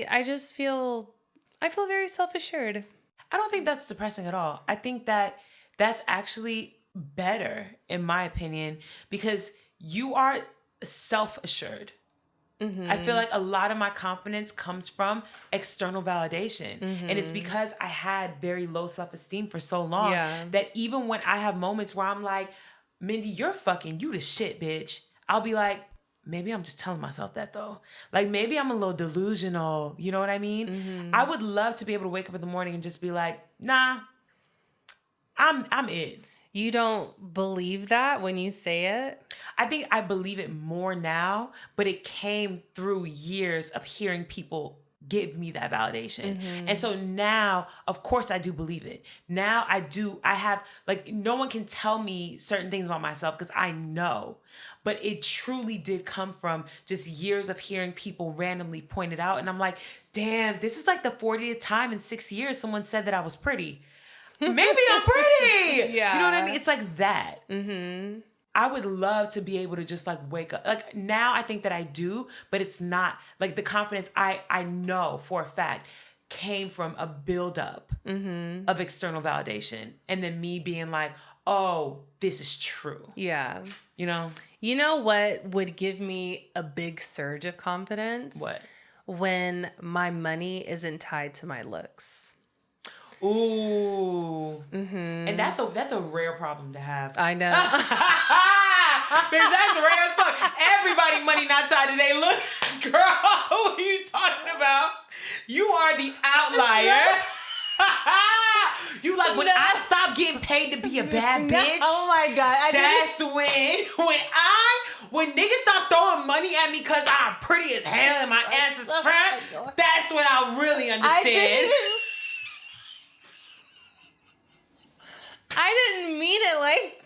I just feel very self-assured. I don't think that's depressing at all. I think that that's actually better in my opinion because you are self-assured. I feel like a lot of my confidence comes from external validation. And it's because I had very low self-esteem for so long that even when I have moments where I'm like, Mindy, you the shit, bitch. I'll be like, maybe I'm just telling myself that though. Like maybe I'm a little delusional. You know what I mean? I would love to be able to wake up in the morning and just be like, nah, I'm it. You don't believe that when you say it? I think I believe it more now, but it came through years of hearing people give me that validation. And so now, of course, I do believe it. Now I have, like, no one can tell me certain things about myself because I know. But it truly did come from just years of hearing people randomly point it out. And I'm like, damn, this is like the 40th time in 6 years someone said that I was pretty. Maybe I'm pretty. Yeah. You know what I mean? It's like that. I would love to be able to just like wake up. Like now I think that I do, but it's not like the confidence I know for a fact came from a buildup of external validation. And then me being like, oh, this is true. Yeah. You know? You know what would give me a big surge of confidence? What? When my money isn't tied to my looks. Ooh. And that's a rare problem to have. I know. Bitch, that's rare as fuck. Everybody money not tied to their looks, girl. What are you talking about? You are the outlier. You like when I stop getting paid to be a bad bitch. Oh my God. That's when niggas stop throwing money at me because I'm pretty as hell and my ass is fat. That's when I really understand. I didn't mean it like.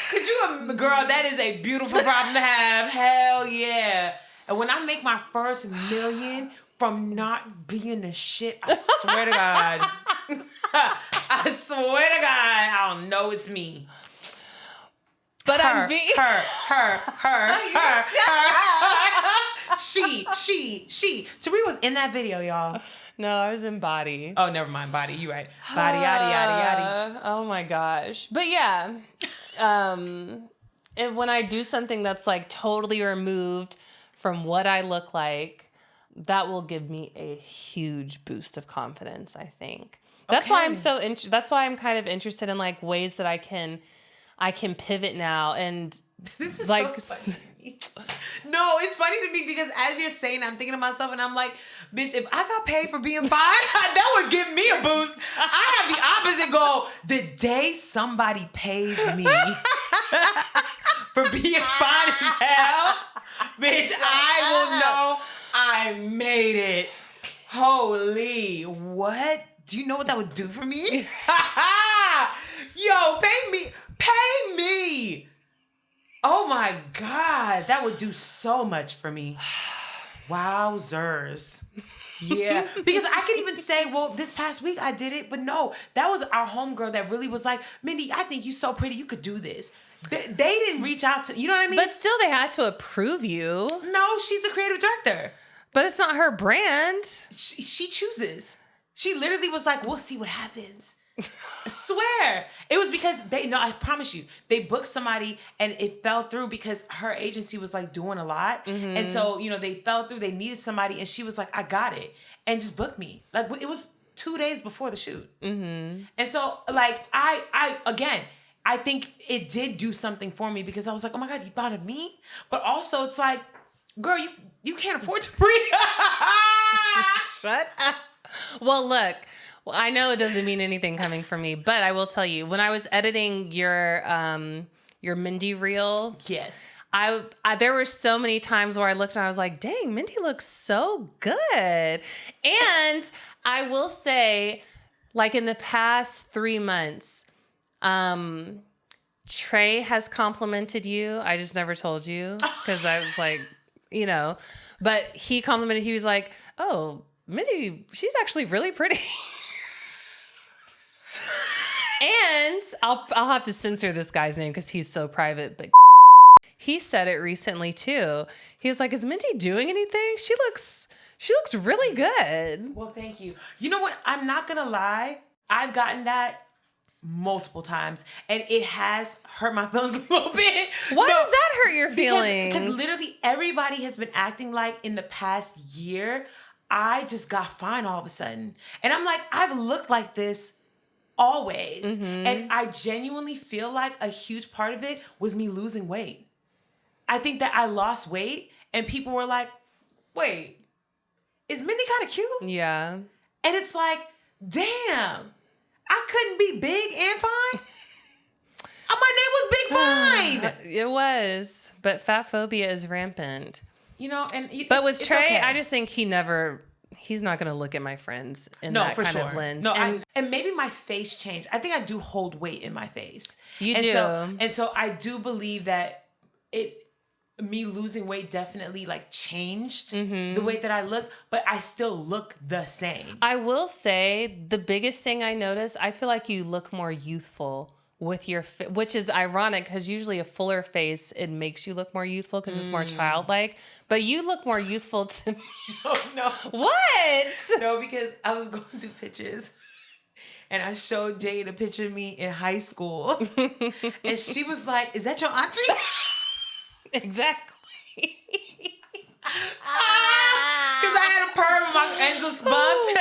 Could you, girl? That is a beautiful problem to have. Hell yeah! And when I make my first $1 million from not being a shit, I swear to God, I swear to God, I don't know it's me. But her. She. Tabria was in that video, y'all. No, I was in Body. Oh, never mind. Body. You right. Body, yaddy. Oh my gosh. But yeah. When I do something that's like totally removed from what I look like, that will give me a huge boost of confidence, I think. That's why I'm that's why I'm kind of interested in like ways that I can pivot now. And this is like, so funny. No, it's funny to me because as you're saying, I'm thinking to myself and I'm like, bitch, if I got paid for being fine, that would give me a boost. I have the opposite goal. The day somebody pays me for being fine as hell, bitch, I will know I made it. Holy, what? Do you know what that would do for me? Yo, pay me. Pay me. Oh my God. That would do so much for me. Wowzers. Yeah. Because I could even say, well, this past week I did it, but no, that was our homegirl that really was like, Mindy, I think you're so pretty. You could do this. They didn't reach out to, you know what I mean? But still, they had to approve you. No, she's a creative director. But it's not her brand. She chooses. She literally was like, we'll see what happens. I swear. It was because I promise you, they booked somebody and it fell through because her agency was like doing a lot. Mm-hmm. And so, they fell through, they needed somebody and she was like, I got it. And just booked me. Like it was 2 days before the shoot. Mm-hmm. And so like, I think it did do something for me because I was like, oh my God, you thought of me? But also it's like, girl, you can't afford to breathe. Shut up. Well, look. Well, I know it doesn't mean anything coming from me, but I will tell you, when I was editing your Mindy reel, yes, I there were so many times where I looked and I was like, dang, Mindy looks so good. And I will say, like in the past 3 months, Trey has complimented you. I just never told you because I was like, but he complimented, he was like, oh, Mindy, she's actually really pretty. And I'll have to censor this guy's name because he's so private, but he said it recently too. He was like, is Mindy doing anything? She looks really good. Well, thank you. You know what? I'm not going to lie. I've gotten that multiple times and it has hurt my feelings a little bit. Why does that hurt your feelings? Because literally everybody has been acting like in the past year, I just got fine all of a sudden. And I'm like, I've looked like this always. Mm-hmm. And I genuinely feel like a huge part of it was me losing weight. I think that I lost weight and people were like, wait, is Mindy kind of cute? Yeah. And it's like, damn, I couldn't be big and fine. My name was Big Fine. It was, but fat phobia is rampant. But with Trey, okay. I just think he's not going to look at my friends in that kind of lens. No, and maybe my face changed. I think I do hold weight in my face. You do. So I do believe that me losing weight definitely like changed the way that I look, but I still look the same. I will say the biggest thing I noticed, I feel like you look more youthful with your which is ironic because usually a fuller face, it makes you look more youthful because it's more childlike, but you look more youthful to me. No. What? No, because I was going through pictures and I showed Jade a picture of me in high school and she was like, is that your auntie? Exactly. Because I had a perm and my ends was bumped.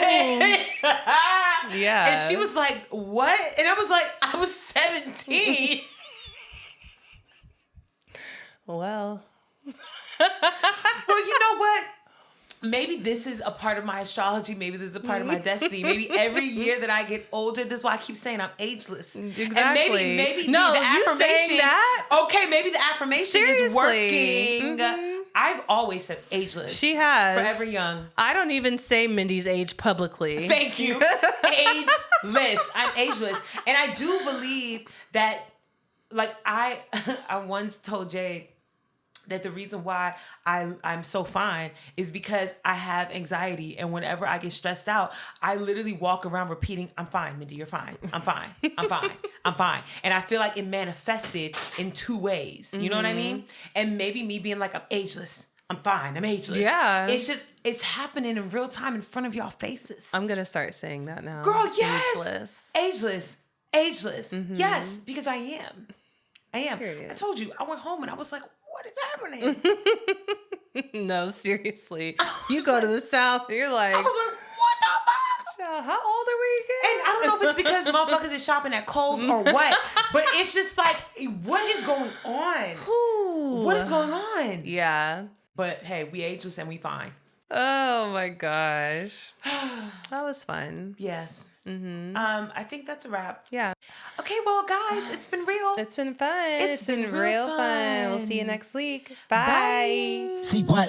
Yeah. And she was like, what? And I was like, I was 17. Well, you know what? Maybe this is a part of my astrology. Maybe this is a part of my destiny. Maybe every year that I get older, this is why I keep saying I'm ageless. Exactly. And maybe no, the affirmation. Saying that? Okay, maybe the affirmation is working. Mm-hmm. I've always said ageless. She has. Forever young. I don't even say Mindy's age publicly. Thank you. Ageless. I'm ageless. And I do believe that, like, I once told Jay that the reason why I'm so fine is because I have anxiety. And whenever I get stressed out, I literally walk around repeating, I'm fine, Mindy, you're fine. I'm fine. I'm fine. I'm fine. And I feel like it manifested in 2 ways. You know what I mean? And maybe me being like, I'm ageless. I'm fine. I'm ageless. Yeah. It's happening in real time in front of y'all faces. I'm going to start saying that now. Girl, yes. Ageless. Mm-hmm. Yes, because I am. Period. I told you, I went home and I was like, what is happening? No, seriously. You go to the South, you're like, I was like, what the fuck? How old are we again? And I don't know if it's because motherfuckers is shopping at Kohl's or what, but it's just like, what is going on? Ooh. What is going on? Yeah. But hey, we ageless and we fine. Oh my gosh. That was fun. Yes. I think that's a wrap. Yeah. Okay, well, guys, it's been real. It's been fun. It's been real fun. We'll see you fun. next week. Bye. Bye. See what?